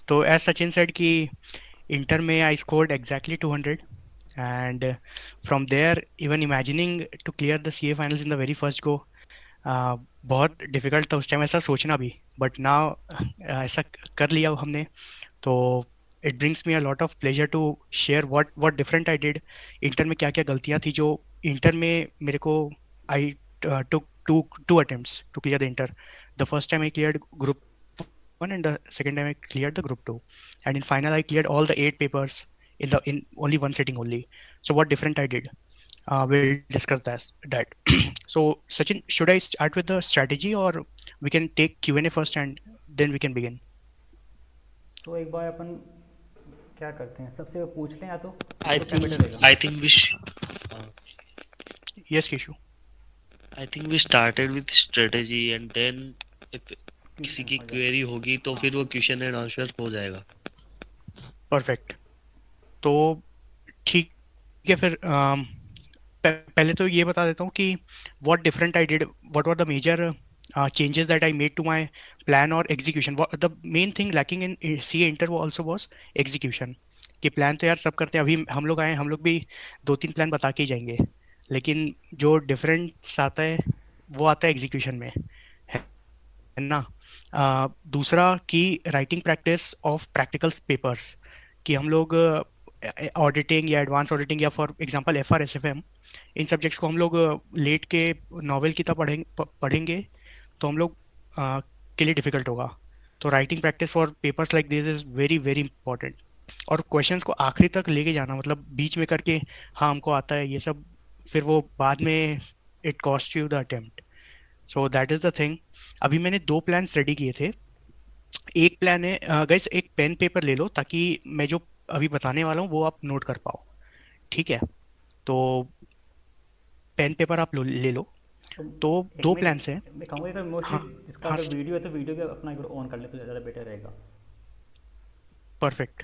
तो as Sachin said कि inter में I scored exactly 200 and from there even imagining to clear the CA finals in the very first go बहुत difficult था उस time ऐसा सोचना भी बट नाउ ऐसा कर लिया हमने तो it brings me a lot of pleasure to share what different I did inter में क्या क्या गलतियां थी जो इंटर में मेरे को आई took two attempts to clear the inter. The first time I cleared group 1 and the second time I cleared the group 2, and in final I cleared all the 8 papers in only one sitting only. So what different I did, we'll discuss that. So Sachin, should I start with the strategy or we can take Q&A first and then we can begin? तो एक बार अपन क्या करते हैं, सबसे पूछ लें या I तो क्या बेटर think रहेगा? I think uh, Yes, Kishu. I think we started with strategy and then if किसी क्वेश्चन की हो जाए। क्वेरी होगी तो हाँ। फिर वो क्वेश्चन एंड आंसर हो जाएगा। Perfect. तो ठीक है फिर पहले तो ये बता देता हूँ कि what different I did, what were the major changes that I made to my plan or execution. The main thing lacking in CA Inter also was execution. कि प्लान तो यार सब करते हैं, अभी हम लोग आए, हम लोग भी दो तीन प्लान बता के ही जाएंगे, लेकिन जो डिफरेंस आता है वो आता है एग्जीक्यूशन में, है ना। दूसरा कि writing practice of practical papers, कि हम लोग ऑडिटिंग या एडवांस ऑडिटिंग या for example FR SFM, in subjects को हम लोग लेट के नॉवेल की तरह पढ़ेंगे तो हम लोग के लिए डिफिकल्ट होगा। तो writing practice for papers like this is very very important. और क्वेश्चंस को आखिरी तक लेके जाना, मतलब बीच में करके हाँ हमको आता है ये सब, फिर वो बाद में it cost you the attempt. So that is the thing. अभी मैंने दो प्लान रेडी किए थे। एक प्लान है, गाइस एक पेन पेपर ले लो ताकि मैं जो अभी बताने वाला हूँ वो आप नोट कर पाओ, ठीक है। तो पेन पेपर आप ले लो। तो तो एक दो मैं प्लान्स हैं। मैं कहूँगा अगर मोस्टली हाँ जिसका हाँ, अगर वीडियो है तो वीडियो भी अपना एक बार ऑन कर ले तो ज़्यादा बेटर रहेगा। परफेक्ट,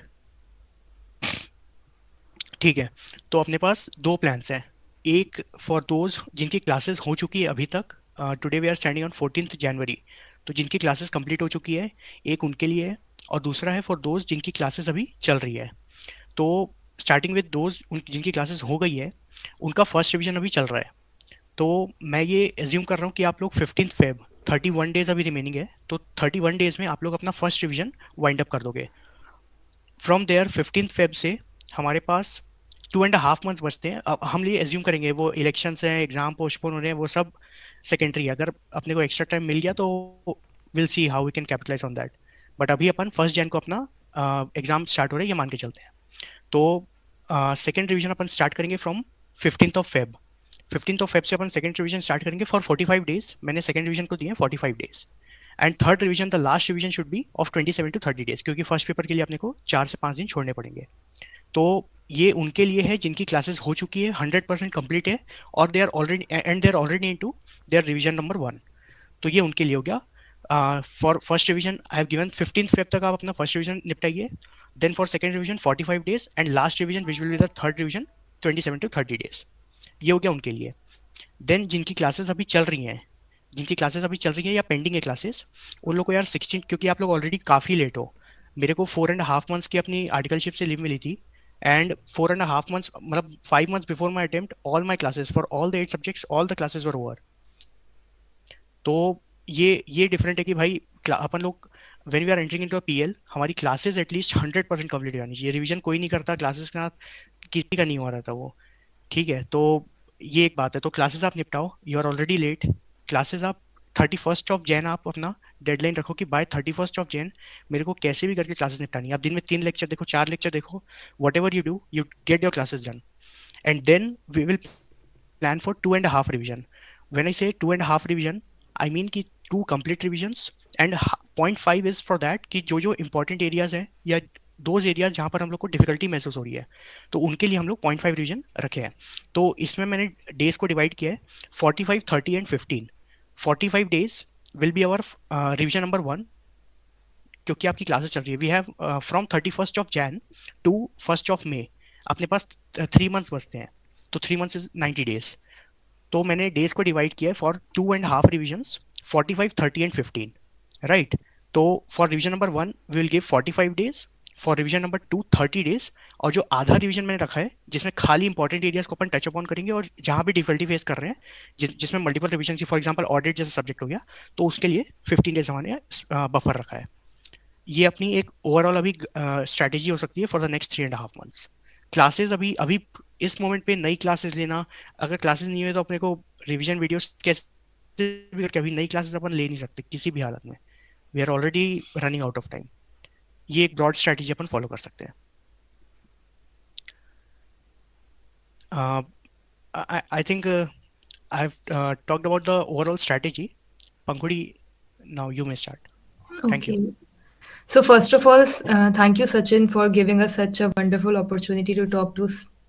ठीक है। तो अपने पास दो प्लान्स हैं। एक फॉर दोज जिनकी क्लासेस हो चुकी है अभी तक, today we are standing on 14th January, तो जिनकी क्लासेस कंप्लीट हो चुकी है, एक उनके लिए है। और दूसरा है फॉर दोज जिनकी क्लासेस अभी चल रही है। तो स्टार्टिंग विद दोज जिनकी क्लासेस हो गई है, उनका फर्स्ट रिवीजन अभी चल रहा है। तो मैं ये एज्यूम कर रहा हूँ कि आप लोग 15 फेब, 31 डेज अभी रिमेनिंग है, तो 31 डेज में आप लोग अपना फर्स्ट रिवीजन वाइंड अप कर दोगे। फ्रॉम देयर 15 फेब से हमारे पास 2.5 मंथ्स बचते हैं। अब हम ये एज्यूम करेंगे वो इलेक्शंस हैं, एग्जाम पोस्टपोन हो रहे हैं, वो सब सेकेंडरी है। अगर अपने को एक्स्ट्रा टाइम मिल गया तो will see how we can capitalise on that. But अभी अपन 1 जन को अपना एग्जाम स्टार्ट हो रहा है ये मान के चलते हैं। तो सेकेंड रिवीजन अपन स्टार्ट करेंगे from 15th of Feb. 15th of Feb से अपन सेकेंड रिवीजन स्टार्ट करेंगे फॉर 45 डेज। मैंने सेकेंड रिवीजन को दिए 45 days. And third revision, the last revision should be of 27 to 30 days, क्योंकि फर्स्ट पेपर के लिए अपने को 4 से 5 दिन छोड़ने पड़ेंगे। तो ये उनके लिए है जिनकी क्लासेस हो चुकी है, 100% कंप्लीट है, और they are already into their revision number 1। तो ये उनके लिए हो गया। For first revision I have given 15th Feb तक आप अपना फर्स्ट रिवीजन निपटाइए। Then for second revision 45 days, and last revision which will be the third revision 27 to 30 days. ये हो गया उनके लिए। देन जिनकी क्लासेस अभी चल रही हैं, जिनकी क्लासेस अभी चल रही है या पेंडिंग है क्लासेस, उन लोग को यार 16, क्योंकि आप लोग ऑलरेडी काफ़ी लेट हो। मेरे को 4.5 मंथ्स की अपनी आर्टिकलशिप से लीव मिली थी, एंड 4.5 मंथ्स मतलब 5 months before my attempt all my classes for all the 8 subjects, all the classes were over. तो ये डिफरेंट है कि भाई अपन लोग when we are entering into a PL, हमारी क्लासेस एटलीस्ट 100% कंप्लीट करनी चाहिए। रिवीजन कोई नहीं करता क्लासेस के साथ, किसी का नहीं हो रहा था वो, ठीक है। तो ये एक बात है। तो क्लासेस आप निपटाओ, you are already late. Classes आप 31st ऑफ जैन आप अपना डेडलाइन रखो कि बाय 31st ऑफ जैन मेरे को कैसे भी करके क्लासेस निपटानी है। आप दिन में 3 लेक्चर देखो, 4 लेक्चर देखो, whatever you do you get your classes done. And then we will plan for 2.5 revision. When I say 2.5 revision, I mean कि 2 complete revisions, and 0.5 is for that कि जो जो इंपॉर्टेंट एरियाज हैं या those areas जहाँ पर हम लोग को डिफिकल्टी महसूस हो रही है, तो उनके लिए हम लोग 0.5 रिविजन रखे हैं। तो इसमें मैंने डेज को डिवाइड किया है 45, 30 and 15। 45 days will be our revision number 1, क्योंकि आपकी क्लासेस चल रही है। We have from 31st of Jan to 1st of May, अपने पास 3 मंथ्स बचते हैं। तो 3 मंथ्स इज 90 डेज। तो मैंने डेज को डिवाइड किया है फॉर 2.5 रिविजन्स, 45, 30 एंड 15, राइट। तो for revision number 1 we will give 45 days, for revision number 2 30 days, और जो आधा रिवीजन मैंने रखा है जिसमें खाली इंपॉर्टेंट एरियाज को अपन टच अपॉन करेंगे, और जहां भी डिफिकल्टी फेस कर रहे हैं जिसमें मल्टीपल रिवीजन की, फॉर एग्जांपल ऑडिट जैसा सब्जेक्ट हो गया, तो उसके लिए 15 days हमने बफर रखा है। ये अपनी एक ओवरऑल अभी स्ट्रैटेजी हो सकती है for the next 3.5 months। Classes अभी अभी इस मोमेंट पे नई क्लासेस लेना, अगर क्लासेस नहीं हुए तो अपने को रिवीजन वीडियोस कैसे भी करके अभी नई क्लासेस अपन ले नहीं सकते किसी भी हालत में। We are already running out of time. ये एक ब्रॉड स्ट्रैटेजी अपन फॉलो कर सकते हैं। I think I have talked about the overall strategy. Pankhuri, now you may start. Thank you. Okay. So first of all, thank you, Sachin, for giving us such a wonderful opportunity to talk to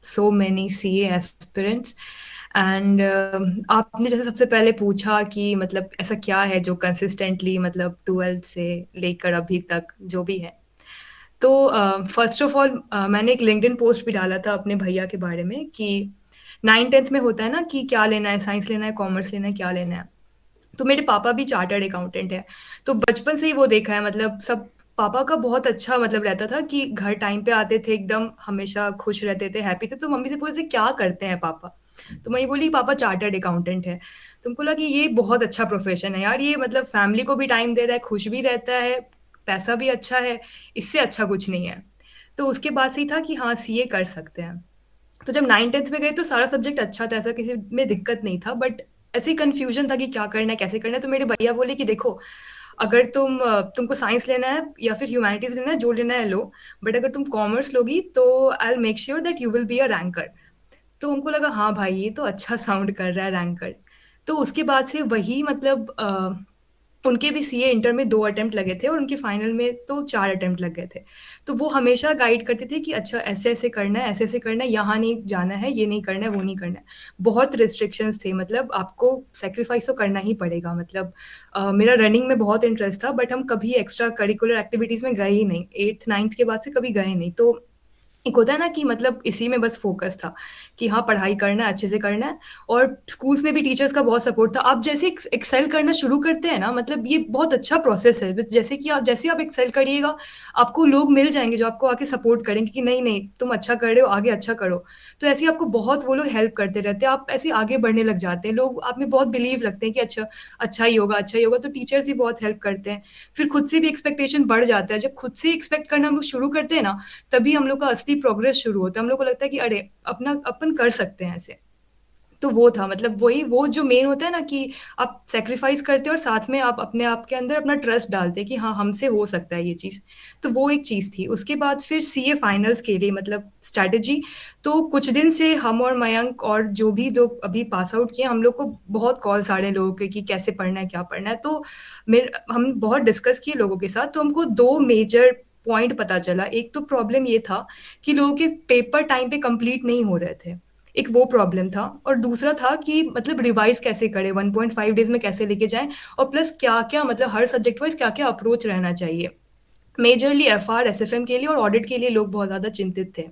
so many CA aspirants. And आपने जैसे सबसे पहले पूछा कि मतलब ऐसा क्या है जो कंसिस्टेंटली मतलब 12th से लेकर अभी तक जो भी है। तो फर्स्ट ऑफ ऑल मैंने एक लिंक्डइन पोस्ट भी डाला था अपने भैया के बारे में कि 9th 10th में होता है ना कि क्या लेना है, साइंस लेना है, कॉमर्स लेना है, क्या लेना है। तो मेरे पापा भी चार्टर्ड अकाउंटेंट है, तो बचपन से ही वो देखा है, मतलब सब पापा का बहुत अच्छा मतलब रहता था कि घर टाइम पे आते थे, एकदम हमेशा खुश रहते थे, हैप्पी थे। तो मम्मी से पूछते थे क्या करते हैं पापा, तो मैं ये बोली पापा चार्टर्ड अकाउंटेंट है। तुमको लगा कि ये बहुत अच्छा प्रोफेशन है यार, ये मतलब फैमिली को भी टाइम दे रहा है, खुश भी रहता है, पैसा भी अच्छा है, इससे अच्छा कुछ नहीं है। तो उसके बाद से ही था कि हाँ सीए कर सकते हैं। तो जब 9th 10th में गए तो सारा सब्जेक्ट अच्छा था, ऐसा किसी में दिक्कत नहीं था, बट ऐसे ही कन्फ्यूजन था कि क्या करना है, कैसे करना है। तो मेरे भैया बोले कि देखो, अगर तुमको साइंस लेना है या फिर ह्यूमैनिटीज़ लेना है, जो लेना है लो, बट अगर तुम कॉमर्स लोगी तो I will make sure that you will be a ranker. तो उनको लगा हाँ भाई ये तो अच्छा साउंड कर रहा है, रैंकर। तो उसके बाद से वही मतलब उनके भी सीए इंटर में 2 अटेम्प्ट लगे थे और उनके फाइनल में तो 4 अटेम्प्ट लग गए थे। तो वो हमेशा गाइड करते थे कि अच्छा ऐसे-ऐसे करना है, ऐसे-ऐसे करना है, यहाँ नहीं जाना है, ये नहीं करना है, वो नहीं करना है। बहुत रिस्ट्रिक्शंस थे, मतलब आपको सैक्रिफाइस तो करना ही पड़ेगा। मतलब मेरा रनिंग में बहुत इंटरेस्ट था, बट हम कभी एक्स्ट्रा करिकुलर एक्टिविटीज़ में गए ही नहीं। 8th 9th के बाद से कभी गए नहीं। तो एक होता है ना कि मतलब इसी में बस फ़ोकस था कि हाँ, पढ़ाई करना है, अच्छे से करना है। और स्कूल्स में भी टीचर्स का बहुत सपोर्ट था। आप जैसे एक्सेल करना शुरू करते हैं ना, मतलब ये बहुत अच्छा प्रोसेस है। जैसे ही आप एक्सेल करिएगा, आपको लोग मिल जाएँगे जो आपको आके सपोर्ट करेंगे कि नहीं, नहीं तुम अच्छा कर रहे हो, आगे अच्छा करो। तो ऐसे ही आपको बहुत वो लोग हेल्प करते रहते हैं, आप ऐसे ही आगे बढ़ने लग जाते हैं। लोग आप में बहुत बिलीव रखते हैं कि अच्छा, अच्छा ही होगा, अच्छा ही होगा, तो टीचर्स भी बहुत हेल्प करते हैं। फिर खुद से भी एक्सपेक्टेशन बढ़ जाता है। जब खुद से एक्सपेक्ट करना हम लोग शुरू करते हैं ना, तभी हम लोग का असली प्रोग्रेस शुरू होता है। हम लोग को लगता है कि अरे अपना अपन कर सकते हैं ऐसे। तो वो था मतलब वही वो जो मेन होता है ना कि आप सैक्रिफाइस करते हो और साथ में आप अपने आप के अंदर अपना ट्रस्ट डालते हैं कि हाँ हमसे हो सकता है ये चीज़। तो वो एक चीज़ थी। उसके बाद फिर सीए फाइनल्स के लिए मतलब स्ट्रैटेजी। तो कुछ दिन से हम और मयंक और जो भी लोग अभी पास आउट किए, हम लोग को बहुत कॉल्स आ रहे हैं लोगों के कि कैसे पढ़ना है, क्या पढ़ना है। तो मेरे हम बहुत डिस्कस किए लोगों के साथ, तो हमको 2 मेजर पॉइंट पता चला। एक तो प्रॉब्लम ये था कि लोगों के पेपर टाइम पे कंप्लीट नहीं हो रहे थे, एक वो प्रॉब्लम था। और दूसरा था कि मतलब रिवाइज़ कैसे करें, 1.5 डेज़ में कैसे लेके जाएँ, और प्लस क्या-क्या मतलब हर सब्जेक्ट वाइज़ क्या-क्या अप्रोच रहना चाहिए। मेजरली एफआर, एसएफएम के लिए और ऑडिट के लिए लोग बहुत ज़्यादा चिंतित थे।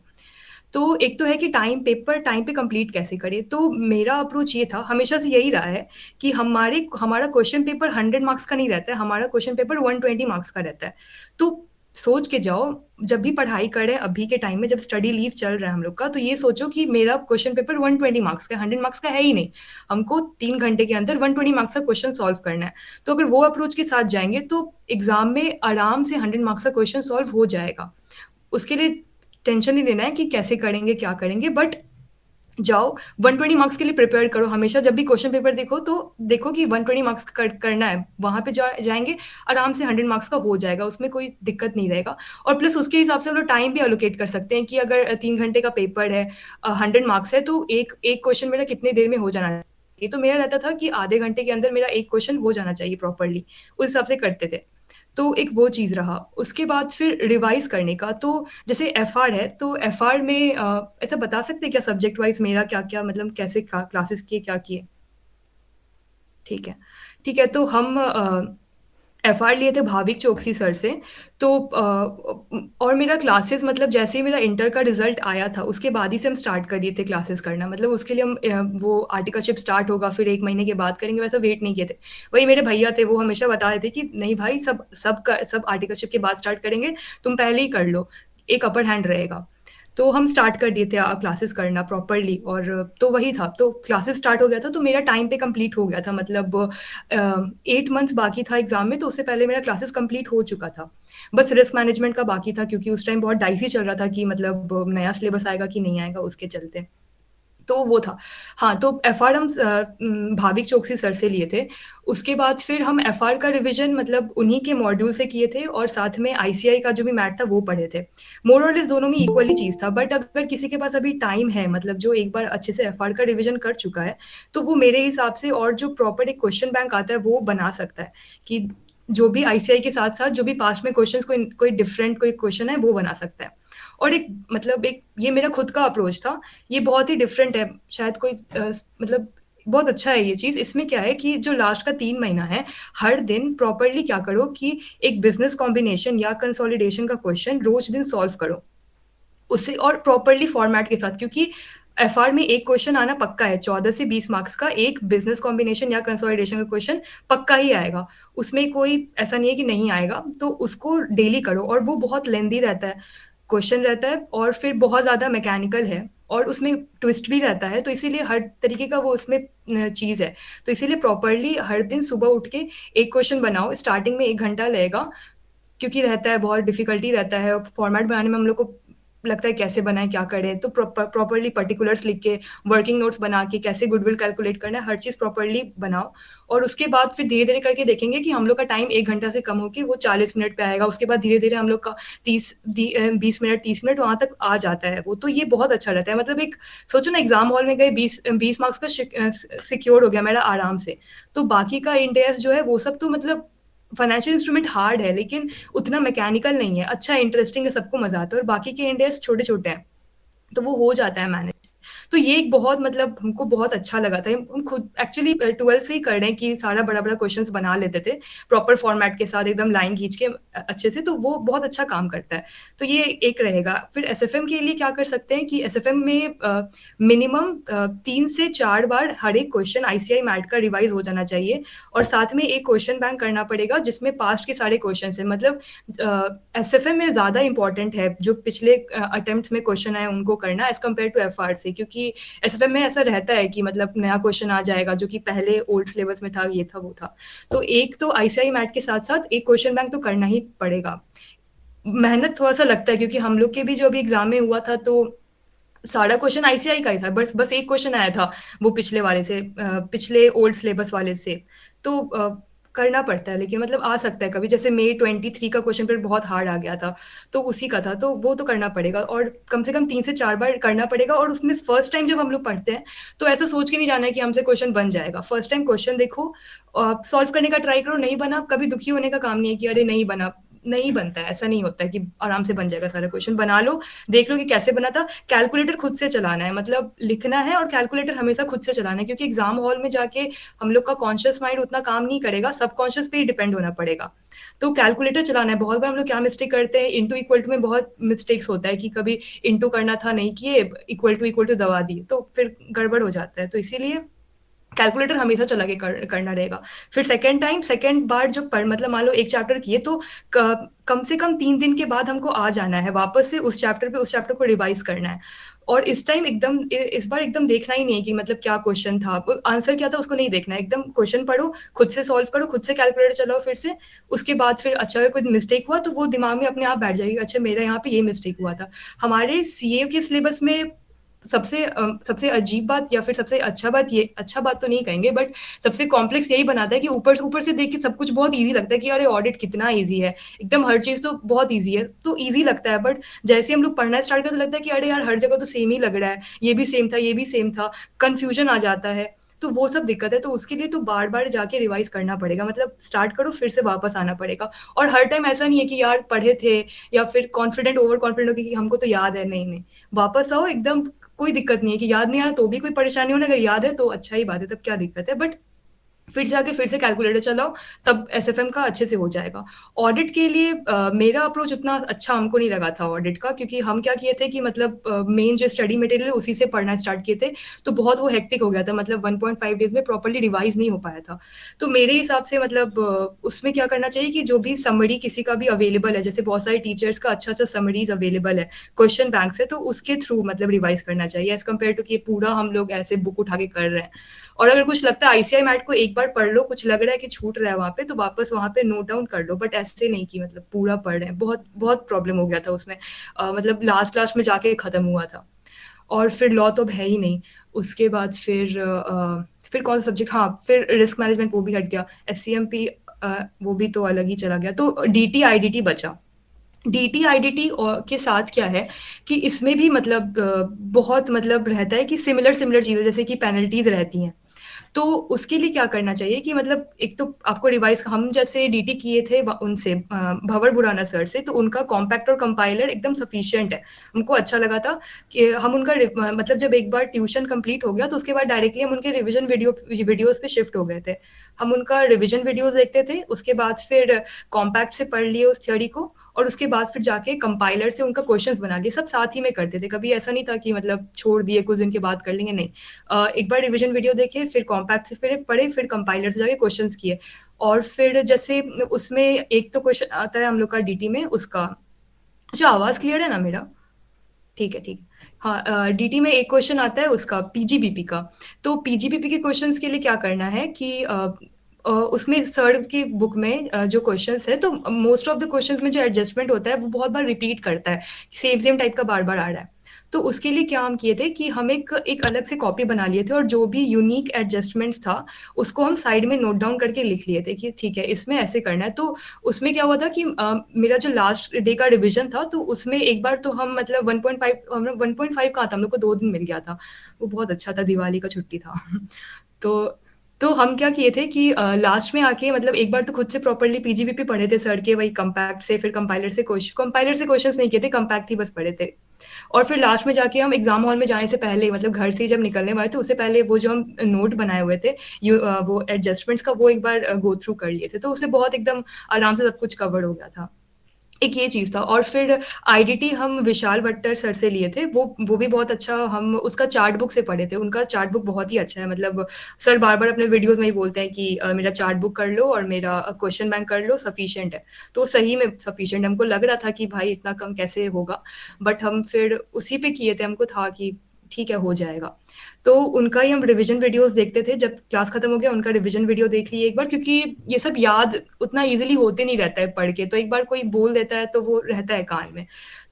तो एक तो है कि पेपर टाइम पे कंप्लीट कैसे करें। तो मेरा अप्रोच ये था, हमेशा से यही रहा है कि हमारा क्वेश्चन पेपर 100 मार्क्स का नहीं रहता है, हमारा क्वेश्चन पेपर 120 मार्क्स का रहता है। तो सोच के जाओ, जब भी पढ़ाई करें अभी के टाइम में, जब स्टडी लीव चल रहा है हम लोग का, तो ये सोचो कि मेरा क्वेश्चन पेपर 120 मार्क्स का है, 100 मार्क्स का है ही नहीं। हमको 3 घंटे के अंदर 120 मार्क्स का क्वेश्चन सॉल्व करना है। तो अगर वो अप्रोच के साथ जाएँगे तो एग्ज़ाम में आराम से 100 मार्क्स का क्वेश्चन सॉल्व हो जाएगा। उसके लिए टेंशन नहीं लेना है कि कैसे करेंगे, क्या करेंगे, बट जाओ 120 मार्क्स के लिए प्रिपेयर करो। हमेशा जब भी क्वेश्चन पेपर देखो तो देखो कि 120 मार्क्स करना है, वहाँ पे जाएँगे, आराम से 100 मार्क्स का हो जाएगा, उसमें कोई दिक्कत नहीं रहेगा। और प्लस उसके हिसाब से हम लोग टाइम भी एलोकेट कर सकते हैं कि अगर 3 घंटे का पेपर है, 100 मार्क्स है, तो एक एक क्वेश्चन मेरा कितने देर में हो जाना चाहिए। तो मेरा रहता था कि आधे घंटे के अंदर मेरा एक क्वेश्चन हो जाना चाहिए प्रॉपर्ली, उस हिसाब से करते थे। तो एक वो चीज़ रहा। उसके बाद फिर रिवाइज़ करने का, तो जैसे एफआर है, तो एफआर में ऐसा बता सकते हैं क्या सब्जेक्ट वाइज़ मेरा क्या-क्या मतलब कैसे क्लासेस किए, क्या किए? ठीक है। ठीक है, तो हम एफआर लिए थे भाविक चोकसी सर से। तो और मेरा क्लासेस मतलब जैसे ही मेरा इंटर का रिजल्ट आया था उसके बाद ही से हम स्टार्ट कर दिए थे क्लासेस करना। मतलब उसके लिए हम वो आर्टिकलशिप स्टार्ट होगा फिर 1 महीने के बाद करेंगे वैसा वेट नहीं किए थे। वही मेरे भैया थे वो हमेशा बता रहे थे कि नहीं भाई सब आर्टिकलशिप के बाद स्टार्ट करेंगे, तुम पहले ही कर लो, एक अपर हैंड रहेगा। तो हम स्टार्ट कर दिए थे क्लासेस करना प्रॉपरली। और तो वही था, तो क्लासेस स्टार्ट हो गया था तो मेरा टाइम पे कंप्लीट हो गया था। मतलब 8 मंथ्स बाकी था एग्जाम में, तो उससे पहले मेरा क्लासेस कंप्लीट हो चुका था। बस रिस्क मैनेजमेंट का बाकी था क्योंकि उस टाइम बहुत डाइसी चल रहा था कि मतलब नया सिलेबस आएगा कि नहीं आएगा उसके चलते। तो वो था। हाँ, तो एफआर हम भाविक चोकसी सर से लिए थे। उसके बाद फिर हम एफआर का रिवीजन मतलब उन्हीं के मॉड्यूल से किए थे और साथ में आईसीआई का जो भी मैथ था वो पढ़े थे। मोर और लेस दोनों में इक्वली चीज़ था। बट अगर किसी के पास अभी टाइम है मतलब जो एक बार अच्छे से एफआर का रिवीजन कर चुका है, तो वो मेरे हिसाब से और जो प्रॉपर एक क्वेश्चन बैंक आता है वो बना सकता है कि जो भी आईसीआई के साथ साथ जो भी पास्ट में क्वेश्चंस कोई कोई डिफरेंट कोई क्वेश्चन है वो बना सकता है। और एक मतलब एक ये मेरा खुद का अप्रोच था। ये बहुत ही डिफरेंट है, शायद कोई मतलब बहुत अच्छा है ये चीज़। इसमें क्या है कि जो लास्ट का 3 महीना है, हर दिन प्रॉपरली क्या करो कि एक बिजनेस कॉम्बिनेशन या कंसोलिडेशन का क्वेश्चन रोज दिन सॉल्व करो उससे, और प्रॉपरली फॉर्मेट के साथ। क्योंकि एफआर में एक क्वेश्चन आना पक्का है, 14 से 20 मार्क्स का एक बिजनेस कॉम्बिनेशन या कंसोलिडेशन का क्वेश्चन पक्का ही आएगा। उसमें कोई ऐसा नहीं है कि नहीं आएगा, तो उसको डेली करो। और वो बहुत लेंदी रहता है, क्वेश्चन रहता है और फिर बहुत ज़्यादा मैकेनिकल है और उसमें ट्विस्ट भी रहता है, तो इसीलिए हर तरीके का वो उसमें चीज़ है। तो इसीलिए प्रॉपरली हर दिन सुबह उठ के एक क्वेश्चन बनाओ। स्टार्टिंग में 1 घंटा लगेगा क्योंकि रहता है बहुत डिफ़िकल्टी रहता है, फॉर्मेट बनाने में हम लोग को लगता है कैसे बनाएँ, क्या करें? तो प्रॉपरली पर्टिकुलर्स लिख के, वर्किंग नोट्स बना के, कैसे गुडविल कैलकुलेट करना है, हर चीज़ प्रॉपरली बनाओ। और उसके बाद फिर धीरे-धीरे करके देखेंगे कि हम लोग का टाइम 1 घंटा से कम होके वो 40 मिनट पे आएगा। उसके बाद धीरे-धीरे हम लोग का 20 मिनट, 30 मिनट वहाँ तक आ जाता है वो। तो ये बहुत अच्छा रहता है। मतलब एक सोचो ना, एग्ज़ाम हॉल में गए 20 मार्क्स का सिक्योर हो गया मेरा आराम से। तो बाकी का इंड टेस्ट जो है वो सब तो मतलब फाइनेंशियल इंस्ट्रूमेंट हार्ड है लेकिन उतना मैकेनिकल नहीं है, अच्छा इंटरेस्टिंग है, सबको मजा आता है। और बाकी के इंडियस छोटे छोटे हैं तो वो हो जाता है मैनेज। तो ये एक बहुत मतलब हमको बहुत अच्छा लगा था। हम खुद एक्चुअली 12th से ही कर रहे हैं कि सारा बड़ा-बड़ा क्वेश्चंस बना लेते थे, प्रॉपर फॉर्मेट के साथ एकदम लाइन खींच के अच्छे से, तो वो बहुत अच्छा काम करता है। तो ये एक रहेगा। फिर एसएफएम के लिए क्या कर सकते हैं कि एसएफएम में मिनिमम 3 से 4 बार हर एक क्वेश्चन आईसीआई मैट का रिवाइज़ हो जाना चाहिए और साथ में एक क्वेश्चन बैंक करना पड़ेगा जिसमें पास्ट के सारे क्वेश्चंस हैं। मतलब एसएफएम में ज़्यादा इम्पोर्टेंट है जो पिछले अटेम्प्ट्स में क्वेश्चन आए उनको करना एज़ कम्पेयर टू एफआर से, क्योंकि एसएफएम में ऐसा रहता है कि मतलब नया क्वेश्चन आ जाएगा जो कि पहले ओल्ड सिलेबस में था, ये था वो था। तो एक तो आईसीआई मैट के साथ साथ एक क्वेश्चन बैंक तो करना ही पड़ेगा। मेहनत थोड़ा-सा लगता है क्योंकि हम लोग के भी जो अभी एग्ज़ाम में हुआ था तो सारा क्वेश्चन आईसीआई का ही था, बस बस एक क्वेश्चन आया था वो पिछले वाले से, पिछले ओल्ड सिलेबस वाले से। तो करना पड़ता है लेकिन मतलब आ सकता है कभी, जैसे मई 23 का क्वेश्चन पेपर बहुत हार्ड आ गया था, तो उसी का था, तो वो तो करना पड़ेगा और कम से कम 3 से 4 बार करना पड़ेगा। और उसमें फर्स्ट टाइम जब हम लोग पढ़ते हैं, तो ऐसा सोच के नहीं जाना है कि हमसे क्वेश्चन बन जाएगा। फर्स्ट टाइम क्वेश्चन देखो, सॉल्व करने का ट्राई करो, नहीं बना, कभी दुखी होने का काम नहीं है कि अरे नहीं बना, नहीं बनता है, ऐसा नहीं होता है कि आराम से बन जाएगा सारा क्वेश्चन। बना लो, देख लो कि कैसे बना था। कैलकुलेटर खुद से चलाना है, मतलब लिखना है और कैलकुलेटर हमेशा खुद से चलाना है क्योंकि एग्जाम हॉल में जाके हम लोग का कॉन्शियस माइंड उतना काम नहीं करेगा, सबकॉन्शियस पे ही डिपेंड होना पड़ेगा। तो कैलकुलेटर चलाना है। बहुत बार हम लोग क्या मिस्टेक करते हैं, इंटू इक्वल टू में बहुत मिस्टेक्स होता है कि कभी इंटू करना था नहीं किए, इक्वल टू दबा दिए, तो फिर गड़बड़ हो जाता है। तो इसीलिए कैलकुलेटर हमेशा चला के करना रहेगा। फिर सेकंड बार जो पढ़ मतलब मान लो एक चैप्टर किए तो कम से कम 3 दिन के बाद हमको आ जाना है वापस से उस चैप्टर को रिवाइज करना है। और इस टाइम एकदम इस बार एकदम देखना ही नहीं है कि मतलब क्या क्वेश्चन था, आंसर क्या था, उसको नहीं देखना है। एकदम क्वेश्चन पढ़ो, खुद से सॉल्व करो, खुद से कैलकुलेटर चलाओ फिर से। उसके बाद फिर अच्छा अगर कोई मिस्टेक हुआ तो वो दिमाग में अपने आप बैठ जाएगी, अच्छा मेरा यहाँ पे ये मिस्टेक हुआ था। हमारे सीए के सिलेबस में सबसे अजीब बात या फिर सबसे अच्छा बात, ये अच्छा बात तो नहीं कहेंगे बट सबसे कॉम्प्लेक्स यही बनाता है कि ऊपर ऊपर से देख के सब कुछ बहुत ईजी लगता है कि अरे ऑडिट कितना ईजी है, एकदम हर चीज़ तो बहुत ईजी है, तो ईजी लगता है। बट जैसे हम लोग पढ़ना स्टार्ट करते तो लगता है कि अरे यार हर जगह तो सेम ही लग रहा है, ये भी सेम था, ये भी सेम था, कन्फ्यूजन आ जाता है। तो वो सब दिक्कत है। तो उसके लिए तो बार बार जाके रिवाइज करना पड़ेगा, मतलब स्टार्ट करो फिर से वापस आना पड़ेगा। और हर टाइम ऐसा नहीं है कि यार पढ़े थे या फिर कॉन्फिडेंट ओवर कॉन्फिडेंट हो गए कि हमको तो याद है, नहीं नहीं, वापस आओ एकदम। कोई दिक्कत नहीं है कि याद नहीं आ रहा तो भी कोई परेशानी हो ना, अगर याद है तो अच्छा ही बात है, तब क्या दिक्कत है। बट फिर से आके फिर से कैलकुलेटर चलाओ, तब एसएफएम का अच्छे से हो जाएगा। ऑडिट के लिए मेरा अप्रोच उतना अच्छा हमको नहीं लगा था ऑडिट का, क्योंकि हम क्या किए थे कि मतलब मेन जो स्टडी मटेरियल है उसी से पढ़ना स्टार्ट किए थे, तो बहुत वो हेक्टिक हो गया था, मतलब 1.5 डेज में प्रॉपर्ली रिवाइज नहीं हो पाया था। तो मेरे हिसाब से मतलब उसमें क्या करना चाहिए कि जो भी समरी किसी का भी अवेलेबल है, जैसे बहुत सारे टीचर्स का अच्छा अच्छा समरीज अवेलेबल है क्वेश्चन बैंक से, तो उसके थ्रू मतलब रिवाइज करना चाहिए एज कम्पेयर टू कि पूरा हम लोग ऐसे बुक उठा के कर रहे हैं। और अगर कुछ लगता है आईसीआई मैट को एक बार पढ़ लो, कुछ लग रहा है कि छूट रहा है वहाँ पे, तो वापस वहाँ पे नोट डाउन कर लो, बट ऐसे नहीं कि मतलब पूरा पढ़ रहे हैं। बहुत बहुत प्रॉब्लम हो गया था उसमें, मतलब लास्ट लास्ट में जाके खत्म हुआ था। और फिर लॉ तो अब है ही नहीं। उसके बाद फिर कौन सा सब्जेक्ट, हाँ फिर रिस्क मैनेजमेंट वो भी हट गया, एससीएमपी वो भी तो अलग ही चला गया, तो डीटी आईडीटी बचा। डीटी आईडीटी के साथ क्या है कि इसमें भी मतलब बहुत मतलब रहता है कि सिमिलर सिमिलर चीज़ें जैसे कि पेनल्टीज रहती हैं। तो उसके लिए क्या करना चाहिए कि मतलब एक तो आपको रिवाइज, हम जैसे डीटी किए थे उनसे भंवर बुराना सर से, तो उनका कॉम्पैक्ट और कंपाइलर एकदम सफिशिएंट है, हमको अच्छा लगा था कि हम उनका मतलब जब एक बार ट्यूशन कंप्लीट हो गया तो उसके बाद डायरेक्टली हम उनके रिवीजन वीडियोस पे शिफ्ट हो गए थे। हम उनका रिवीजन वीडियोस देखते थे, उसके बाद फिर कॉम्पैक्ट से पढ़ लिए उस थ्योरी को, और उसके बाद फिर जाके कंपाइलर से उनका क्वेश्चंस बना लिए, सब साथ ही में करते थे। कभी ऐसा नहीं था कि मतलब छोड़ दिए कुछ दिन के बाद कर लेंगे, नहीं। एक बार रिवीजन वीडियो देखे, फिर कॉम्पैक्ट से फिर पढ़े, फिर कंपाइलर से जाके क्वेश्चंस किए। और फिर जैसे उसमें एक तो क्वेश्चन आता है हम लोग का डीटी में उसका, अच्छा आवाज़ क्लियर है ना मेरा? ठीक है, ठीक है। हाँ, डीटी में एक क्वेश्चन आता है उसका पीजीबीपी का। तो पीजीबीपी के क्वेश्चंस के लिए क्या करना है कि उसमें सर की बुक में जो क्वेश्चंस है, तो मोस्ट ऑफ द क्वेश्चंस में जो एडजस्टमेंट होता है वो बहुत बार रिपीट करता है, सेम सेम टाइप का बार बार आ रहा है। तो उसके लिए क्या हम किए थे कि हम एक एक अलग से कॉपी बना लिए थे, और जो भी यूनिक एडजस्टमेंट्स था उसको हम साइड में नोट डाउन करके लिख लिए थे कि ठीक है इसमें ऐसे करना है। तो उसमें क्या हुआ था कि मेरा जो लास्ट डे का रिवीजन था, तो उसमें एक बार तो हम मतलब 1.5, 1.5 कहाँ था, हम लोग को 2 दिन मिल गया था, वो बहुत अच्छा था, दिवाली का छुट्टी था। तो तो हम क्या किए थे कि लास्ट में आके मतलब एक बार तो खुद से प्रॉपर्ली पीजीबीपी पढ़े थे सर के वही कंपैक्ट से, फिर कंपाइलर से क्वेश्चंस नहीं किए थे, कंपैक्ट ही बस पढ़े थे। और फिर लास्ट में जाके हम एग्जाम हॉल में जाने से पहले, मतलब घर से ही जब निकलने वाले थे उससे पहले, वो जो हम नोट बनाए हुए थे वो एडजस्टमेंट्स का, वो एक बार गो थ्रू कर लिए थे, तो उससे बहुत एकदम आराम से सब कुछ कवर हो गया था। एक ये चीज़ था। और फिर आईडीटी हम विशाल भट्टर सर से लिए थे, वो भी बहुत अच्छा, हम उसका चार्ट बुक से पढ़े थे, उनका चार्ट बुक बहुत ही अच्छा है। मतलब सर बार बार अपने वीडियोस में ही बोलते हैं कि मेरा चार्ट बुक कर लो और मेरा क्वेश्चन बैंक कर लो, सफिशिएंट है। तो सही में सफिशिएंट, हमको लग रहा था कि भाई इतना कम कैसे होगा, बट हम फिर उसी पे किए थे, हमको था कि ठीक है हो जाएगा। तो उनका ही हम रिवीजन वीडियोस देखते थे, जब क्लास खत्म हो गया उनका रिवीजन वीडियो देख लिए एक बार, क्योंकि ये सब याद उतना इजीली होते नहीं रहता है पढ़ के, तो एक बार कोई बोल देता है तो वो रहता है कान में।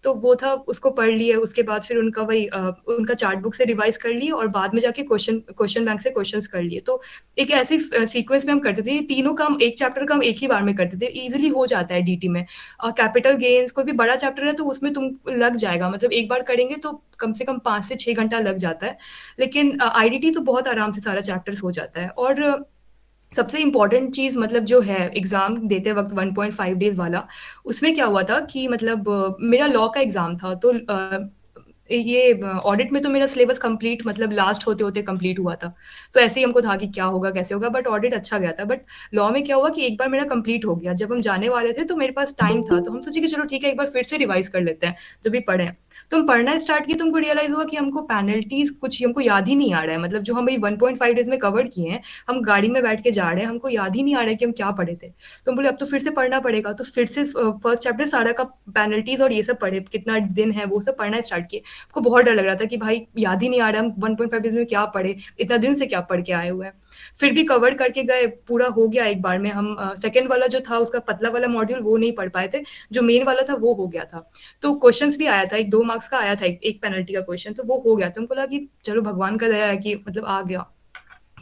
तो वो था, उसको पढ़ लिए, उसके बाद फिर उनका वही उनका चार्ट बुक से रिवाइज कर लिए, और बाद में जाके क्वेश्चन बैंक से क्वेश्चंस कर लिए। तो एक ऐसे सीक्वेंस में हम करते थे, ये तीनों काम, एक चैप्टर का हम एक ही बार में करते थे, इजीली हो जाता है डीटी में। कैपिटल गेन्स कोई भी बड़ा चैप्टर है तो उसमें तुम लग जाएगा, मतलब एक बार करेंगे तो कम से कम 5 से 6 घंटा लग जाता है। लेकिन आईडीटी तो बहुत आराम से सारा चैप्टर्स हो जाता है। और सबसे इम्पोर्टेंट चीज़ मतलब जो है एग्ज़ाम देते वक्त 1.5 डेज़ वाला, उसमें क्या हुआ था कि मतलब मेरा लॉ का एग्ज़ाम था, तो ये ऑडिट में तो मेरा सिलेबस कंप्लीट मतलब लास्ट होते होते कंप्लीट हुआ था, तो ऐसे ही हमको था कि क्या होगा कैसे होगा, बट ऑडिट अच्छा गया था। बट लॉ में क्या हुआ कि एक बार मेरा कंप्लीट हो गया, जब हम जाने वाले थे तो मेरे पास टाइम था, तो हम सोचे कि चलो ठीक है एक बार फिर से रिवाइज कर लेते हैं, जब भी पढ़े। तो हम पढ़ना स्टार्ट किए, तुमको रियलाइज हुआ कि हमको पेनल्टीज कुछ हमको याद ही नहीं आ रहा है, मतलब जो हम 1.5 डेज में कवर किए हैं, हम गाड़ी में बैठ के जा रहे हैं, हमको याद ही नहीं आ रहा है कि हम क्या पढ़े थे। तो हम बोले अब तो फिर से पढ़ना पड़ेगा, तो फिर से फर्स्ट चैप्टर सारा का पेनल्टीज और ये सब पढ़े, कितना दिन है वो सब पढ़ना स्टार्ट किए। को बहुत डर लग रहा था कि भाई याद ही नहीं आ रहा हम 1.5 डेज में क्या पढ़े, इतना दिन से क्या पढ़ के आए हुए हैं। फिर भी कवर करके गए, पूरा हो गया एक बार में। हम सेकंड वाला जो था उसका पतला वाला मॉड्यूल वो नहीं पढ़ पाए थे, जो मेन वाला था वो हो गया था। तो क्वेश्चंस भी आया था, एक 2 मार्क्स का आया था, एक पेनल्टी का क्वेश्चन, तो वो हो गया। तो हमको लगा कि चलो भगवान का दया है कि मतलब आ गया,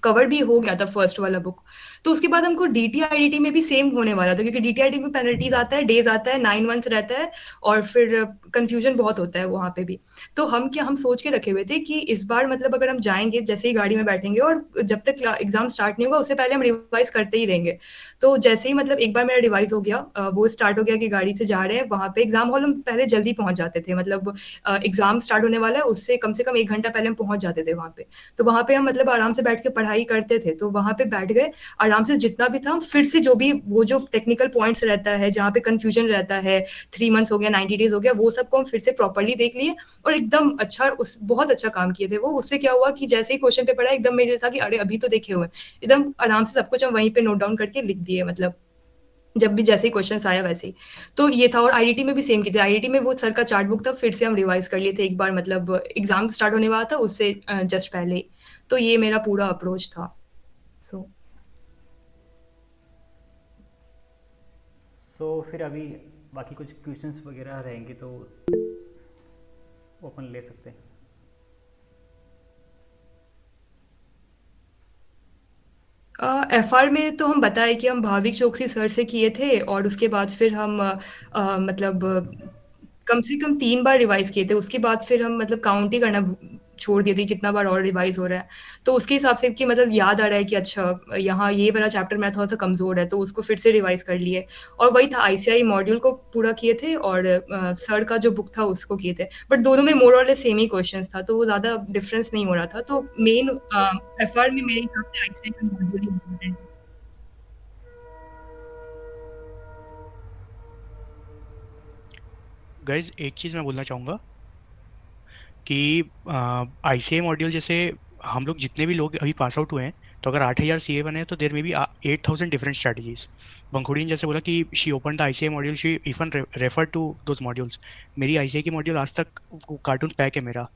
कवर भी हो गया था फर्स्ट वाला बुक। तो उसके बाद हमको डीटीआईडीटी में भी सेम होने वाला था, क्योंकि डीटीआईडी में पेनल्टीज आता है, डेज आता है, 9 मंथ्स रहता है, और फिर कंफ्यूजन बहुत होता है वहाँ पे भी। तो हम सोच के रखे हुए थे कि इस बार मतलब अगर हम जाएंगे, जैसे ही गाड़ी में बैठेंगे और जब तक एग्जाम स्टार्ट नहीं होगा उससे पहले हम रिवाइज करते ही रहेंगे। तो जैसे ही मतलब एक बार मेरा रिवाइज हो गया, वो स्टार्ट हो गया कि गाड़ी से जा रहे हैं वहाँ पे एग्जाम हॉल, हम पहले जल्दी पहुंच जाते थे, मतलब एग्जाम स्टार्ट होने वाला है उससे कम 1 घंटा पहले हम पहुंच जाते थे वहाँ पे। तो वहाँ पे हम मतलब आराम से बैठ के पढ़ाई पढ़ाई करते थे, तो वहाँ पे बैठ गए आराम से, जितना भी था हम फिर से जो भी वो जो टेक्निकल पॉइंट्स रहता है, जहाँ पे कन्फ्यूजन रहता है, 3 मंथ्स हो गया, 90 डेज़ हो गया, वो सबको हम फिर से प्रॉपर्ली देख लिए और एकदम अच्छा, उस बहुत अच्छा काम किए थे वो। उससे क्या हुआ कि जैसे ही क्वेश्चन पेपर आया, एकदम मेरे था कि अरे अभी तो देखे हुए हैं। एकदम आराम से सब कुछ हम वहीं पे नोट डाउन करके लिख दिए, मतलब जब भी जैसे ही क्वेश्चंस आया वैसे ही। तो ये था, और आईआईटी में भी सेम किए थे। आईआईटी में वो सर का चार्ट बुक था, फिर से हम रिवाइज़ कर लिए थे एक बार, मतलब एग्ज़ाम स्टार्ट होने वाला था उससे जस्ट पहले ही। तो ये मेरा पूरा अप्रोच था। सो सो फिर अभी बाकी कुछ क्वेश्चंस वगैरह रहेंगे तो ओपन ले सकते हैं। एफआर में तो हम बताए कि हम भाविक चोकसी सर से किए थे, और उसके बाद फिर हम मतलब कम से कम 3 बार रिवाइज़ किए थे। उसके बाद फिर हम मतलब काउंट ही करना छोड़ दिए थे कितना बार और रिवाइज़ हो रहा है। तो उसके हिसाब से कि मतलब याद आ रहा है कि अच्छा यहाँ ये वाला चैप्टर मेरा थोड़ा-सा कमज़ोर है, तो उसको फिर से रिवाइज़ कर लिए। और वही था, आईसीआई मॉड्यूल को पूरा किए थे, और सर का जो बुक था उसको किए थे। बट दोनों में मोर और लेस सेम ही क्वेश्चंस था, तो वो ज़्यादा डिफरेंस नहीं हो रहा था। तो मेन एफआर में मेरे हिसाब से आईसीआई का मॉड्यूल ही इम्पोर्टेंट है। गाइज एक चीज़ मैं बोलना चाहूँगा कि आईसीए मॉड्यूल जैसे हम लोग जितने भी लोग अभी पास आउट हुए हैं, तो अगर 8,000 सीए बने हैं तो देर में भी 8,000 डिफरेंट स्ट्रेटजीज। बंखुड़ी ने जैसे बोला कि she open the ICA module, she even refer to those modules. मेरी आईसीए की मॉड्यूल आज तक वो कार्टून पैक है मेरा।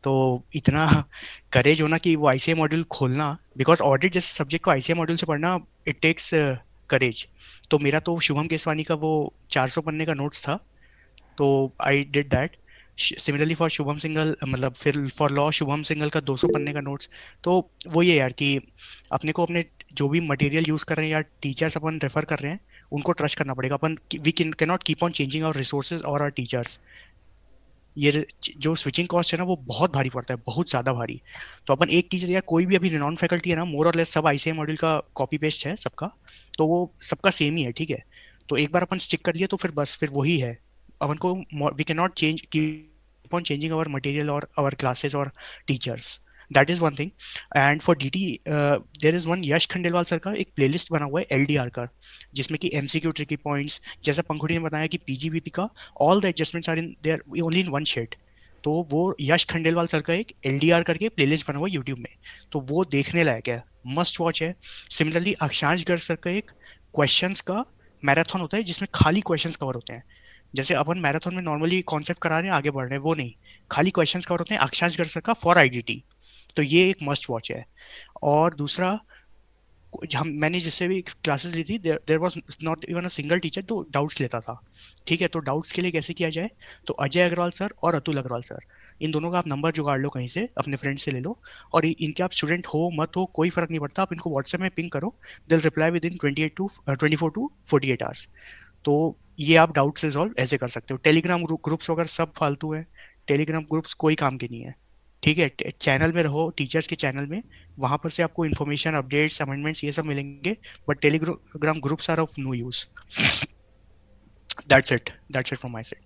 तो इतना करेज होना कि वो आईसीए मॉड्यूल खोलना, बिकॉज ऑडिट जैसे सब्जेक्ट को आईसीए मॉड्यूल से पढ़ना, इट टेक्स करेज। तो मेरा तो शुभम केसवानी का वो 400 पन्ने का नोट्स था, तो I did that. Similarly for Shubham single, मतलब फिर फॉर लॉ शुभम सिंगल का 200 पन्ने का नोट्स। तो वो ये यार कि अपने को अपने जो भी मटेरियल यूज कर रहे हैं या टीचर्स अपन रेफर कर रहे हैं, उनको ट्रस्ट करना पड़ेगा। अपन we can not keep on changing our resources और आवर टीचर्स। ये जो स्विचिंग कॉस्ट है ना, वो बहुत भारी पड़ता है, बहुत ज़्यादा भारी। तो अपन एक टीचर या कोई भी अभी रिनॉन फैकल्टी है ना, मोर और लेस सब आईसीआई मॉड्यूल का कॉपी पेस्ट है सबका। तो वो सबका सेम ही है, ठीक है। तो एक बार अपन स्टिक कर लिए तो फिर बस फिर वही है। अपन को we can not change, keep on changing our material और आवर क्लासेस और teachers. That is one thing. And for DT there is one Yash Khandelwal sir का एक प्लेलिस्ट बना हुआ है एलडीआर का, जिसमें कि एमसीक्यू ट्रिकी पॉइंट्स, जैसा पंखुड़ी ने बताया कि पीजीबीपी का all the adjustments are in there only in one sheet. तो वो यश खंडेलवाल सर का एक एलडीआर करके प्लेलिस्ट बना हुआ है यूट्यूब में, तो वो देखने लायक है, मस्ट वॉच है। सिमिलरली अक्षांश गर्ग सर का एक क्वेश्चंस का मैराथन होता है, जिसमें खाली क्वेश्चंस कवर होते हैं। जैसे अपन मैराथन में नॉर्मली कॉन्सेप्ट करा रहे हैं, आगे बढ़ रहे हैं, वो नहीं, खाली क्वेश्चंस कवर होते हैं अक्षांश गर्ग सर का फॉर आईडीटी। तो ये एक मस्ट वॉच है। और दूसरा, हम मैंने जिससे भी क्लासेस ली थी, there was not even a single teacher तो डाउट्स लेता था। ठीक है, तो डाउट्स के लिए कैसे किया जाए, तो अजय अग्रवाल सर और अतुल अग्रवाल सर, इन दोनों का आप नंबर जुगाड़ लो कहीं से, अपने फ्रेंड से ले लो। और इनके आप स्टूडेंट हो मत हो कोई फर्क नहीं पड़ता, आप इनको व्हाट्सएप में पिंग करो, दिल reply with in 24 to 48 hours. तो ये आप डाउट्स रिजॉल्व ऐसे कर सकते हो। टेलीग्राम ग्रुप्स वगैरह सब फालतू है, टेलीग्राम ग्रुप्स कोई काम के नहीं है। ठीक है, चैनल में रहो, टीचर्स के चैनल में, वहां पर से आपको इन्फॉर्मेशन, अपडेट्स, अमेंडमेंट्स ये सब मिलेंगे। But Telegram groups are of no use. That's it from my side.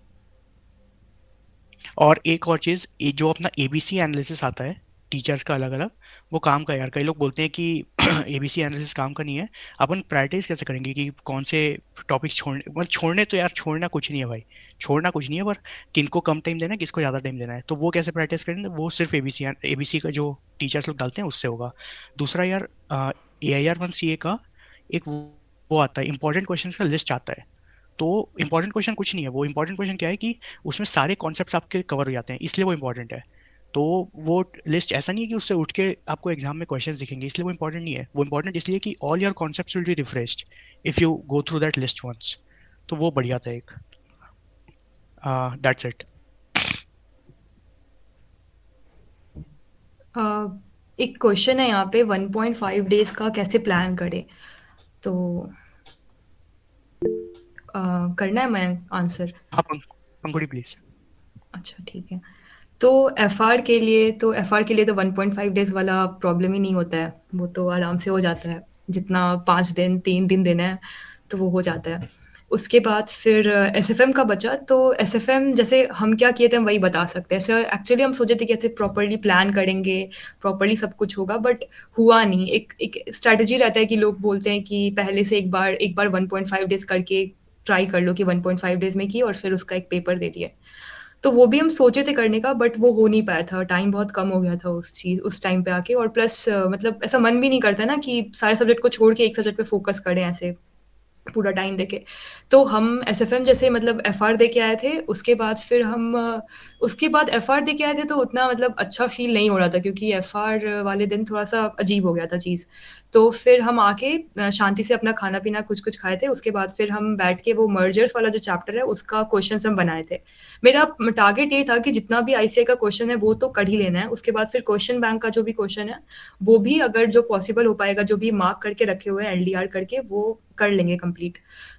और एक और चीज, ये जो अपना एबीसी एनालिसिस आता है टीचर्स का अलग अलग, वो काम का यार, कई लोग बोलते हैं कि एबीसी एनालिसिस काम का नहीं है। अपन प्रायोरिटाइज कैसे करेंगे कि कौन से टॉपिक्स छोड़ने, मतलब छोड़ने तो यार छोड़ना कुछ नहीं है भाई, छोड़ना कुछ नहीं है, पर किनको कम टाइम देना है, किसको ज़्यादा टाइम देना है, तो वो कैसे प्रायोरिटाइज करेंगे, वो सिर्फ एबीसी का जो टीचर्स लोग डालते हैं उससे होगा। दूसरा यार, AIR 1 CA का एक वो आता है, इंपॉर्टेंट क्वेश्चंस का लिस्ट आता है। तो इंपॉर्टेंट क्वेश्चन कुछ नहीं है, वो इंपॉर्टेंट क्वेश्चन क्या है कि उसमें सारे कॉन्सेप्ट्स आपके कवर हो जाते हैं, इसलिए वो इंपॉर्टेंट है। तो वो लिस्ट ऐसा नहीं है कि उससे उठ के आपको एग्जाम में क्वेश्चंस दिखेंगे, इसलिए वो इंपॉर्टेंट नहीं है। वो इंपॉर्टेंट इसलिए कि all your concepts will be refreshed if you go through that list once. तो वो बढ़िया था एक। That's it. एक क्वेश्चन है यहाँ पे, 1.5 डेज का कैसे प्लान करें? तो करना है मैं आंसर? हाँ, पंकुड़ी प्लीज। अच्छा ठीक है। तो एफआर के लिए तो 1.5 डेज वाला प्रॉब्लम ही नहीं होता है, वो तो आराम से हो जाता है। जितना 5 दिन 3 दिन देना है तो वो हो जाता है। उसके बाद फिर एसएफएम का बचा, तो एसएफएम जैसे हम क्या किए थे हम वही बता सकते हैं। ऐसे एक्चुअली हम सोचे थे कि ऐसे प्रॉपर्ली प्लान करेंगे, प्रॉपर्ली सब कुछ होगा, बट हुआ नहीं। एक एक स्ट्रैटेजी रहता है कि लोग बोलते हैं कि पहले से एक बार 1.5 डेज़ करके ट्राई कर लो कि 1.5 डेज़ में की और फिर उसका एक पेपर दे दिया। तो वो भी हम सोचे थे करने का, बट वो हो नहीं पाया था, टाइम बहुत कम हो गया था उस टाइम पे आके। और प्लस मतलब ऐसा मन भी नहीं करता ना कि सारे सब्जेक्ट को छोड़ के एक सब्जेक्ट पे फ़ोकस करें ऐसे पूरा टाइम देके। तो हम एसएफएम जैसे मतलब एफआर दे के आए थे, उसके बाद फिर हम उसके बाद एफआर दे के आए थे तो उतना मतलब अच्छा फ़ील नहीं हो रहा था, क्योंकि एफआर वाले दिन थोड़ा-सा अजीब हो गया था चीज़। तो फिर हम आके शांति से अपना खाना-पीना कुछ-कुछ खाए थे, उसके बाद फिर हम बैठ के वो मर्जर्स वाला जो चैप्टर है उसका क्वेश्चन्स हम बनाए थे। मेरा टारगेट ये था कि जितना भी आईसीएआई का क्वेश्चन है वो तो कर ही लेना है, उसके बाद फिर क्वेश्चन बैंक का जो भी क्वेश्चन है, वो भी अगर जो पॉसिबल हो पाएगा, जो भी मार्क करके रखे हुए हैं एलडीआर करके, वो कर लेंगे कंप्लीट।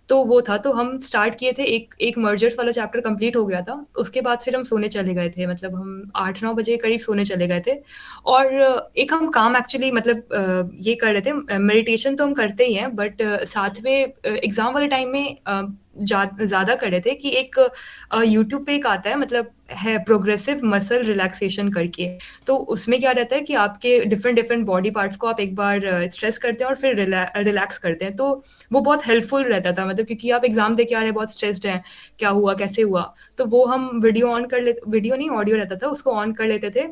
तो वो था, तो हम स्टार्ट किए थे, एक एक मर्जर्स वाला चैप्टर कंप्लीट हो गया था, उसके बाद फिर हम सोने चले गए थे, मतलब हम 8-9 बजे करीब सोने चले गए थे। और एक हम काम एक्चुअली मतलब ये कर रहे थे, मेडिटेशन तो हम करते ही हैं, बट साथ में एग्ज़ाम वाले टाइम में ज़्यादा कर रहे थे कि एक यूट्यूब पे एक आता है, मतलब है प्रोग्रेसिव मसल रिलैक्सेशन करके। तो उसमें क्या रहता है कि आपके डिफरेंट डिफरेंट बॉडी पार्ट्स को आप एक बार स्ट्रेस करते हैं और फिर रिलैक्स करते हैं। तो वो बहुत हेल्पफुल रहता था, मतलब क्योंकि आप एग्ज़ाम दे के आ रहे हैं, बहुत स्ट्रेस्ड हैं, क्या हुआ, कैसे हुआ? तो वो हम वीडियो नहीं, ऑडियो रहता था, उसको ऑन कर लेते थे।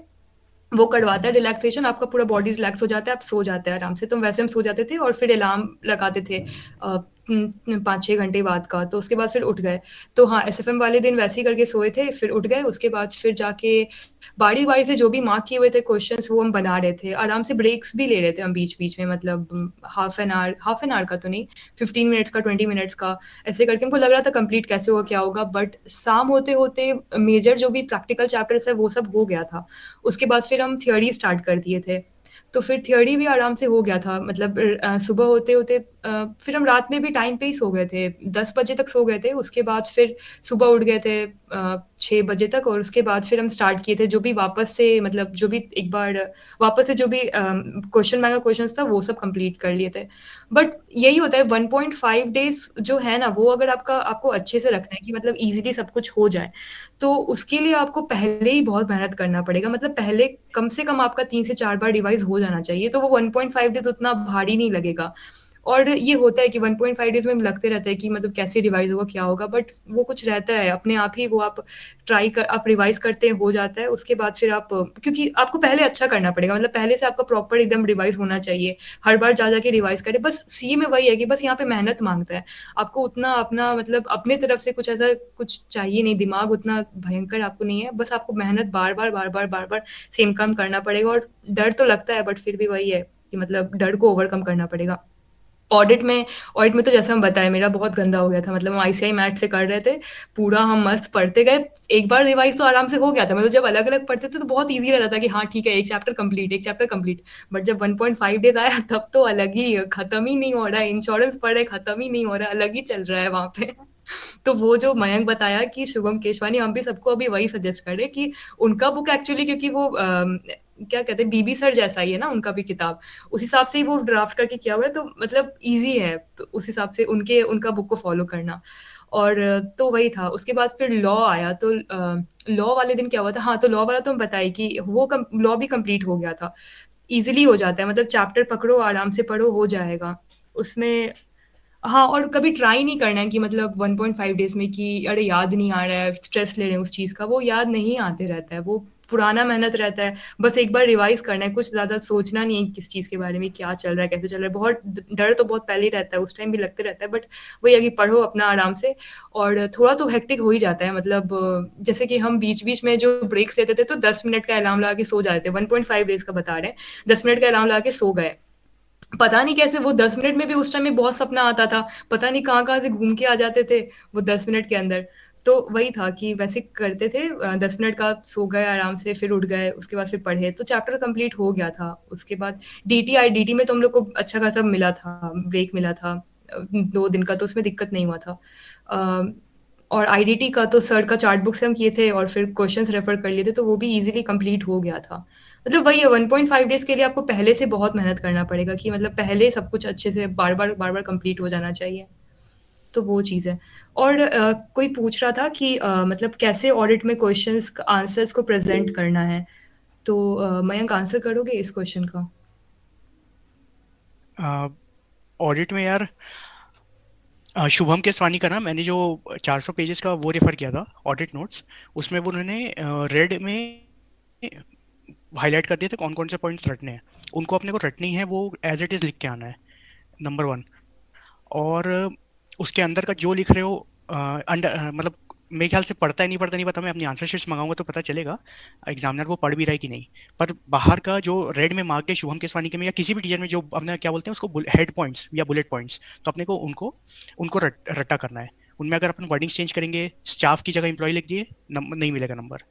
वो करवाता है रिलैक्सेशन, आपका पूरा बॉडी रिलैक्स हो जाता है, आप सो जाते हैं आराम से। तो वैसे हम सो जाते थे और फिर अलार्म लगाते थे 5-6 घंटे बाद का, तो उसके बाद फिर उठ गए। तो हाँ, एसएफएम वाले दिन वैसे ही करके सोए थे, फिर उठ गए, उसके बाद फिर जाके बारी-बारी से जो भी मार्क किए हुए थे क्वेश्चंस वो हम बना रहे थे। आराम से ब्रेक्स भी ले रहे थे हम बीच-बीच में, मतलब हाफ एन आवर का तो नहीं, 15 मिनट्स का, 20 मिनट्स का, ऐसे करके हमको लग रहा था कंप्लीट कैसे होगा, क्या होगा, बट शाम होते-होते मेजर जो भी प्रैक्टिकल चैप्टर्स है वो सब हो गया था। उसके बाद फिर हम थियरी स्टार्ट कर दिए थे। तो फिर थियरी भी आराम से हो गया था, मतलब सुबह होते-होते फिर हम रात में भी टाइम पे ही सो गए थे, 10 बजे तक सो गए थे। उसके बाद फिर सुबह उठ गए थे 6 बजे तक, और उसके बाद फिर हम स्टार्ट किए थे जो भी वापस से, मतलब जो भी एक बार वापस से जो भी क्वेश्चन बैंक का क्वेश्चंस था वो सब कंप्लीट कर लिए थे। बट यही होता है 1.5 डेज़ जो है ना, वो अगर आपको अच्छे से रखना है कि मतलब ईज़िली सब कुछ हो जाए, तो उसके लिए आपको पहले ही बहुत मेहनत करना पड़ेगा। मतलब पहले कम से कम आपका 3 से 4 बार रिवाइज़ हो जाना चाहिए, तो वो 1.5 डेज़ उतना भारी नहीं लगेगा। और ये होता है कि 1.5 डेज़ में लगते रहते हैं कि मतलब कैसे रिवाइज़ होगा, क्या होगा, बट वो कुछ रहता है, अपने आप ही वो आप रिवाइज़ करते हैं, हो जाता है। उसके बाद फिर आप, क्योंकि आपको पहले अच्छा करना पड़ेगा, मतलब पहले से आपका प्रॉपर एकदम रिवाइज़ होना चाहिए। हर बार जा के रिवाइज़ करें। बस सीए में वही है कि बस यहाँ पे मेहनत माँगता है। आपको उतना अपना मतलब अपने तरफ से कुछ ऐसा कुछ चाहिए नहीं, दिमाग उतना भयंकर आपको नहीं है। बस आपको मेहनत बार-बार सेम काम करना पड़ेगा, और डर तो लगता है, बट फिर भी वही है कि मतलब डर को ओवरकम करना पड़ेगा। ऑडिट में तो जैसा हम बताएँ, मेरा बहुत गंदा हो गया था, मतलब हम आईसीआई मैथ से कर रहे थे, पूरा हम मस्त पढ़ते गए। एक बार रिवाइज़ तो आराम से हो गया था, मतलब जब अलग-अलग पढ़ते थे तो बहुत ईज़ी रहता था कि हाँ, ठीक है, एक चैप्टर कंप्लीट। बट जब 1.5 डेज़ आया तब तो अलग ही, खत्म ही नहीं हो रहा है, इंश्योरेंस पढ़ रहे, खत्म ही नहीं हो रहा है, अलग ही चल रहा है वहाँ पे। तो वो जो मयंक बताया कि शुभम केशवानी, हम भी सबको अभी वही सजेस्ट कर रहे हैं कि उनका बुक एक्चुअली, क्योंकि वो क्या कहते हैं, बीबी सर जैसा ही है ना उनका भी किताब, उस हिसाब से ही वो ड्राफ्ट करके किया हुआ है, तो मतलब ईज़ी है, तो उस हिसाब से उनका बुक को फ़ॉलो करना। और तो वही था, उसके बाद फिर लॉ आया, तो लॉ वाले दिन क्या हुआ था, हाँ, तो लॉ वाला तो हम बताए कि वो लॉ भी कंप्लीट हो गया था। ईज़िली हो जाता है, मतलब चैप्टर पकड़ो, आराम से पढ़ो, हो जाएगा। उसमें हाँ, और कभी ट्राई नहीं करना है कि मतलब 1.5 डेज़ में कि अरे याद नहीं आ रहा है, स्ट्रेस ले रहे हैं उस चीज़ का, वो याद नहीं आते रहता है, वो पुराना मेहनत रहता है। बस एक बार रिवाइज़ करना है, कुछ ज़्यादा सोचना नहीं है किस चीज़ के बारे में, क्या चल रहा है, कैसे चल रहा है। बहुत डर तो बहुत पहले ही रहता है, उस टाइम भी लगते रहता है, बट वही है कि पढ़ो अपना आराम से। और थोड़ा तो हेक्टिक हो ही जाता है, मतलब जैसे कि हम बीच-बीच में जो ब्रेक्स लेते थे, तो 10 मिनट का अलार्म लगा के सो जाते थे, 1.5 डेज़ का बता रहे हैं, 10 मिनट का अलार्म लगा के सो गए। पता नहीं कैसे वो 10 मिनट में भी उस टाइम में बहुत सपना आता था, पता नहीं कहाँ-कहाँ से घूम के आ जाते थे वो 10 मिनट के अंदर। तो वही था कि वैसे करते थे, 10 मिनट का सो गए आराम से, फिर उठ गए, उसके बाद फिर पढ़े, तो चैप्टर कंप्लीट हो गया था। उसके बाद डीटी में तो हम लोग को अच्छा खासा मिला था, ब्रेक मिला था 2 दिन का, तो उसमें दिक्कत नहीं हुआ था। अ, और आईडीटी का तो सर का चार्ट बुक से हम किए थे और फिर क्वेश्चंस रेफर कर लिए थे, तो वो भी ईज़िली कंप्लीट हो गया था। मतलब वही है, 1.5 डेज़ के लिए आपको पहले से बहुत मेहनत करना पड़ेगा कि मतलब पहले सब कुछ अच्छे से बार-बार कंप्लीट हो जाना चाहिए। तो वो चीज़ है। और कोई पूछ रहा था कि मतलब कैसे ऑडिट में क्वेश्चंस आंसर्स को प्रेजेंट करना है, तो मयंक आंसर करोगे इस क्वेश्चन का? ऑडिट में यार शुभम केसवानी का ना, मैंने जो 400 पेजेस का वो रेफर किया था ऑडिट नोट्स, उसमें वो उन्होंने रेड में हाईलाइट कर दिए थे कौन कौन से पॉइंट्स रटने हैं। उनको अपने को रटनी है, वो एज इट इज लिख के आना है, नंबर वन। और उसके अंदर का जो लिख रहे हो अंडर मतलब मेरे ख्याल से पढ़ता है नहीं पढ़ता नहीं पता, मैं अपनी आंसर शीट्स मंगाऊंगा तो पता चलेगा एग्जामिनर वो पढ़ भी रहा है कि नहीं। पर बाहर का जो रेड में मार्क है शुभम केसवानी के में या किसी भी टीचर में, जो अपने क्या बोलते हैं उसको हेड पॉइंट्स या बुलेट पॉइंट्स, तो अपने को उनको उनको रट्टा करना है। उनमें अगर अपन वर्डिंग चेंज करेंगे, स्टाफ की जगह इंप्लॉय लिख दिए, नहीं मिलेगा नंबर।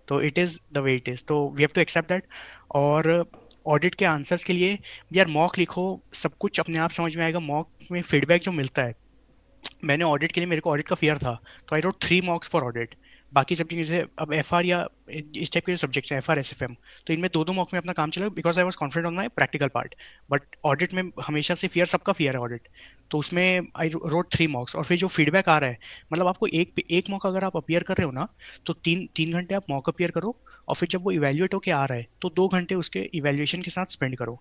तो it is the way it is, तो we have to accept that. और ऑडिट के आंसर्स के लिए यार मॉक लिखो, सब कुछ अपने आप समझ में आएगा। मॉक में फीडबैक जो मिलता है, मैंने ऑडिट के लिए, मेरे को ऑडिट का फियर था, तो आई रोट 3 मॉक्स फॉर ऑडिट। बाकी सब्जेक्ट जैसे अब एफ आर या इस टाइप के जो सब्जेक्ट्स हैं, F R S F M, तो इनमें दो दो मॉक में अपना काम चला because I was confident on my practical part. But audit में हमेशा से फियर, सबका फियर है ऑडिट, तो उसमें आई रोट 3 मॉक्स। और फिर जो फीडबैक आ रहा है, मतलब आपको एक मॉक अगर आप अपियर कर रहे हो ना, तो 3 3 घंटे आप मॉक अपियर करो, और फिर जब वो इवेल्युएट होके आ रहा है तो 2 घंटे उसके इवेल्युएशन के साथ स्पेंड करो,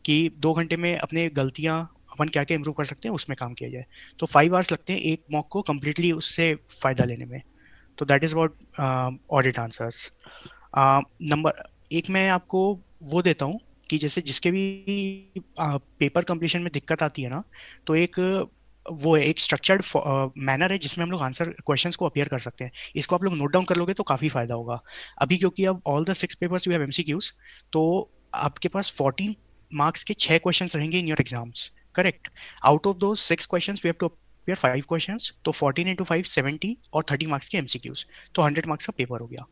कि 2 घंटे में अपने गलतियां अपन क्या क्या इंप्रूव कर सकते हैं उसमें काम किया जाए। तो 5 आवर्स लगते हैं एक मॉक को कम्प्लीटली उससे फायदा लेने में। तो that is what audit answers. Number एक मैं आपको वो देता हूँ कि जैसे जिसके भी पेपर कंप्लीशन में दिक्कत आती है ना, तो एक वो है, एक स्ट्रक्चर्ड मैनर है जिसमें हम लोग आंसर क्वेश्चंस को अपियर कर सकते हैं। इसको आप लोग नोट डाउन कर लोगे तो काफ़ी फायदा होगा। अभी क्योंकि अब all the 6 papers you have MCQs, तो आपके पास 14 मार्क्स के 6 क्वेश्चंस रहेंगे in your exams, correct? Out of दो 6 questions we have to appear 5 questions, तो 14 इंटू 5 70, और 30 मार्क्स के एमसीक्यूज, तो 100 मार्क्स का पेपर हो गया।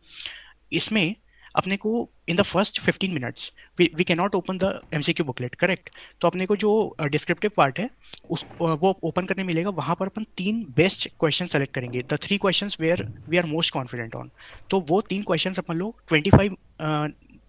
इसमें अपने को in the first 15 minutes we can not open the MCQ booklet, correct? तो अपने को जो डिस्क्रिप्टिव पार्ट है उस वो ओपन करने मिलेगा, वहां पर अपन 3 बेस्ट क्वेश्चन सेलेक्ट करेंगे, the 3 questions where we are most confident on. तो वो 3 क्वेश्चंस अपन लोग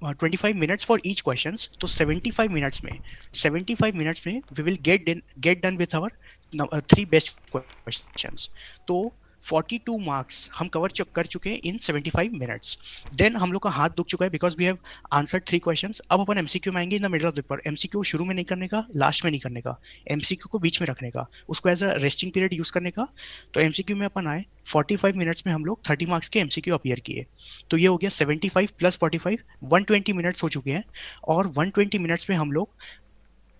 25 मिनट्स फॉर ईच क्वेश्चन, तो 75 मिनट्स में we will get done with our 3 best questions. तो 42 मार्क्स हम कर चुके हैं इन 75 मिनट्स। देन हम लोग का हाथ दुख चुका है because we have answered 3 questions. अब अपन एमसीक्यू में आएंगे in the middle of the paper. MCQ शुरू में नहीं करने का, लास्ट में नहीं करने का, एमसीक्यू को बीच में रखने का, उसको as a resting period use करने का। तो एमसीक्यू में अपन आए, 45 मिनट्स में हम लोग 30 मार्क्स के एमसीक्यू अपियर किए। तो ये हो गया 75 प्लस 45, 120 मिनट्स हो चुके हैं। और 120 मिनट्स में हम लोग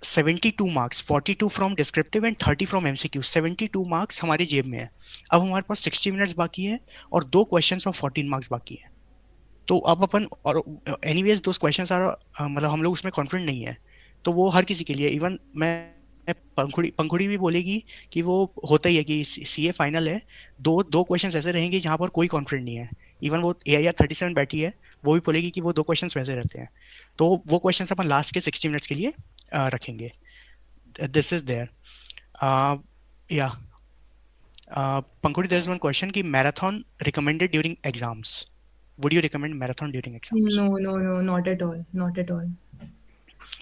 72 marks, 42 from descriptive and 30 from MCQ, 72 marks हमारे जेब में है। अब हमारे पास 60 मिनट्स बाकी है, और 2 क्वेश्चंस ऑफ 14 मार्क्स बाकी है। तो अब अपन, और एनीवेज दोस क्वेश्चंस आर, मतलब हम लोग उसमें कॉन्फिडेंट नहीं है, तो वो हर किसी के लिए, इवन मैं पंखुड़ी पंखुड़ी भी बोलेगी कि वो होता ही है कि सीए फाइनल है, दो दो क्वेश्चंस ऐसे रहेंगे जहां पर कोई कॉन्फिडेंट नहीं है। इवन वो AIR 37 बैठी है, वो भी बोलेगी कि वो 2 क्वेश्चंस वैसे रहते हैं। तो वो क्वेश्चंस अपन लास्ट के 60 मिनट्स के लिए रखेंगे। This is there. या Pankudi, there is one question कि marathon recommended during exams. Would you recommend marathon during exams? No no no, not at all, not at all.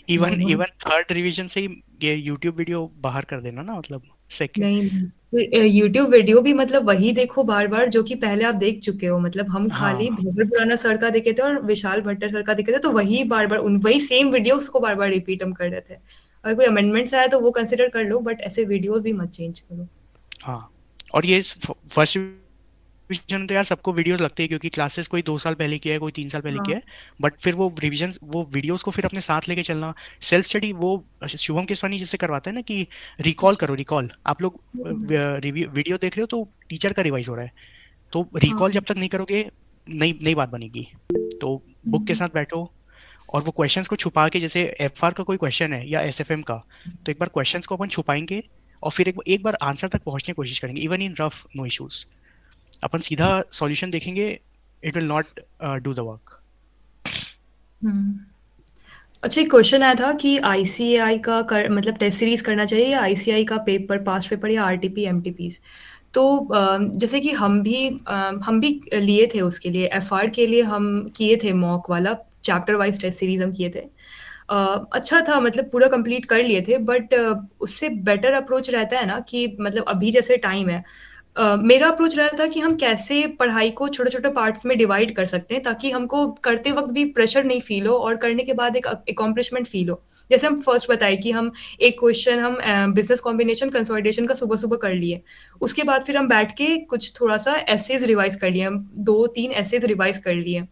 Even normal. Even third revision से ही ये YouTube video बाहर कर देना ना, मतलब second. नहीं नहीं, फिर यूट्यूब वीडियो भी मतलब वही देखो बार बार जो कि पहले आप देख चुके हो। मतलब हम खाली हाँ भगत पुराना सर का देखे थे और विशाल भट्टर सर का देखे थे, तो वही बार बार उन वही सेम वीडियोस को बार बार रिपीट हम कर रहे थे। अगर कोई अमेंडमेंट्स आया तो वो कंसिडर कर लो, बट ऐसे वीडियोस भी मत चेंज करो। हाँ। और ये फर्स्ट रिवीजन तो यार सबको वीडियोस लगते हैं, क्योंकि क्लासेस कोई 2 साल पहले किया है, कोई 3 साल पहले हाँ किया है। बट फिर वो रिवीजन, वो वीडियोस को फिर अपने साथ लेके चलना, सेल्फ स्टडी, वो शुभम केसवानी जैसे करवाता है ना कि रिकॉल अच्छा। करो, रिकॉल आप लोग हम्म, वीडियो देख रहे हो तो टीचर का रिवाइज हो रहा है, तो हाँ। रिकॉल जब तक नहीं करोगे नई नई बात बनेगी। तो बुक के हम्म, साथ बैठो, और वो क्वेश्चंस को छुपा के, जैसे एफआर का कोई क्वेश्चन है या एसएफएम का, तो एक बार क्वेश्चंस को अपन छुपाएंगे, और फिर एक बार आंसर तक पहुंचने की कोशिश करेंगे, even in rough, no issues. अपन सीधा सॉल्यूशन देखेंगे, it will not do the work. Hmm. अच्छा, एक क्वेश्चन आया था कि आईसीएआई का मतलब टेस्ट सीरीज करना चाहिए या आईसीआई का पेपर पास्ट पेपर या आरटीपी एमटीपीज। तो जैसे कि हम भी लिए थे उसके लिए, एफआर के लिए हम किए थे मॉक वाला चैप्टर वाइज टेस्ट सीरीज हम किए थे। अच्छा था, मतलब पूरा कंप्लीट कर लिए थे, बट उससे बेटर अप्रोच रहता है ना कि मतलब अभी जैसे टाइम है, मेरा अप्रोच रहता था कि हम कैसे पढ़ाई को छोटे-छोटे पार्ट्स में डिवाइड कर सकते हैं ताकि हमको करते वक़्त भी प्रेशर नहीं फ़ील हो और करने के बाद एक अकॉम्प्लिशमेंट फ़ील हो। जैसे हम फर्स्ट बताए कि हम एक क्वेश्चन हम बिज़नेस कॉम्बिनेशन कंसोलिडेशन का सुबह-सुबह कर लिए। उसके बाद फिर हम बैठ के कुछ थोड़ा-सा एसेज़ रिवाइज़ कर लिए, हम 2-3 एसेज़ रिवाइज़ कर लिए।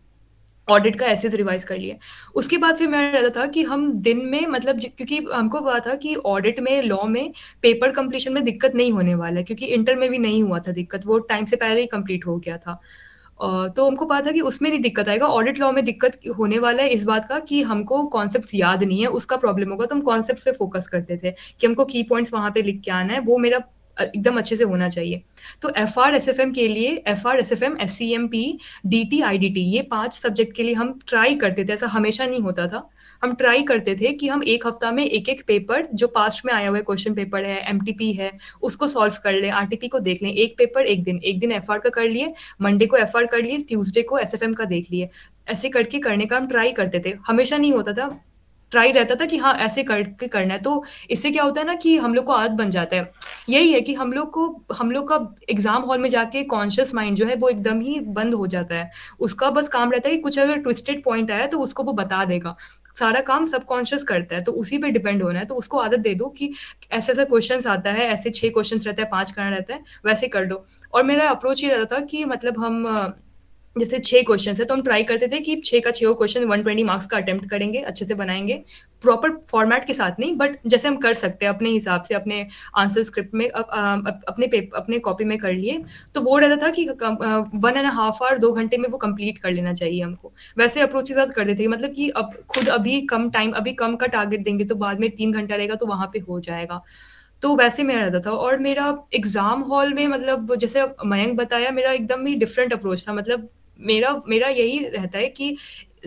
ऑडिट का एसेज रिवाइज़ कर लिए। उसके बाद फिर मेरा रहता था कि हम दिन में मतलब क्योंकि हमको पता था कि ऑडिट में, लॉ में पेपर कंप्लीशन में दिक्कत नहीं होने वाला है क्योंकि इंटर में भी नहीं हुआ था दिक्कत, वो टाइम से पहले ही कंप्लीट हो गया था। तो हमको पता था कि उसमें नहीं दिक्कत आएगा, ऑडिट लॉ में दिक्कत होने वाला है इस बात का कि हमको कॉन्सेप्ट्स याद नहीं है, उसका प्रॉब्लम होगा, तो हम कॉन्सेप्ट्स पे फ़ोकस करते थे कि हमको की पॉइंट्स वहाँ पे लिख के आना है, वो मेरा एकदम अच्छे से होना चाहिए। तो एफआर एसएफएम के लिए एफआर एसएफएम एससीएमपी डीटी आईडीटी ये 5 सब्जेक्ट के लिए हम ट्राई करते थे, ऐसा हमेशा नहीं होता था। हम ट्राई करते थे कि हम 1 हफ्ता में एक-एक पेपर जो पास्ट में आया हुआ है क्वेश्चन पेपर है, एमटीपी है, उसको सॉल्व कर लें, आरटीपी को देख लें। 1 पेपर 1 दिन एफआर का कर लिए, मंडे को एफआर कर लिए, ट्यूसडे को एसएफएम का देख लिए। ऐसे करके करने का हम ट्राई करते थे। हमेशा नहीं होता था, ट्राई रहता था कि हाँ, ऐसे करके करना है। तो इससे क्या होता है ना कि हम लोग को आदत बन जाता है। यही है कि हम लोग का एग्ज़ाम हॉल में जाके कॉन्शियस माइंड जो है वो एकदम ही बंद हो जाता है। उसका बस काम रहता है कि कुछ अगर ट्विस्टेड पॉइंट आया तो उसको वो बता देगा। सारा काम सबकॉन्शियस करता है, तो उसी पे डिपेंड होना है। तो उसको आदत दे दो कि ऐसे-ऐसे क्वेश्चन्स आता है, ऐसे 6 क्वेश्चन्स रहते हैं, 5 करना रहता है, वैसे कर दो। और मेरा अप्रोच ये रहता था कि मतलब हम जैसे 6 क्वेश्चन्स हैं, तो हम ट्राई करते थे कि 6 का 6 क्वेश्चन 120 मार्क्स का अटेम्प्ट करेंगे, अच्छे से बनाएँगे। प्रॉपर फॉर्मेट के साथ नहीं, बट जैसे हम कर सकते हैं अपने हिसाब से, अपने आंसर स्क्रिप्ट में अपने कॉपी में कर लिए। तो वो रहता था कि 1 एंड अ हाफ आवर 2 घंटे में वो कंप्लीट कर लेना चाहिए हमको। वैसे अप्रोच के साथ कर देते थे मतलब कि अब खुद अभी कम टाइम, अभी कम का टारगेट देंगे, तो बाद में 3 घंटा रहेगा, तो वहाँ पे हो जाएगा। तो वैसे मेरा रहता था और मेरा एग्ज़ाम हॉल में मतलब जैसे अब मयंक बताया, मेरा एकदम ही डिफरेंट अप्रोच था। मतलब मेरा मेरा यही रहता है कि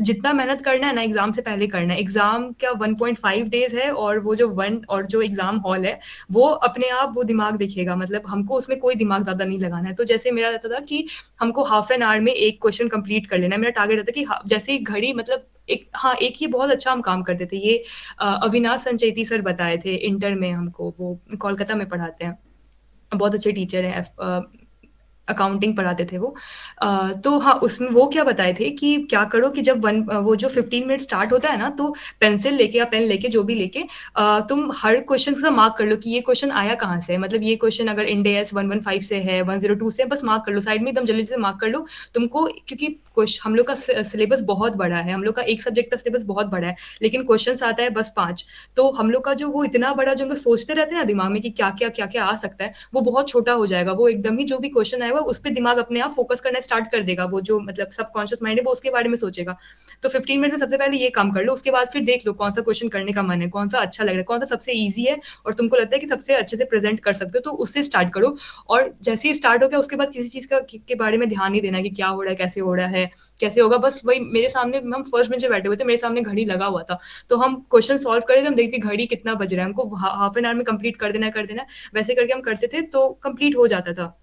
जितना मेहनत करना है ना एग्ज़ाम से पहले करना है। एग्ज़ाम क्या 1.5 डेज़ है और वो जो 1 और जो एग्ज़ाम हॉल है, वो अपने आप वो दिमाग दिखेगा, मतलब हमको उसमें कोई दिमाग ज़्यादा नहीं लगाना है। तो जैसे मेरा रहता था कि हमको हाफ एन आवर में 1 क्वेश्चन कंप्लीट कर लेना है। मेरा टारगेट रहता है कि जैसे ही घड़ी मतलब एक हाँ, एक ये बहुत अच्छा हम काम करते थे। ये अविनाश संचेती सर बताए थे इंटर में हमको, वो कोलकाता में पढ़ाते हैं। बहुत अच्छे टीचर हैं, अकाउंटिंग पढ़ाते थे वो। तो हाँ, उसमें वो क्या बताए थे कि क्या करो कि जब वो जो 15 मिनट स्टार्ट होता है ना, तो पेंसिल लेके या पेन लेके जो भी लेके तुम हर क्वेश्चन का मार्क कर लो कि ये क्वेश्चन आया कहाँ से है। मतलब ये क्वेश्चन अगर इंड एस 115 से है, 102 से है, बस मार्क कर लो साइड में, एकदम जल्दी से मार्क कर लो। तुमको क्योंकि हम लोग का सिलेबस बहुत बड़ा है, हम लोग का एक सब्जेक्ट का सिलेबस बहुत बड़ा है, लेकिन क्वेश्चन आता है बस 5। तो हम लोग का जो वो इतना बड़ा जो हम लोग सोचते रहते हैं ना दिमाग में कि क्या-क्या आ सकता है, वो बहुत छोटा हो जाएगा। वो एकदम ही जो भी क्वेश्चन आएगा उस पे दिमाग अपने आप फ़ोकस करना स्टार्ट कर देगा। वो जो मतलब सबकॉन्शियस माइंड है वो उसके बारे में सोचेगा। तो 15 मिनट में सबसे पहले ये काम कर लो, उसके बाद फिर देख लो कौन-सा क्वेश्चन करने का मन है, कौन-सा अच्छा लग रहा है, कौन-सा सबसे ईज़ी है और तुमको लगता है कि सबसे अच्छे से प्रेज़ेंट कर सकते हो, तो उससे स्टार्ट करो। और जैसे ही स्टार्ट हो गया उसके बाद किसी चीज़ के बारे में ध्यान नहीं देना कि क्या हो रहा है, कैसे होगा। बस वही मेरे सामने हम फर्स्ट बेंच पे बैठे हुए थे, मेरे सामने घड़ी लगा हुआ था। तो हम क्वेश्चन सॉल्व कर रहे थे, हम देखते घड़ी कितना बज रहा है, हमको हाफ एन आवर में कंप्लीट कर देना है। वैसे करके हम करते थे तो कंप्लीट हो जाता था।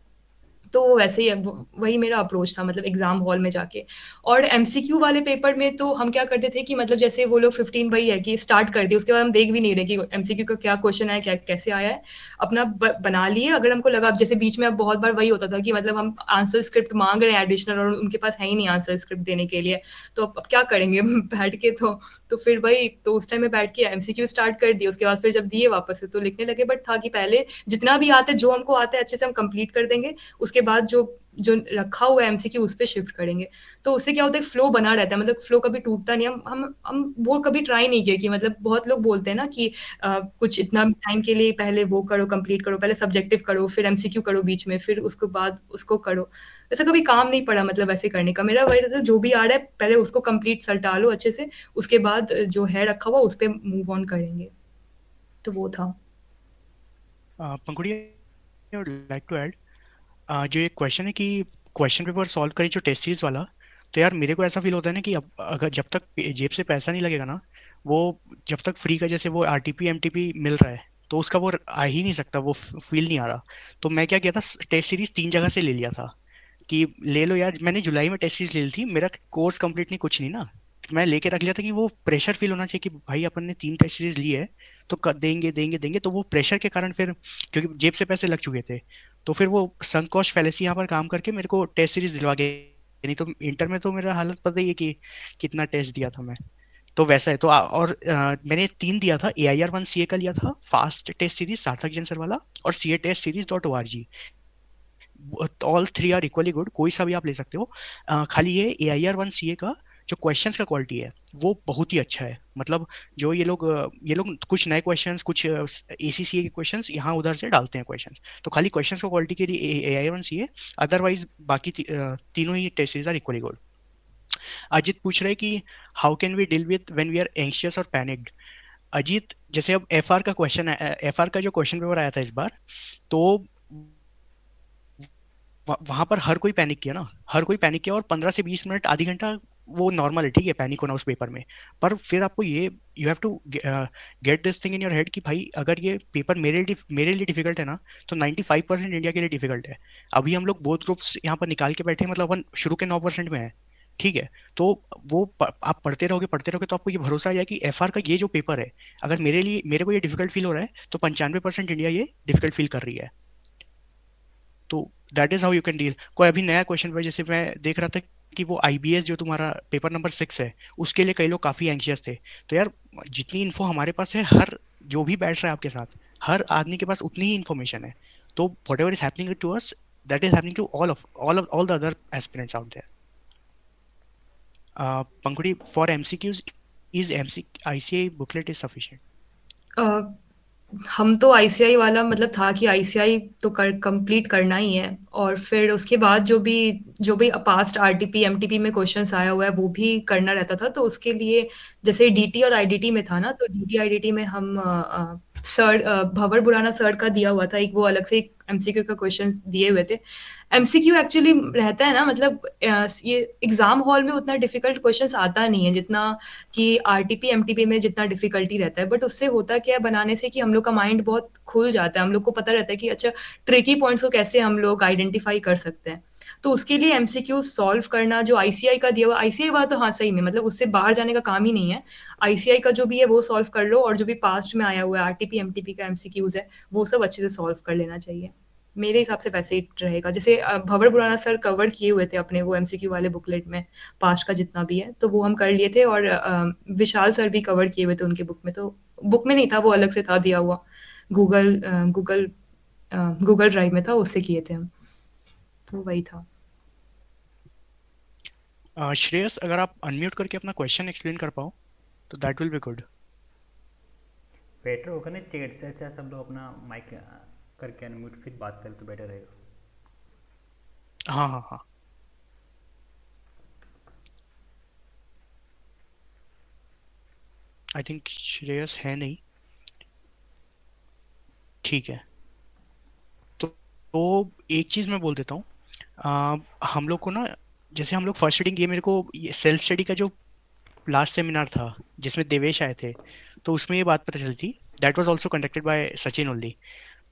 तो वैसे ही वही मेरा अप्रोच था मतलब एग्ज़ाम हॉल में जाके। और एमसीक्यू वाले पेपर में तो हम क्या करते थे कि मतलब जैसे वो लोग 15 वही है कि स्टार्ट कर दिए, उसके बाद हम देख भी नहीं रहे कि एमसीक्यू का क्या क्वेश्चन आया, क्या कैसे आया है। अपना बना लिए, अगर हमको लगा, अब जैसे बीच में अब बहुत बार वही होता था कि मतलब हम आंसर स्क्रिप्ट मांग रहे हैं एडिशनल और उनके पास है ही नहीं आंसर स्क्रिप्ट देने के लिए, तो अब क्या करेंगे बैठ के। तो फिर वही, तो उस टाइम में बैठ के एमसीक्यू स्टार्ट कर दिए, उसके बाद फिर जब दिए वापस से तो लिखने लगे। बट था कि पहले जितना भी आता है, जो हमको आता है अच्छे से हम कंप्लीट कर देंगे, उसके बाद जो जो रखा हुआ है एमसीक्यू उस पे शिफ्ट करेंगे। तो उससे क्या होता है, फ्लो बना रहता है, मतलब फ्लो कभी टूटता नहीं। हम वो कभी ट्राई नहीं किया कि मतलब बहुत लोग बोलते हैं ना कि कुछ इतना टाइम के लिए पहले वो करो, कंप्लीट करो, पहले सब्जेक्टिव करो, फिर एमसीक्यू करो बीच में, फिर उसके बाद उसको करो। वैसा कभी काम नहीं पड़ा मतलब वैसे करने का। मेरा वही रहता है, जो भी आ रहा है पहले उसको कंप्लीट सल्टा लो अच्छे से, उसके बाद जो है रखा हुआ उस पे मूव ऑन करेंगे। तो वो था। Pankhudi, I would like to add, जो ये क्वेश्चन है कि क्वेश्चन पेपर सॉल्व करें जो टेस्ट सीरीज वाला, तो यार मेरे को ऐसा फील होता है ना कि अब अगर जब तक जेब से पैसा नहीं लगेगा ना, वो जब तक फ्री का जैसे वो आरटीपी एमटीपी मिल रहा है, तो उसका वो आ ही नहीं सकता, वो फील नहीं आ रहा। तो मैं क्या किया था, टेस्ट सीरीज 3 जगह से ले लिया था कि ले लो यार। मैंने जुलाई में टेस्ट सीरीज ले ली थी, मेरा कोर्स कंप्लीट नहीं, कुछ नहीं ना, मैं लेके रख लिया था कि वो प्रेशर फील होना चाहिए कि भाई अपन ने 3 टेस्ट सीरीज ली है, तो देंगे देंगे देंगे। तो वो प्रेशर के कारण फिर, क्योंकि जेब से पैसे लग चुके थे, तो फिर वो संक कॉस्ट फैलेसी यहाँ पर काम करके मेरे को टेस्ट सीरीज दिलवा के, नहीं तो इंटर में तो मेरा हालत पता ही है कि कितना टेस्ट दिया था मैं। तो वैसा है। तो मैंने 3 दिया था, AIR-1 CA का लिया था, फास्ट टेस्ट सीरीज सार्थक जेंसर वाला, और CA test series .org। All three are equally good, कोई सा भी आप ले सकते हो। खाली ये AIR-1 CA का जो क्वेश्चंस का क्वालिटी है वो बहुत ही अच्छा है। मतलब जो ये लोग कुछ नए क्वेश्चंस, कुछ ACCA के क्वेश्चंस यहाँ उधर से डालते हैं क्वेश्चंस, तो खाली क्वेश्चंस का क्वालिटी के लिए AIR-1 CA, अदरवाइज बाकी तीनों ही test series are equally good. Ajit पूछ रहे कि how can we deal with when we are anxious और पैनिक्ड। अजीत, जैसे अब FR का क्वेश्चन है, FR का जो क्वेश्चन पेपर आया था इस बार, तो वहां पर हर कोई पैनिक किया ना, हर कोई पैनिक किया, और 15 से 20 मिनट, आधी घंटा वो नॉर्मल है, ठीक है, पैनिक होना उस पेपर में। पर फिर आपको ये, you have to get this thing in your head कि भाई अगर ये पेपर मेरे लिए डिफिकल्ट है ना, तो 95% इंडिया के लिए डिफिकल्ट है। अभी हम लोग बोथ ग्रुप्स यहाँ पर निकाल के बैठे हैं, मतलब अपन शुरू के 9% में है, ठीक है। तो आप पढ़ते रहोगे तो आपको ये भरोसा आ जाए कि FR का ये जो पेपर है, अगर मेरे को ये डिफिकल्ट फील हो रहा है, तो 95% इंडिया ये डिफिकल्ट फील कर रही है। तो that is how you can deal. कोई अभी नया क्वेश्चन पेपर, जैसे मैं देख रहा था कि वो IBS जो तुम्हारा पेपर नंबर 6 है, उसके लिए कई लोग काफी एंशियस थे। तो यार, जितनी इन्फो हमारे पास है, हर जो भी बैठ रहा है आपके साथ, हर आदमी के पास उतनी ही इन्फॉर्मेशन है। तो whatever is happening to us, that is happening to all the other aspirants out there. Pankhudi, for MCQs is MC ICI booklet is sufficient? हम तो आईसीआई वाला मतलब था कि आईसीआई तो कंप्लीट करना ही है, और फिर उसके बाद जो भी पास्ट आरटीपी एमटीपी में क्वेश्चंस आया हुआ है वो भी करना रहता था। तो उसके लिए जैसे डीटी और आईडीटी में था ना, तो डीटी आईडीटी में हम सर भंवर बुराना सर का दिया हुआ था, एक वो अलग से एक एमसीक्यू का क्वेश्चन दिए हुए थे। एमसीक्यू एक्चुअली रहता है ना, मतलब ये एग्जाम हॉल में उतना डिफिकल्ट क्वेश्चंस आता नहीं है जितना कि आरटीपी एमटीपी में जितना डिफिकल्टी रहता है। बट उससे होता क्या है बनाने से कि हम लोग का माइंड बहुत खुल जाता है, हम लोग को पता रहता है कि अच्छा ट्रिकी पॉइंट्स को कैसे हम लोग आइडेंटिफाई कर सकते हैं। तो उसके लिए एमसीक्यू सॉल्व करना जो आईसीआई का दिया हुआ, आईसीआई वाला तो हाँ सही में मतलब उससे बाहर जाने का काम ही नहीं है। आईसीआई का जो भी है वो सॉल्व कर लो, और जो भी पास्ट में आया हुआ है आरटीपी एमटीपी का एमसीक्यूज है वो सब अच्छे से सॉल्व कर लेना चाहिए। मेरे हिसाब से वैसे ही रहेगा। जैसे भंवर बुराना सर कवर किए हुए थे अपने वो एमसीक्यू वाले बुकलेट में, पास्ट का जितना भी है तो वो हम कर लिए थे, और विशाल सर भी कवर किए हुए थे उनके बुक में। तो बुक में नहीं था, वो अलग से था दिया हुआ, गूगल गूगल गूगल ड्राइव में था, उससे किए थे हम। तो वही था। श्रेयस, अगर आप अनम्यूट करके अपना क्वेश्चन एक्सप्लेन कर पाओ तो that will be good. Better होगा ना चैट से, अच्छा सब लोग अपना माइक करके अनम्यूट फिर बात करें तो बेटर रहेगा। हाँ हाँ हाँ। आई थिंक श्रेयस है नहीं, ठीक है। तो एक चीज मैं बोल देता हूँ। हम लोग को ना, जैसे हम लोग फर्स्ट रीडिंग, ये मेरे को सेल्फ स्टडी का जो लास्ट सेमिनार था जिसमें देवेश आए थे, तो उसमें ये बात पता चली थी, that was also conducted by Sachin only.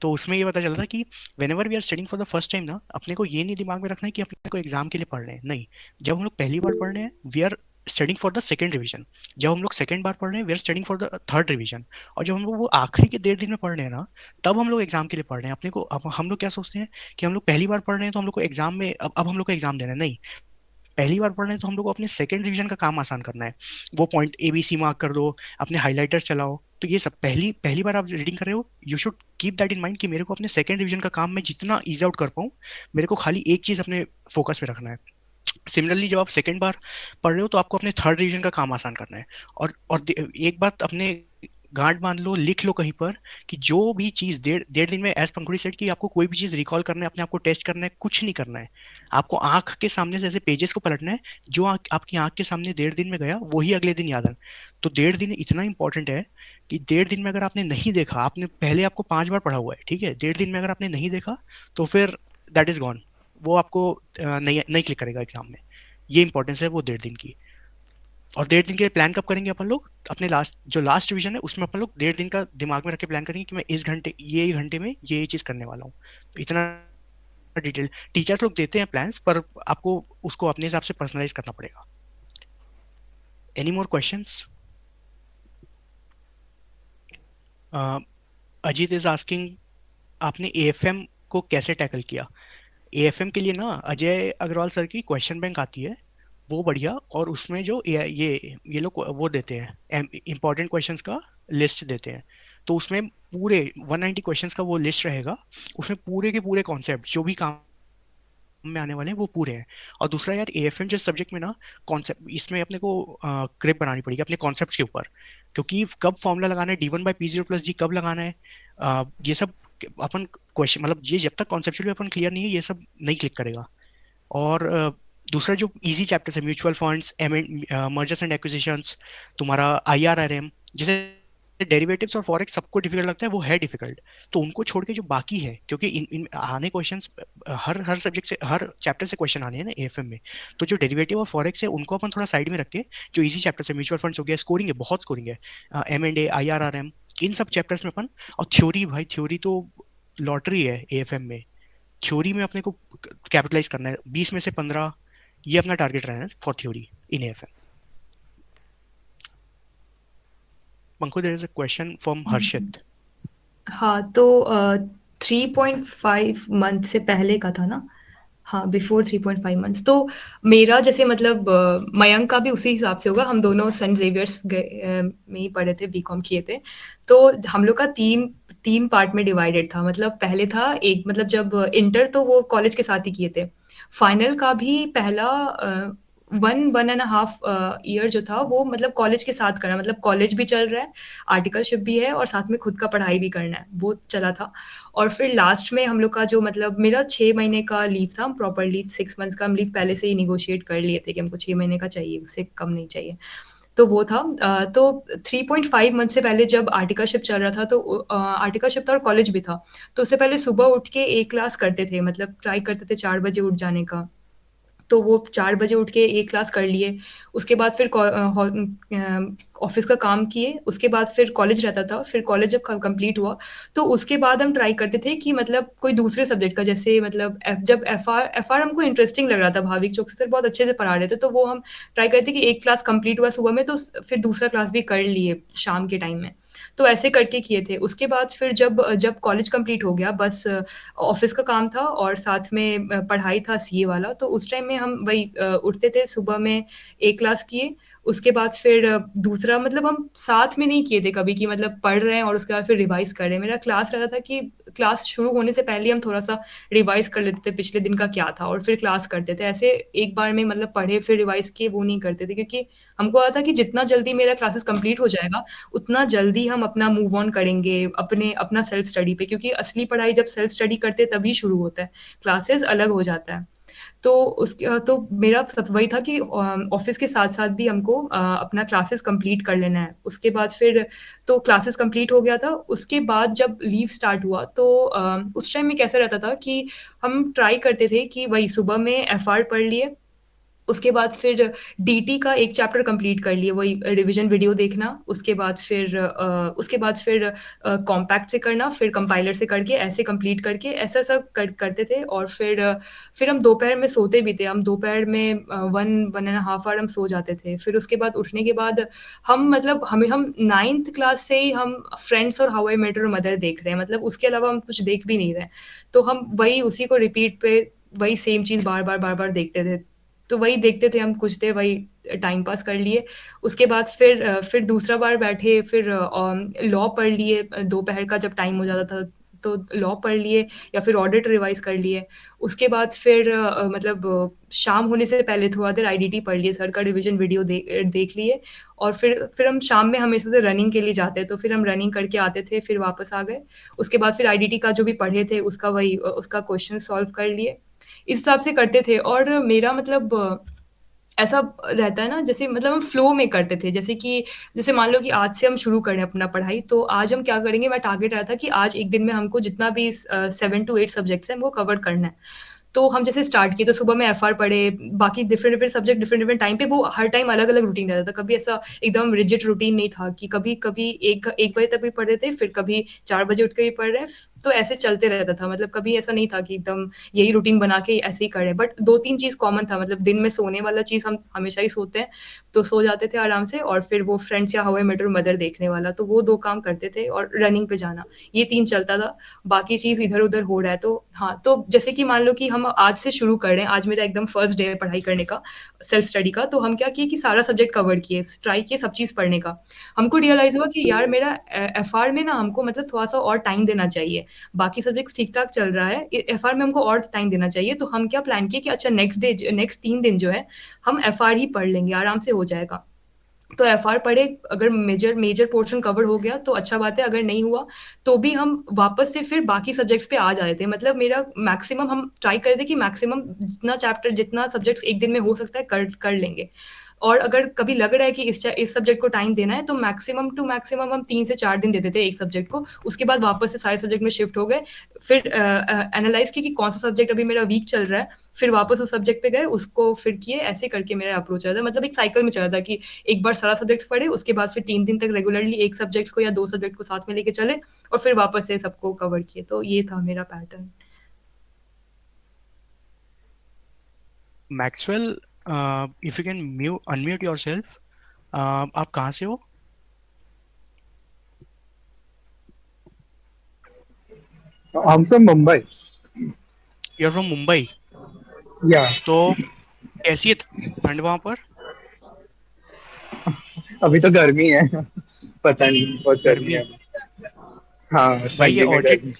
तो उसमें ये पता चला था कि whenever we are studying for the first time ना, अपने को ये नहीं दिमाग में रखना है कि अपने को एग्जाम के लिए पढ़ रहे हैं, नहीं। जब हम लोग पहली बार पढ़ रहे हैं, we are studying for the second revision. जब हम लोग सेकंड बार पढ़ रहे हैं, we are studying for the third revision. और जब हम लोग वो आखिरी के 1.5 दिन में पढ़ रहे हैं ना, तब हम लोग एग्जाम के लिए पढ़ रहे हैं। अपने को अब हम लोग क्या सोचते हैं कि हम लोग पहली बार पढ़ रहे हैं तो हम लोग को एग्जाम में, अब हम लोग को एग्जाम देना है, नहीं। पहली बार पढ़ रहे हैं तो हम लोग को अपने सेकंड रिवीजन का काम आसान करना है। वो पॉइंट ABC मार्क कर दो, अपने हाइलाइटर्स चलाओ। तो ये सब पहली पहली बार आप रीडिंग कर रहे हो, you should keep that in mind कि मेरे को अपने सेकंड रिवीजन का काम मैं जितना ईज आउट कर पाऊँ, मेरे को खाली एक चीज अपने फोकस पे रखना है। सिमिलरली जब आप सेकंड बार पढ़ रहे हो तो आपको अपने थर्ड रिवीजन का काम आसान करना है। एक बात अपने गांठ बांध लो, लिख लो कहीं पर, कि जो भी चीज डेढ़ डेढ़ दिन में, एज पंखुड़ी सेट, कि आपको कोई भी चीज रिकॉल करना है, अपने आप को टेस्ट करना है, कुछ नहीं करना है। आपको आंख के सामने से ऐसे पेजेस को पलटना है, जो आपकी आंख के सामने 1.5 दिन में गया वही अगले दिन याद है। तो 1.5 दिन इतना इंपॉर्टेंट है कि 1.5 दिन में अगर आपने नहीं देखा, आपने पहले आपको 5 बार पढ़ा हुआ है, ठीक है, 1.5 दिन में अगर आपने नहीं देखा, तो फिर दैट इज गॉन। वो आपको नहीं नहीं क्लिक करेगा एग्जाम में। ये इंपॉर्टेंस है वो 1.5 दिन की। और 1.5 दिन के लिए प्लान कब करेंगे अपन लोग, अपने लास्ट रिवीजन है उसमें अपन लोग 1.5 दिन का दिमाग में रख के प्लान करेंगे कि मैं इस घंटे, ये घंटे में ये चीज करने वाला हूँ। तो इतना डिटेल टीचर्स लोग देते हैं प्लान्स, पर आपको उसको अपने हिसाब से पर्सनलाइज करना पड़ेगा। Any more questions? Ajit is asking, आपने एएफएम को कैसे टैकल किया? एएफएम के लिए ना अजय अग्रवाल सर की क्वेश्चन बैंक आती है, वो बढ़िया। और उसमें जो ये लोग वो देते हैं, इंपॉर्टेंट क्वेश्चंस का लिस्ट देते हैं। तो उसमें पूरे 190 क्वेश्चंस का वो लिस्ट रहेगा। उसमें पूरे के पूरे कॉन्सेप्ट जो भी काम में आने वाले हैं वो पूरे हैं। और दूसरा यार, एएफएम जैसे सब्जेक्ट में ना कॉन्सेप्ट, इसमें अपने को क्रिप बनानी पड़ेगी अपने कॉन्सेप्ट्स के ऊपर। क्योंकि कब फॉर्मूला लगाना है d1/p0 + g कब लगाना है, ये सब अपन क्वेश्चन, मतलब ये जब तक कॉन्सेप्चुअली अपन क्लियर नहीं है, ये सब नहीं क्लिक करेगा। और दूसरा जो इजी चैप्टर्स है, mutual funds, mergers and acquisitions, तुम्हारा आईआरआरएम, जैसे डेरिवेटिव्स और फॉरेक्स सबको डिफिकल्ट लगता है, वो है डिफिकल्ट। तो उनको छोड़ के जो बाकी है, क्योंकि इन आने क्वेश्चंस हर हर सब्जेक्ट से, हर चैप्टर से क्वेश्चन आने हैं ना एएफएम में। तो जो डेरिवेटिव और फॉरेक्स है उनको अपन थोड़ा साइड में रख के, जो इजी चैप्टर्स है, म्यूचुअल फंड्स हो गया, स्कोरिंग है, बहुत स्कोरिंग है, M&A, आईआरआरएम, इन सब चैप्टर्स में अपन। और थ्योरी, भाई थ्योरी तो लॉटरी है एएफएम में। थ्योरी में अपने को कैपिटलाइज करना है, 20 में से 15, ये अपना टारगेट रहना है for theory in AFM. Panku, there is a question from Harshit. हाँ, तो 3.5 मंथ से पहले का था ना? हाँ, बिफोर 3.5 मंथ्स। तो मेरा जैसे मतलब मयंक का भी उसी हिसाब से होगा, हम दोनों सेंट जेवियर्स में ही पढ़े थे, बीकॉम किए थे। तो हम लोग का तीन तीन पार्ट में डिवाइडेड था। मतलब पहले था एक, मतलब जब इंटर तो वो कॉलेज के साथ ही किए थे। फाइनल का भी पहला 1.5 ईयर जो था वो मतलब कॉलेज के साथ करना, मतलब कॉलेज भी चल रहा है, आर्टिकलशिप भी है और साथ में खुद का पढ़ाई भी करना है, वो चला था। और फिर लास्ट में हम लोग का जो मतलब मेरा 6 महीने का लीव था, प्रॉपरली 6 मंथ्स का हम लीव पहले से ही निगोशिएट कर लिए थे कि हमको 6 महीने का चाहिए, उससे कम नहीं चाहिए। तो वो था। तो 3.5 मंथ से पहले जब आर्टिकलशिप चल रहा था, तो आर्टिकलशिप था और कॉलेज भी था। तो उससे पहले सुबह उठ के एक क्लास करते थे, मतलब ट्राई करते थे 4 बजे उठ जाने का। तो वो 4 बजे उठ के एक क्लास कर लिए। उसके बाद फिर ऑफिस का काम किए। उसके बाद फिर कॉलेज रहता था। फिर कॉलेज जब कंप्लीट हुआ, तो उसके बाद हम ट्राई करते थे कि मतलब कोई दूसरे सब्जेक्ट का, जैसे मतलब जब एफ आर हमको इंटरेस्टिंग लग रहा था, भाविक चौकसी सर बहुत अच्छे से पढ़ा रहे थे, तो वो हम ट्राई करते थे कि एक क्लास कंप्लीट हुआ सुबह में, तो फिर दूसरा क्लास भी कर लिए शाम के टाइम में। तो ऐसे करके किए थे। उसके बाद फिर जब जब कॉलेज कंप्लीट हो गया, बस ऑफिस का काम था और साथ में पढ़ाई था सीए वाला। तो उस टाइम में हम वही उठते थे सुबह में, एक क्लास किए। उसके बाद फिर दूसरा, मतलब हम साथ में नहीं किए थे कभी कि मतलब पढ़ रहे हैं और उसके बाद फिर रिवाइज कर रहे हैं। मेरा क्लास रहता था कि क्लास शुरू होने से पहले हम थोड़ा सा रिवाइज कर लेते थे पिछले दिन का क्या था, और फिर क्लास करते थे। ऐसे एक बार में मतलब पढ़े फिर रिवाइज किए वो नहीं करते थे, क्योंकि हमको आता था कि जितना जल्दी मेरा क्लासेस कंप्लीट हो जाएगा, उतना जल्दी हम अपना मूव ऑन करेंगे अपना सेल्फ स्टडी पे, क्योंकि असली पढ़ाई जब सेल्फ स्टडी करते हैं तभी शुरू होता है, क्लासेस अलग हो जाता है। तो उसके तो मेरा सब वही था कि ऑफिस के साथ साथ भी हमको अपना क्लासेस कंप्लीट कर लेना है। उसके बाद फिर तो क्लासेस कंप्लीट हो गया था। उसके बाद जब लीव स्टार्ट हुआ, तो उस टाइम में कैसा रहता था कि हम ट्राई करते थे कि वही सुबह में एफआर पढ़ लिए। उसके बाद फिर डीटी का एक चैप्टर कंप्लीट कर लिए, वही रिवीजन वीडियो देखना। उसके बाद फिर कॉम्पैक्ट से करना, फिर कंपाइलर से करके ऐसे कंप्लीट करके ऐसा ऐसा करते थे। और फिर हम दोपहर में सोते भी थे। हम दोपहर में 1.5 आवर हम सो जाते थे। फिर उसके बाद उठने के बाद हम मतलब हम 9th क्लास से ही हम फ्रेंड्स और How I Met Your Mother देख रहे हैं, मतलब उसके अलावा हम कुछ देख भी नहीं रहे। तो हम वही उसी को रिपीट पे वही सेम चीज़ बार बार देखते थे। तो वही देखते थे हम कुछ देर, वही टाइम पास कर लिए। उसके बाद फिर दूसरा बार बैठे, फिर लॉ पढ़ लिए। दोपहर का जब टाइम हो जाता था तो लॉ पढ़ लिए, या फिर ऑडिट रिवाइज कर लिए। उसके बाद फिर शाम होने से पहले थोड़ा देर आईडीटी पढ़ लिए, सर का रिवीजन वीडियो देख लिए। और फिर हम शाम में हमेशा से रनिंग के लिए जाते हैं, तो फिर हम रनिंग करके आते थे, फिर वापस आ गए। उसके बाद फिर आईडीटी का जो भी पढ़े थे उसका क्वेश्चन सॉल्व कर लिए। इस हिसाब से करते थे। और मेरा मतलब ऐसा रहता है ना, जैसे मतलब हम फ्लो में करते थे, जैसे मान लो कि आज से हम शुरू करें अपना पढ़ाई, तो आज हम क्या करेंगे, मैं टारगेट रहा था कि आज एक दिन में हमको जितना भी 7 to 8 सब्जेक्ट्स हैं वो कवर करना है। तो हम जैसे स्टार्ट किए, तो सुबह में एफआर पढ़े, बाकी different different subject different different time पे, वो हर टाइम अलग अलग रूटीन रहता था। कभी ऐसा एकदम रिजिड रूटीन नहीं था कि कभी कभी 1 बजे तक भी पढ़ते थे, फिर कभी 4 बजे उठ के भी पढ़ रहे हैं, तो ऐसे चलते रहता था, मतलब कभी ऐसा नहीं था कि एकदम यही रूटीन बना के ऐसे ही करें, बट 2-3 चीज़ कॉमन था, मतलब दिन में सोने वाला चीज़ हम हमेशा ही सोते हैं, तो सो जाते थे आराम से, और फिर वो फ्रेंड्स या How I Met Your Mother देखने वाला, तो वो 2 काम करते थे, और रनिंग पे जाना, ये 3 चलता था। बाकी चीज़ इधर-उधर हो रहा है, तो हाँ, तो जैसे कि मान लो कि हम आज से शुरू कर रहे हैं, आज मेरा एकदम फर्स्ट डे है पढ़ाई करने का, सेल्फ स्टडी का, तो हम क्या किए कि सारा सब्जेक्ट कवर किए, ट्राई किए सब चीज़ पढ़ने का। हमको रियलाइज़ हुआ कि यार मेरा एफआर में ना हमको मतलब थोड़ा-सा और टाइम देना चाहिए। बाकी सब्जेक्ट्स ठीक-ठाक चल रहा है, एफआर में हमको और टाइम देना चाहिए, तो हम क्या प्लान किए कि अच्छा नेक्स्ट 3 दिन जो है, हम एफआर ही पढ़ लेंगे, आराम से हो जाएगा। तो एफआर पढ़े, अगर मेजर मेजर पोर्शन कवर हो गया तो अच्छा बात है, अगर नहीं हुआ तो भी हम वापस से फिर बाकी सब्जेक्ट्स पे आ जाते थे। मतलब मेरा मैक्सिमम हम ट्राई कर रहे थे कि मैक्सिमम जितना चैप्टर जितना सब्जेक्ट्स एक दिन में हो सकता है कर कर लेंगे। और अगर कभी लग रहा है कि इस सब्जेक्ट को टाइम देना है, तो मैक्सिमम टू मैक्सिमम हम 3 से 4 दिन देते थे एक सब्जेक्ट को, उसके बाद वापस से सारे सब्जेक्ट में शिफ्ट हो गए। फिर एनालाइज़ किए कि कौन-सा सब्जेक्ट अभी मेरा वीक चल रहा है, फिर वापस उस सब्जेक्ट पे गए, उसको फिर किए, ऐसे करके मेरा अप्रोच चला था। मतलब एक साइकिल में चला था कि एक बार सारा सब्जेक्ट्स पढ़े, उसके बाद फिर 3 दिन तक रेगुलरली एक सब्जेक्ट्स को या 2 सब्जेक्ट को साथ में लेके चले, और फिर वापस से सबको कवर किए। तो ये था मेरा pattern. Maxwell, if you can unmute yourself, आप कहाँ से हो? I'm from Mumbai. You are from Mumbai. Yeah. तो कैसी है ठंड वहां पर? अभी तो गर्मी है। पता नहीं, बहुत गर्मी गर्मी? है। हाँ, भाई ये ठंडी में ऑडिट गर्मी।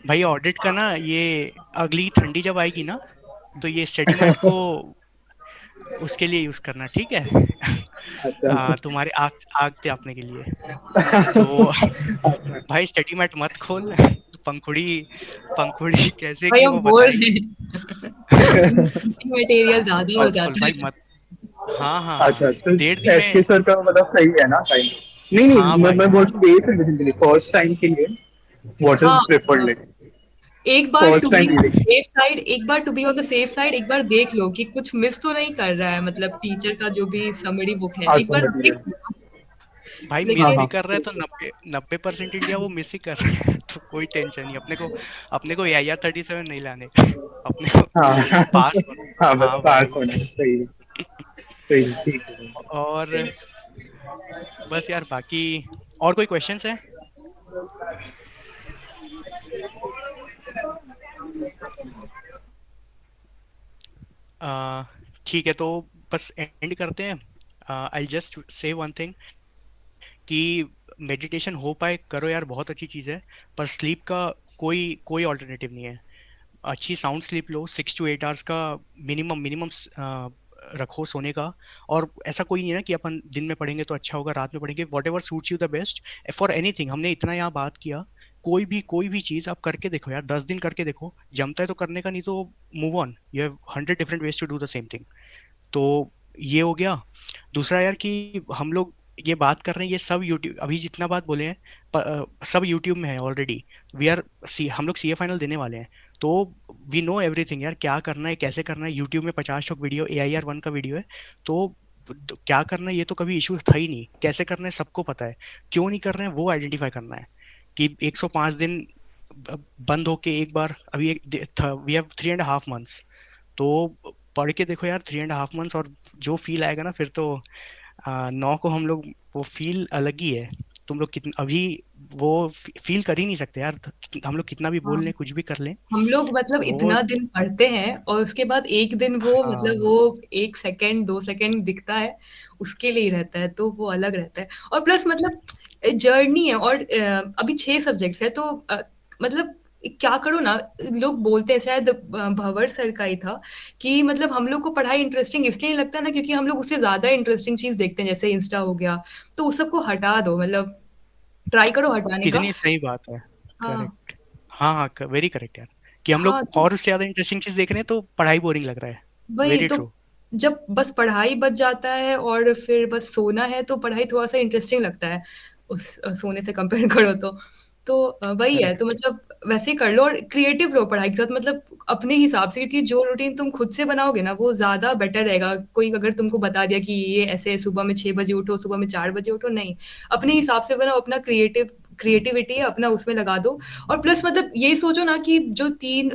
भाई ऑडिट का ना, ये अगली ठंडी जब आएगी ना, तो ये स्टडी मैट को उसके लिए यूज करना, ठीक है? अच्छा। तुम्हारे आग आग त्यागने के लिए। तो भाई स्टडी मैट मत खोल। पंखुड़ी पंखुड़ी कैसे भाई की हम वो बोल रहे बताएगी। हैं मटेरियल ज़्यादा हो मत खोल जाता भाई, है। मत। हाँ हाँ हाँ। अच्छा, तो 1.5 दिन एसके में। सर का मतलब सही है ना टाइम? नहीं हाँ नहीं, भाई। मैं बोल रहा हूँ बेस रिवीजन के लिए, फर्स्ट टाइम के लिए व्हाट इज हाँ, प्रेफर्ड लाइक? एक बार to first be time on the reading. Safe side, एक बार to be on the safe side, एक बार देख लो कि कुछ मिस तो नहीं कर रहा है, मतलब टीचर का जो भी समरी बुक है, एक अच्छा, बार देख मटेरियल। लो। भाई मिस हाँ भी लेकिन हाँ। कर रहा है तो 90% इंडिया वो मिस ही कर रहा है। तो कोई टेंशन नहीं अपने को AIR 37 नहीं लाने। अपने को हाँ पास हाँ, होना। बस हाँ पास भाई। होना है, सही है। सही है, ठीक है। और बस यार, बाकी और कोई क्वेश्चंस है? अ, ठीक है, तो बस एंड करते हैं। I just say one thing, कि मेडिटेशन हो पाए करो यार, बहुत अच्छी चीज़ है। पर स्लीप का कोई कोई ऑल्टरनेटिव नहीं है। अच्छी sound sleep low, 6 to 8 hours का मिनिमम मिनिमम रखो सोने का। और ऐसा कोई नहीं है ना कि अपन दिन में पढ़ेंगे तो अच्छा होगा, रात में पढ़ेंगे, what ever suits you the best for anything. हमने इतना यहाँ बात किया, कोई भी चीज़ आप करके देखो यार, 10 दिन करके देखो, जमता है तो करने का, नहीं तो move on. You have 100 different ways to do the same thing. तो ये हो गया। दूसरा यार, कि हम लोग ये बात कर रहे हैं, ये सब यूट्यूब, अभी जितना बात बोले हैं, सब यूट्यूब में है ऑलरेडी। वी आर सी हम लोग CA फाइनल देने वाले हैं। तो वी नो एवरीथिंग यार, क्या करना है कैसे करना है। यूट्यूब में 50 वीडियो, AIR 1 का वीडियो है। तो क्या करना है ये तो कभी इशू था ही नहीं, कैसे करना है सबको पता है। क्यों नहीं कर रहे हैं वो आइडेंटिफाई करना है। कि 105 दिन बंद होके एक बार, अभी वी हैव 3.5 months। तो पढ़ के देखो यार, 3.5 months, और जो फील आएगा ना फिर तो 9 को हम लोग, वो फील अलग ही है। तुम लोग कितना अभी वो फील कर ही नहीं सकते यार। हम लोग कितना भी बोल हाँ, लें, कुछ भी कर लें, हम लोग मतलब वो। इतना दिन पढ़ते हैं, और उसके बाद एक दिन वो मतलब हाँ। वो 1 सेकंड 2 सेकंड दिखता है, उसके लिए ही रहता है, तो वो अलग रहता है। और प्लस मतलब जर्नी है, और अभी 6 सब्जेक्ट्स है, तो मतलब क्या करो ना, लोग बोलते हैं, शायद भंवर सर का ही था, कि मतलब हम लोग को पढ़ाई इंटरेस्टिंग इसलिए नहीं लगता ना, क्योंकि हम लोग उससे ज़्यादा इंटरेस्टिंग चीज़ देखते हैं, जैसे इंस्टा हो गया, तो उस सबको हटा दो, मतलब ट्राई करो हटाने का। कितनी सही बात है। हाँ, करेक्ट। हाँ हाँ, वेरी करेक्ट यार। कि हम हाँ, लोग तो और उससे ज्यादा इंटरेस्टिंग चीज देख रहे हैं तो पढ़ाई बोरिंग लग रहा है। वही वेरी तो, ट्रू। जब बस पढ़ाई बच जाता है और फिर बस सोना है, तो पढ़ाई थोड़ा-सा इंटरेस्टिंग लगता है, उस सोने से कंपेयर करो तो। तो वही है, तो करेक्ट। मतलब वैसे ही कर लो, और क्रिएटिव रहो पढ़ाई के साथ, मतलब अपने हिसाब से, क्योंकि जो रूटीन तुम खुद से बनाओगे ना, वो ज़्यादा बेटर रहेगा। कोई अगर तुमको बता दिया कि ये ऐसे सुबह में 6 बजे उठो, सुबह में 4 बजे उठो, नहीं। अपने हिसाब से बनाओ, अपना क्रिएटिव क्रिएटिविटी है अपना उसमें लगा दो। और प्लस मतलब ये सोचो ना कि जो 3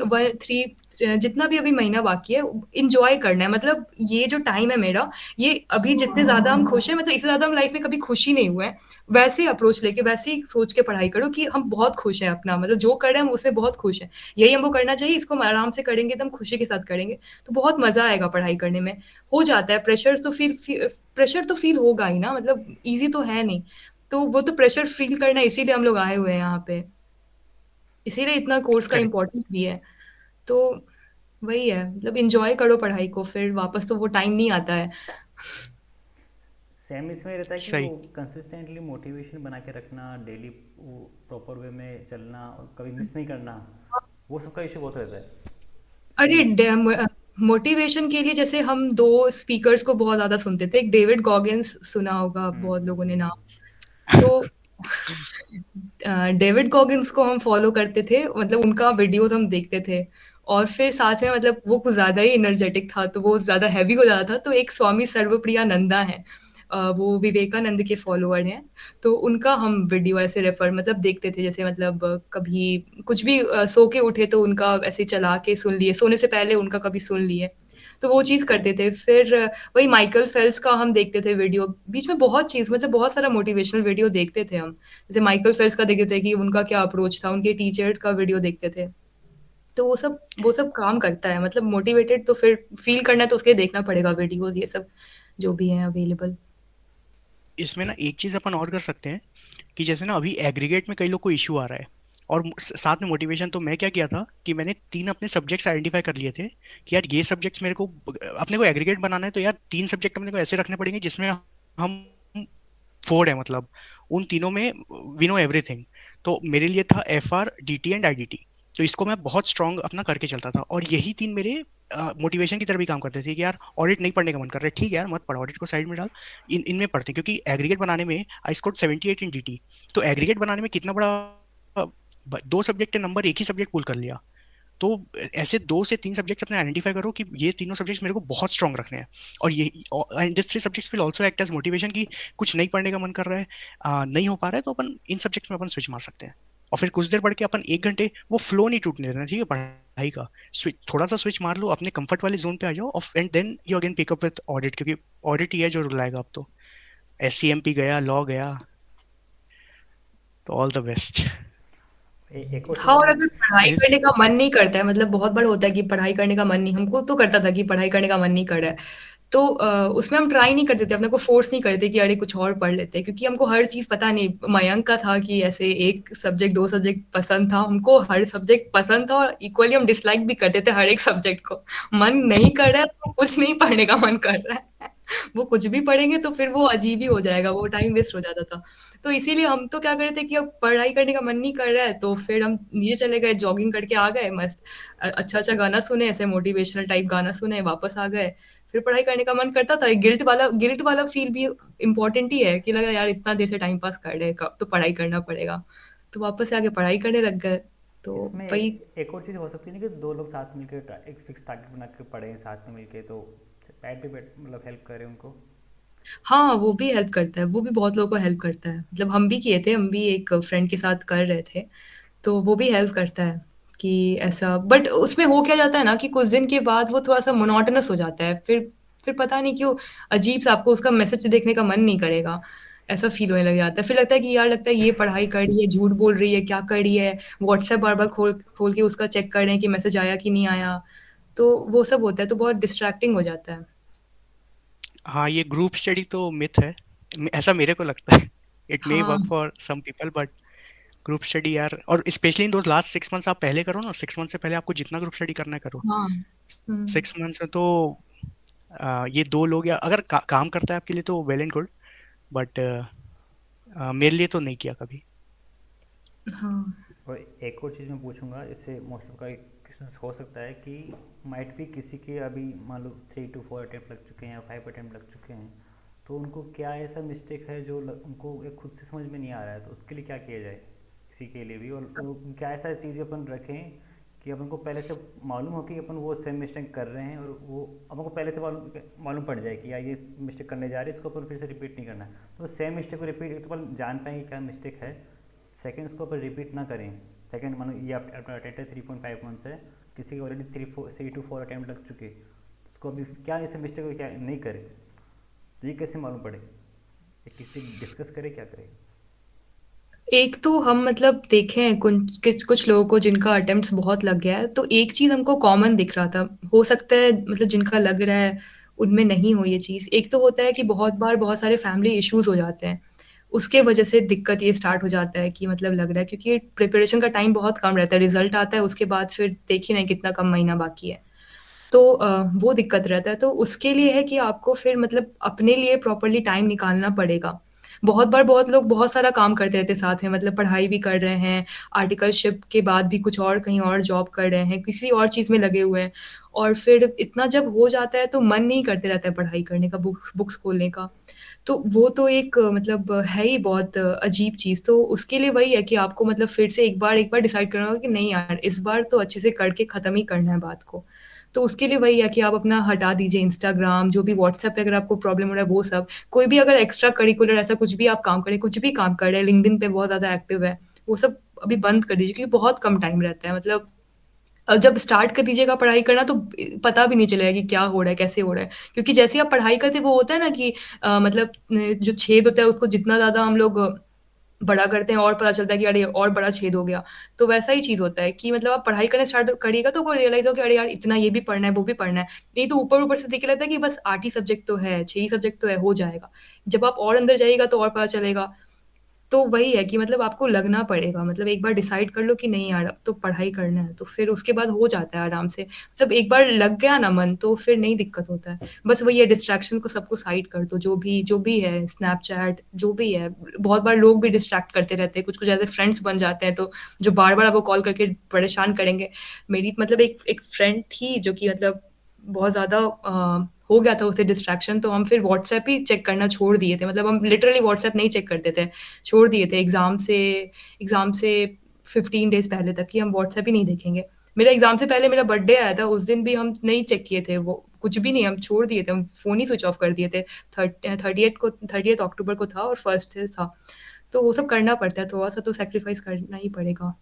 जितना भी अभी महीना बाकी है, इंजॉय करना है। मतलब ये जो टाइम है मेरा, ये अभी जितने ज़्यादा हम खुश हैं, मतलब इससे ज़्यादा हम लाइफ में कभी खुश ही नहीं हुए हैं। वैसे ही अप्रोच लेके, वैसे ही सोच के पढ़ाई करो कि हम बहुत खुश हैं अपना, मतलब जो कर रहे हैं हम उसमें बहुत खुश हैं। यही हमको करना चाहिए, इसको हम आराम से करेंगे, एकदम खुशी के साथ करेंगे, तो बहुत मज़ा आएगा पढ़ाई करने में। हो जाता है प्रेशर तो फील होगा ही ना, मतलब ईज़ी तो है नहीं। तो वो तो प्रेशर फील करना, इसीलिए हम लोग आए हुए हैं यहाँ पे। इसीलिए इतना कोर्स का करेक्ट। इम्पोर्टेंस भी है। तो वही है, मतलब एन्जॉय करो पढ़ाई को, फिर वापस तो वो टाइम नहीं आता है। सेम इसमें रहता है कि वो सही। कंसिस्टेंटली मोटिवेशन बना के रखना, डेली वो प्रॉपर वे में चलना और कभी मिस नहीं करना, वो सबका इशू बहुत रहता है अरे सेम। मोटिवेशन के लिए जैसे हम 2 स्पीकर्स को बहुत ज़्यादा सुनते थे। एक डेविड गॉगिन्स, सुना होगा बहुत लोगों ने नाम। तो डेविड गॉगिन्स को हम फॉलो करते थे, मतलब उनका वीडियोस हम देखते थे। और फिर साथ में मतलब वो कुछ ज़्यादा ही एनर्जेटिक था, तो वो ज़्यादा हैवी हो जाता था। तो एक स्वामी सर्वप्रिया नंदा है, वो विवेकानंद के फॉलोअर हैं। तो उनका हम वीडियो ऐसे रेफर मतलब देखते थे, जैसे मतलब कभी कुछ भी सो के उठे तो उनका ऐसे चला के सुन लिए, सोने से पहले उनका कभी सुन लिए। तो वो चीज़ करते थे। फिर वही माइकल फेल्प्स का हम देखते थे वीडियो, बीच में बहुत चीज़, मतलब बहुत सारा मोटिवेशनल वीडियो देखते थे हम। जैसे माइकल फेल्प्स का देखते थे कि उनका क्या अप्रोच था, उनके टीचर का वीडियो देखते थे। तो वो सब काम करता है, मतलब मोटिवेटेड तो फिर फील करना है तो उसके लिए देखना पड़ेगा वीडियोज़ ये सब जो भी हैं अवेलेबल। इसमें ना एक चीज अपन और कर सकते हैं कि जैसे ना अभी एग्रीगेट में कई लोग को इशू आ रहा है, और साथ में मोटिवेशन, तो मैं क्या किया था कि मैंने 3 अपने सब्जेक्ट्स आइडेंटिफाई कर लिए थे कि यार ये सब्जेक्ट्स मेरे को, अपने को एग्रीगेट बनाना है तो यार 3 सब्जेक्ट अपने को ऐसे रखने पड़ेंगे जिसमें हम फोर्ड है, मतलब उन तीनों में वी नो एवरीथिंग। तो मेरे लिए था FR DT एंड IDT। तो इसको मैं बहुत स्ट्रांग अपना करके चलता था, और यही 3 मेरे मोटिवेशन की तरह भी काम करते थे कि यार ऑडिट नहीं पढ़ने का मन कर रहा है, ठीक है यार मत पढ़, ऑडिट को साइड में डाल, इनमें पढ़ते हैं। क्योंकि एग्रीगेट बनाने में आई स्कोर्ड 78 इन DT। तो एग्रीगेट बनाने में कितना बड़ा, 2 सब्जेक्ट के नंबर एक ही सब्जेक्ट पुल कर लिया। तो ऐसे 2 से 3 सब्जेक्ट्स अपने आइडेंटिफाई करो कि ये तीनों सब्जेक्ट्स मेरे को बहुत स्ट्रांग रखने हैं। और ये and this 3 subjects will also act as motivation कि कुछ नहीं पढ़ने का मन कर रहा है, नहीं हो पा रहा है, तो अपन इन सब्जेक्ट्स में अपन स्विच मार सकते हैं। और फिर कुछ देर पढ़ के अपन 1 घंटे वो फ्लो नहीं टूटने देना, ठीक है, पढ़ाई का स्विच, थोड़ा सा स्विच मार लो, अपने कंफर्ट वाले जोन पे आ जाओ, and then you again pick up with audit, क्योंकि ऑडिट ही है जो रुलाएगा अब तो। SCMP गया, लॉ गया, तो ऑल द बेस्ट। एक और हाँ, चीज़ और मैं अगर पढ़ाई करने का मन नहीं करता है, मतलब बहुत बार होता है कि पढ़ाई करने का मन नहीं, हमको तो करता था कि पढ़ाई करने का मन नहीं कर रहा है, तो उसमें हम ट्राई नहीं करते थे, अपने को फोर्स नहीं करते कि अरे कुछ और पढ़ लेते हैं, क्योंकि हमको हर चीज़ पता नहीं। मयंक का था कि ऐसे एक सब्जेक्ट 2 सब्जेक्ट पसंद था, हमको हर सब्जेक्ट पसंद था, और इक्वली हम डिसलाइक भी करते थे हर एक सब्जेक्ट को। मन नहीं कर रहा है तो कुछ नहीं पढ़ने का मन कर रहा है। वो कुछ भी पढ़ेंगे तो फिर वो अजीब ही हो जाएगा, वो टाइम वेस्ट हो जाता था। तो इसीलिए हम तो क्या करते थे कि अब पढ़ाई करने का मन नहीं कर रहा है तो फिर हम नीचे चले गए, जॉगिंग करके आ गए मस्त। अच्छा अच्छा गाना सुने, ऐसे मोटिवेशनल टाइप गाना सुने, वापस आ गए। फिर पढ़ाई करने का मन करता था। गिल्ट वाला फील भी इम्पोर्टेंट ही है कि लगा यार इतना देर से टाइम पास कर रहे हैं, कब तो पढ़ाई करना पड़ेगा। तो वापस से आके पढ़ाई करने लग गए। तो इसमें वही। एक और चीज़ हो सकती है ना कि दो लोग साथ मिलकर एक फिक्स टारगेट बना के पढ़ें साथ में मिलके, तो बैठ भी बैठ मतलब हेल्प करें उनको। हाँ, वो भी हेल्प करता है, वो भी बहुत लोगों को हेल्प करता है। मतलब हम भी किए थे, हम भी एक फ्रेंड के साथ कर रहे थे, तो वो भी हेल्प करता है कि ऐसा। बट उसमें हो क्या जाता है ना कि कुछ दिन के बाद वो थोड़ा-सा मोनोटोनस हो जाता है। फिर पता नहीं क्यों अजीब-सा, आपको उसका मैसेज देखने का मन नहीं करेगा, ऐसा फ़ील होने लग जाता है। फिर लगता है कि यार, लगता है ये पढ़ाई कर रही है, झूठ बोल रही है, क्या कर रही है? व्हाट्सएप बार-बार खोल खोल के उसका चेक कर रहे हैं कि मैसेज आया कि नहीं आया। तो वो सब होता है, तो बहुत डिस्ट्रैक्टिंग हो जाता है। हाँ, ये ग्रुप स्टडी तो मिथ है, ऐसा मेरे को लगता है। इट मे हाँ, work for some people, but group study यार, और स्पेशली इन दो लास्ट 6 मंथ्स आप पहले करो ना, 6 मंथ से पहले आपको जितना ग्रुप स्टडी करना है करो। हाँ। हुँ। 6 मंथ्स में तो ये 2 लोग, या अगर काम करता है आपके लिए तो वेल एंड गुड, बट मेरे लिए तो नहीं किया कभी। हाँ। और एक और चीज़ मैं पूछूंगा, इससे मोस्ट ऑफ का क्वेश्चन हो सकता है कि माइट भी किसी के अभी मान लो 3 to 4 अटैम्प्ट लग चुके हैं या 5 अटैम्प्ट लग चुके हैं, तो उनको क्या ऐसा मिस्टेक है जो उनको एक खुद से समझ में नहीं आ रहा है, तो उसके लिए क्या किया जाए किसी के लिए भी, और क्या ऐसा चीज़ अपन रखें कि अपन को पहले से मालूम हो कि अपन वो सेम मिस्टेक कर रहे हैं, और वो अपन को पहले से मालूम मालूम पड़ जाए कि यार ये मिस्टेक करने जा रहे हैं, इसको अपन फिर से रिपीट नहीं करना है, तो सेम मिस्टेक को रिपीट तो अपन जान पाएंगे क्या मिस्टेक है, सेकंड्स को अपन रिपीट ना करें। सेकंड मानो ये आप अपना अटेम्प्ट है 3.5 मंथ है, किसी के ऑलरेडी 3 to 4 अटैम्प्ट लग चुके, उसको अभी क्या ऐसे मिस्टेक को क्या नहीं करे, तो ये कैसे मालूम पड़े, ये किसी डिस्कस करे क्या करे? एक तो हम मतलब देखें कुछ कुछ लोगों को जिनका अटेम्प्ट्स बहुत लग गया है, तो एक चीज़ हमको कॉमन दिख रहा था। हो सकता है मतलब जिनका लग रहा है उनमें नहीं हो ये चीज़। एक तो होता है कि बहुत बार बहुत सारे फैमिली इश्यूज हो जाते हैं, उसके वजह से दिक्कत ये स्टार्ट हो जाता है कि मतलब लग रहा है, क्योंकि प्रिपरेशन का टाइम बहुत कम रहता है, रिजल्ट आता है उसके बाद फिर देख ही नहीं कितना कम महीना बाकी है। तो वो दिक्कत रहता है। तो उसके लिए है कि आपको फिर मतलब अपने लिए प्रॉपर्ली टाइम निकालना पड़ेगा। बहुत बार बहुत लोग बहुत सारा काम करते रहते हैं साथ में, मतलब पढ़ाई भी कर रहे हैं, आर्टिकलशिप के बाद भी कुछ और कहीं और जॉब कर रहे हैं, किसी और चीज़ में लगे हुए हैं, और फिर इतना जब हो जाता है तो मन नहीं करते रहता है पढ़ाई करने का, बुक्स बुक्स खोलने का। तो वो तो एक मतलब है ही बहुत अजीब चीज़। तो उसके लिए वही है कि आपको मतलब फिर से एक बार डिसाइड करना होगा कि नहीं यार, इस बार तो अच्छे से करके ख़त्म ही करना है बात को। तो उसके लिए वही है कि आप अपना हटा दीजिए इंस्टाग्राम, जो भी व्हाट्सएप पे अगर आपको प्रॉब्लम हो रहा है वो सब। कोई भी अगर एक्स्ट्रा करिकुलर ऐसा कुछ भी आप काम करें, कुछ भी काम कर रहे हैं, लिंक्डइन पे बहुत ज़्यादा एक्टिव है, वो सब अभी बंद कर दीजिए, क्योंकि बहुत कम टाइम रहता है। मतलब जब स्टार्ट कर दीजिएगा पढ़ाई करना तो पता भी नहीं चलेगा कि क्या हो रहा है, कैसे हो रहा है। क्योंकि जैसे ही आप पढ़ाई करते हैं, वो होता है ना कि मतलब जो छेद होता है उसको जितना ज़्यादा हम लोग बड़ा करते हैं और पता चलता है कि अरे और बड़ा छेद हो गया। तो वैसा ही चीज़ होता है कि मतलब आप पढ़ाई करना स्टार्ट करिएगा तो आपको रियलाइज़ हो कि अरे यार इतना ये भी पढ़ना है, वो भी पढ़ना है। नहीं तो ऊपर-ऊपर से देख के लगता है कि बस 8 ही सब्जेक्ट तो है, 6 ही सब्जेक्ट तो है, हो जाएगा। जब आप और अंदर जाइएगा तो और पता चलेगा। तो वही है कि मतलब आपको लगना पड़ेगा, मतलब एक बार डिसाइड कर लो कि नहीं यार अब तो पढ़ाई करना है, तो फिर उसके बाद हो जाता है आराम से। मतलब एक बार लग गया ना मन तो फिर नहीं दिक्कत होता है। बस वही है, डिस्ट्रैक्शन को सबको साइड कर दो, जो भी है, स्नैपचैट जो भी है। बहुत बार लोग भी डिस्ट्रैक्ट करते रहते हैं, कुछ-कुछ ऐसे फ्रेंड्स बन जाते हैं तो जो बार-बार आपको कॉल करके परेशान करेंगे। मेरी मतलब एक एक फ्रेंड थी जो कि मतलब बहुत ज़्यादा हो गया था उसे डिस्ट्रैक्शन, तो हम फिर व्हाट्सएप ही चेक करना छोड़ दिए थे। मतलब हम लिटरली व्हाट्सएप नहीं चेक करते थे, छोड़ दिए थे एग्ज़ाम से 15 डेज़ पहले तक कि हम व्हाट्सएप ही नहीं देखेंगे। मेरा एग्ज़ाम से पहले मेरा बर्थडे आया था, उस दिन भी हम नहीं चेक किए थे वो, कुछ भी नहीं, हम छोड़ दिए थे, हम फ़ोन ही स्विच ऑफ कर दिए थे। 30th अक्टूबर को था और 1st से था। तो वो सब करना पड़ता है, थोड़ा-सा तो सैक्रिफाइस करना ही पड़ेगा।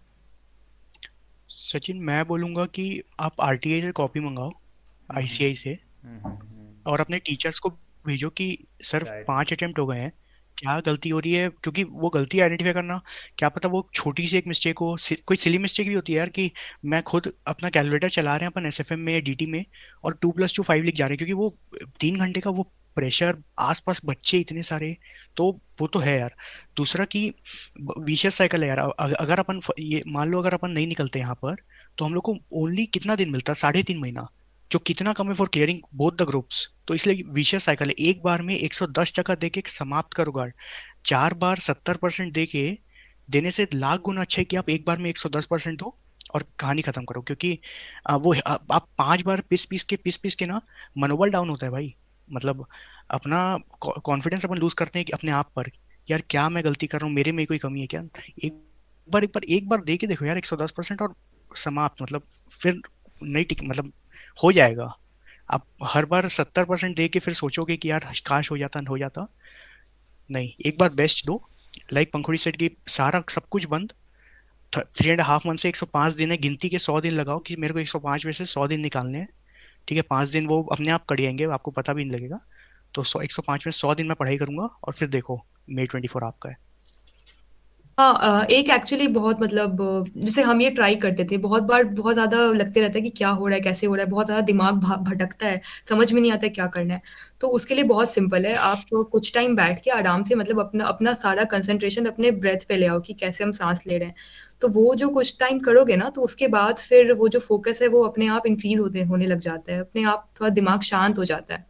सचिन, मैं बोलूंगा कि आप आरटीआई से कॉपी मंगाओ, हम्म आईसीआई से, हम्म। और अपने टीचर्स को भेजो कि सर राइट। 5 अटेम्प्ट हो गए हैं, क्या गलती हो रही है, क्योंकि वो गलती आइडेंटिफाई करना, क्या पता वो छोटी सी एक मिस्टेक हो, कोई सिली मिस्टेक भी होती है यार, कि मैं खुद अपना कैलकुलेटर चला रहे हैं अपन एसएफएम में या डीटी में, और 2+2 5 लिख जा रहे हैं, क्योंकि वो 3 घंटे का वो प्रेशर, आसपास बच्चे इतने सारे, तो वो तो है यार। दूसरा कि विशेष साइकिल है यार, अगर अपन ये मान लो अगर अपन नहीं निकलते यहाँ पर, तो हम लोग को ओनली कितना दिन मिलता है, 3.5 महीना, जो कितना कम है for clearing both the groups. तो इसलिए विशेष साइकिल है, एक बार में 110 टका दे के समाप्त करो गार्ड। 4 बार 70% दे के देने से लाख गुना अच्छा है कि आप एक बार में 110% दो और कहानी खत्म करो, क्योंकि आप 5 बार पिस पीस के ना मनोबल डाउन होता है भाई। मतलब अपना कॉन्फिडेंस अपन लूज करते हैं कि अपने आप पर, यार क्या मैं गलती कर रहा हूँ, मेरे में कोई कमी है क्या। एक बार दे के देखो यार 110%, और समाप्त, मतलब फिर नहीं टिक, मतलब हो जाएगा। आप हर बार 70% दे के फिर सोचोगे कि यार काश हो जाता। नहीं, एक बार बेस्ट दो, लाइक पंखुड़ी सेट की, सारा सब कुछ बंद। 3.5 मंथ से 105 दिन है, गिनती के 100 दिन लगाओ कि मेरे को 105 में से 100 दिन निकालने हैं। ठीक है, 5 दिन वो अपने आप कट जाएंगे, आपको पता भी नहीं लगेगा। तो 105 में 100 दिन मैं पढ़ाई करूंगा, और फिर देखो May 24 आपका है। हाँ, एक एक्चुअली बहुत मतलब जैसे हम ये ट्राई करते थे, बहुत बार बहुत ज़्यादा लगते रहता है कि क्या हो रहा है, कैसे हो रहा है, बहुत ज़्यादा दिमाग भटकता है, समझ में नहीं आता है क्या करना है। तो उसके लिए बहुत सिंपल है, आप कुछ टाइम बैठ के आराम से मतलब अपना अपना सारा कंसंट्रेशन अपने ब्रेथ पे ले आओ कि कैसे हम सांस ले रहे हैं। तो वो जो कुछ टाइम करोगे ना, तो उसके बाद फिर वो जो फोकस है वो अपने आप इंक्रीज होने लग जाता है, अपने आप थोड़ा दिमाग शांत हो जाता है।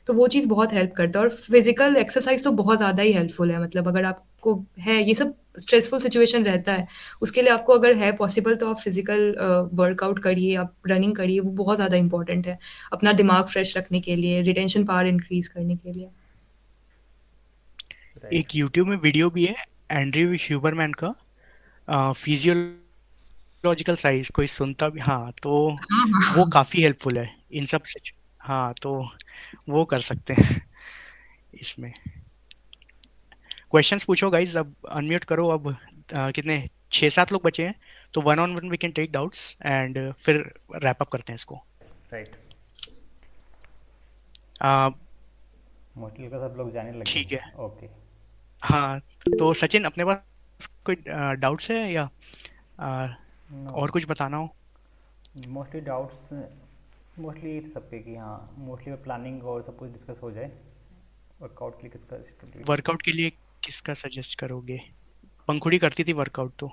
तो वो चीज़ बहुत हेल्प करता है, और फिजिकल एक्सरसाइज तो बहुत ज़्यादा ही हेल्पफुल है। मतलब अगर आपको है ये सब स्ट्रेसफुल सिचुएशन रहता है, उसके लिए आपको अगर है पॉसिबल तो आप फिजिकल वर्कआउट करिए, आप रनिंग करिए, वो बहुत ज़्यादा इंपॉर्टेंट है अपना दिमाग फ्रेश रखने के लिए, रिटेंशन पावर इंक्रीज करने के लिए। राइट। एक यूट्यूब में वीडियो भी है एंड्रयू ह्यूबरमैन का, फिजियोलॉजिकल साइज, कोई सुनता भी, हाँ तो हाँ वो हाँ। काफी हेल्पफुल है इन सब हाँ तो वो कर सकते हैं इसमें। क्वेश्चंस पूछो गाइज, अब अनम्यूट करो अब, कितने 6-7 लोग बचे हैं, तो one on one we can take doubts and फिर रैप अप करते हैं इसको। राइट। अ, मोस्टली का सब लोग जाने लग गए ठीक है। हैं। ओके। हाँ, तो सचिन अपने पास कोई डाउट्स है या अ, नो, और कुछ बताना हो? मोस्टली डाउट्स मोस्टली सबके कि हाँ मोस्टली प्लानिंग और सब कुछ डिस्कस हो जाए। वर्कआउट के लिए किसका स्टडी? वर्कआउट के लिए किसका सजेस्ट करोगे? पंखुड़ी करती थी वर्कआउट तो।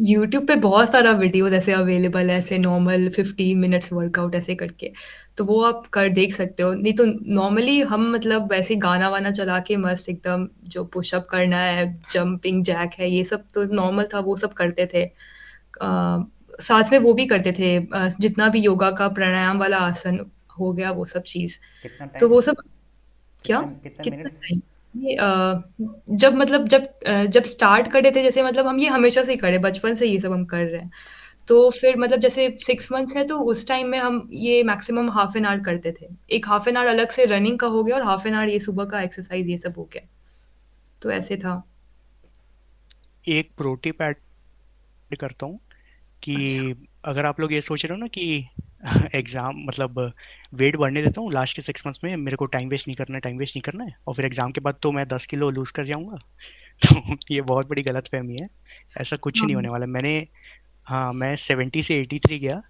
यूट्यूब पे बहुत सारा वीडियोस ऐसे अवेलेबल है, ऐसे नॉर्मल 15 मिनट्स वर्कआउट ऐसे करके, तो वो आप कर देख सकते हो। नहीं तो नॉर्मली हम मतलब वैसे गाना वाना चला के मस्त एकदम जो पुशअप करना है, जंपिंग जैक है, ये सब तो नॉर्मल था, वो सब करते थे। साथ में वो भी करते थे, जितना भी योगा का प्राणायाम वाला आसन हो गया वो सब चीज़। कितना तो टाइम? वो सब क्या? कितना कितना कितना मिनट्स? टाइम? ये जब मतलब जब स्टार्ट करे थे, जैसे मतलब हम ये हमेशा से ही करे, बचपन से ये सब हम कर रहे हैं। तो फिर मतलब जैसे 6 मंथ्स है तो उस टाइम में हम ये मैक्सिमम हाफ एन आवर करते थे। एक हाफ एन आवर अलग से रनिंग का हो गया और हाफ एन आवर ये सुबह का एक्सरसाइज ये सब हो गया। तो ऐसे था। एक प्रो टिप ऐड करता हूँ कि अच्छा। अगर आप लोग ये सोच रहे हो ना कि एग्जाम मतलब वेट बढ़ने देता हूँ लास्ट के 6 मंथ्स में, मेरे को टाइम वेस्ट नहीं करना है, टाइम वेस्ट नहीं करना है, और फिर एग्जाम के बाद तो मैं 10 किलो लूज कर जाऊंगा। तो ये बहुत बड़ी गलतफहमी है। ऐसा कुछ हाँ। नहीं होने वाला। हाँ, मैं 70 से 83 गया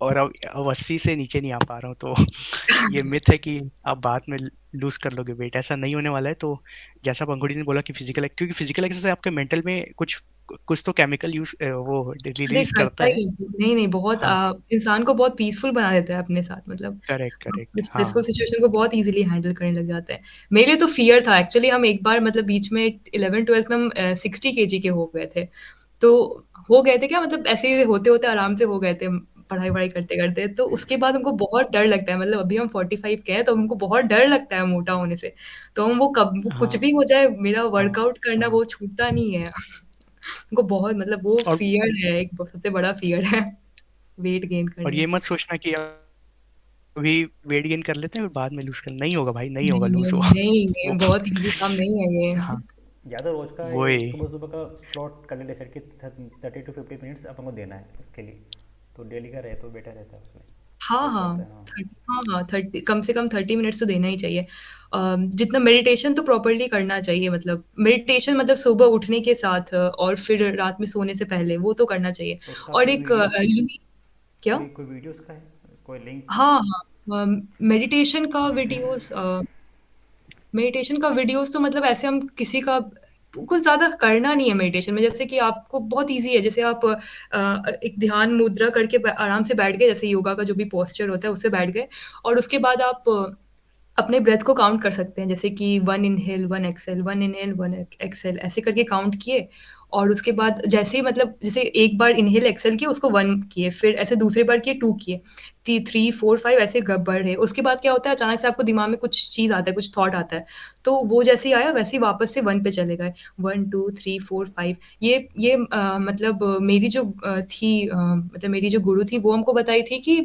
और अब 80 से नीचे नहीं आ पा रहा हूँ। तो ये मिथ है कि आप बाद में लूज कर लोगे वेट, ऐसा नहीं होने वाला है। तो जैसा पंखुड़ी ने बोला कि क्योंकि फिजिकल एक्सरसाइज आपके मेंटल में कुछ कुछ तो केमिकल वो अरे रिलीज करता करता है। ही है। नहीं, नहीं बहुत हाँ, इंसान को बहुत पीसफुल बना देता है अपने साथ, मतलब करेक्ट करेक्ट, स्ट्रेसफुल हाँ। सिचुएशन को बहुत ईज़िली हैंडल करने लग जाते हैं। मेरे लिए तो फ़ियर था एक्चुअली, हम एक बार मतलब बीच में 11th-12th में हम 60 केजी के हो गए थे। तो हो गए थे क्या, मतलब ऐसे ही होते-होते आराम से हो गए थे, पढ़ाई-वढ़ाई करते-करते। तो उसके बाद हमको बहुत डर लगता है, मतलब अभी हम 45 के हैं तो हमको बहुत डर लगता है मोटा होने से। तो हम वो कुछ हाँ भी हो जाए, मेरा वर्कआउट करना वो छूटता नहीं है। उनको बहुत मतलब वो और फ़ियर है, एक सबसे बड़ा फ़ियर है वेट गेन और करने ये का। मत सोचना कि अभी वेट गेन कर लेते हैं फिर बाद में लूज कर, नहीं होगा भाई, नहीं होगा नहीं, लूज वो। नहीं, वो नहीं बहुत ईज़ी काम नहीं है ये। हाँ, या तो रोज का वही। सुबह सुबह का स्लॉट कर ले डिसाइड कि 30 to 50 मिनट्स अपन को देना है इसके लिए, तो डेली का रहे तो बेटर रहता है उसमें। हाँ, हो हाँ, पाता है हाँ। 30 हाँ, हाँ, 30 कम से कम 30 मिनट्स तो देना ही चाहिए। जितना मेडिटेशन तो प्रॉपर्ली करना चाहिए, मतलब मेडिटेशन मतलब सुबह उठने के साथ और फिर रात में सोने से पहले वो तो करना चाहिए। तो उसका और कोई एक वीडियो, लुई क्या? कोई वीडियो उसका है, कोई लिंक? हाँ, हाँ, मेडिटेशन का वीडियोज़ मेडिटेशन का वीडियोस तो मतलब ऐसे हम किसी का कुछ ज़्यादा करना नहीं है मेडिटेशन में, जैसे कि आपको बहुत ईज़ी है, जैसे आप एक ध्यान मुद्रा करके आराम से बैठ गए, जैसे योगा का जो भी पोस्चर होता है उससे बैठ गए, और उसके बाद आप अपने ब्रेथ को काउंट कर सकते हैं, जैसे कि 1 इनहेल 1 एक्सहेल, 1 इनहेल 1 एक्सहेल ऐसे करके काउंट किए। और उसके बाद जैसे ही मतलब जैसे एक बार इनहेल एक्सहेल किए उसको 1 किए, फिर ऐसे दूसरी बार किए 2 किए, 3 4 5 ऐसे बढ़ रहे। उसके बाद क्या होता है, अचानक से आपको दिमाग में कुछ चीज़ आता है, कुछ थॉट आता है, तो वो जैसे ही आया वैसे ही वापस से 1 पे चले गए, 1 2 3 4 5। ये मतलब मेरी जो मतलब मेरी जो गुरु थी वो हमको बताई थी कि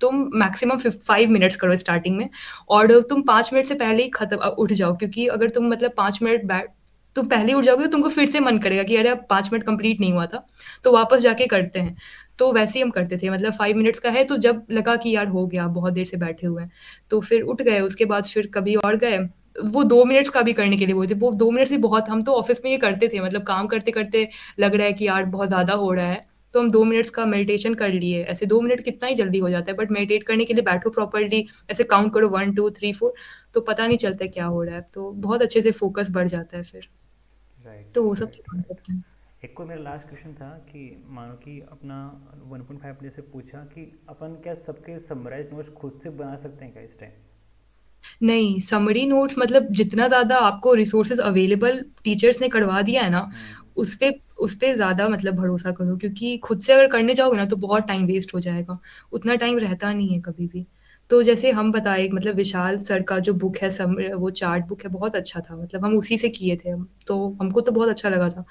तुम मैक्सिमम 5 मिनट्स करो स्टार्टिंग में, और तुम 5 मिनट से पहले ही उठ जाओ, क्योंकि अगर तुम मतलब 5 मिनट बैठ तुम पहले ही उठ जाओगे तो तुमको फिर से मन करेगा कि अरे अब 5 मिनट कंप्लीट नहीं हुआ था, तो वापस जाके करते हैं। तो वैसे ही हम करते थे, मतलब 5 मिनट्स का है तो जब लगा कि यार हो गया, बहुत देर से बैठे हुए हैं, तो फिर उठ गए, उसके बाद फिर कभी और गए। वो 2 मिनट्स का भी करने के लिए बोले थे, वो 2 मिनट्स ही बहुत, हम तो ऑफ़िस में ये करते थे, मतलब काम करते-करते लग रहा है कि यार बहुत ज़्यादा हो रहा है, तो हम 2 मिनट्स का मेडिटेशन कर लिए। ऐसे 2 मिनट कितना ही जल्दी हो जाता है, बट मेडिटेट करने के लिए बैठो प्रॉपर्ली, ऐसे काउंट करो 1 2 3 4, तो पता नहीं चलता है क्या हो रहा है, तो बहुत अच्छे से फ़ोकस बढ़ जाता है फिर। राइट तो वो सब तो राइट काम राइट। करते हैं। एक को मेरा लास्ट क्वेश्चन था कि मानो कि अपना 1.5 जैसे पूछा कि अपन क्या सबके समराइज नोट्स खुद से बना सकते हैं क्या इस टाइम? नहीं, समरी नोट्स मतलब जितना ज़्यादा आपको रिसोर्सेज़ अवेलेबल टीचर्स ने करवा दिया है ना, हम्म। उस पे ज़्यादा मतलब भरोसा करो, क्योंकि खुद से अगर करने जाओगे ना तो बहुत टाइम वेस्ट हो जाएगा। उतना टाइम रहता नहीं है कभी भी। तो जैसे हम बताए, मतलब विशाल सर का जो बुक है वो चार्ट बुक है, बहुत अच्छा था, मतलब हम उसी से किए थे हम, तो हमको तो बहुत अच्छा लगा था।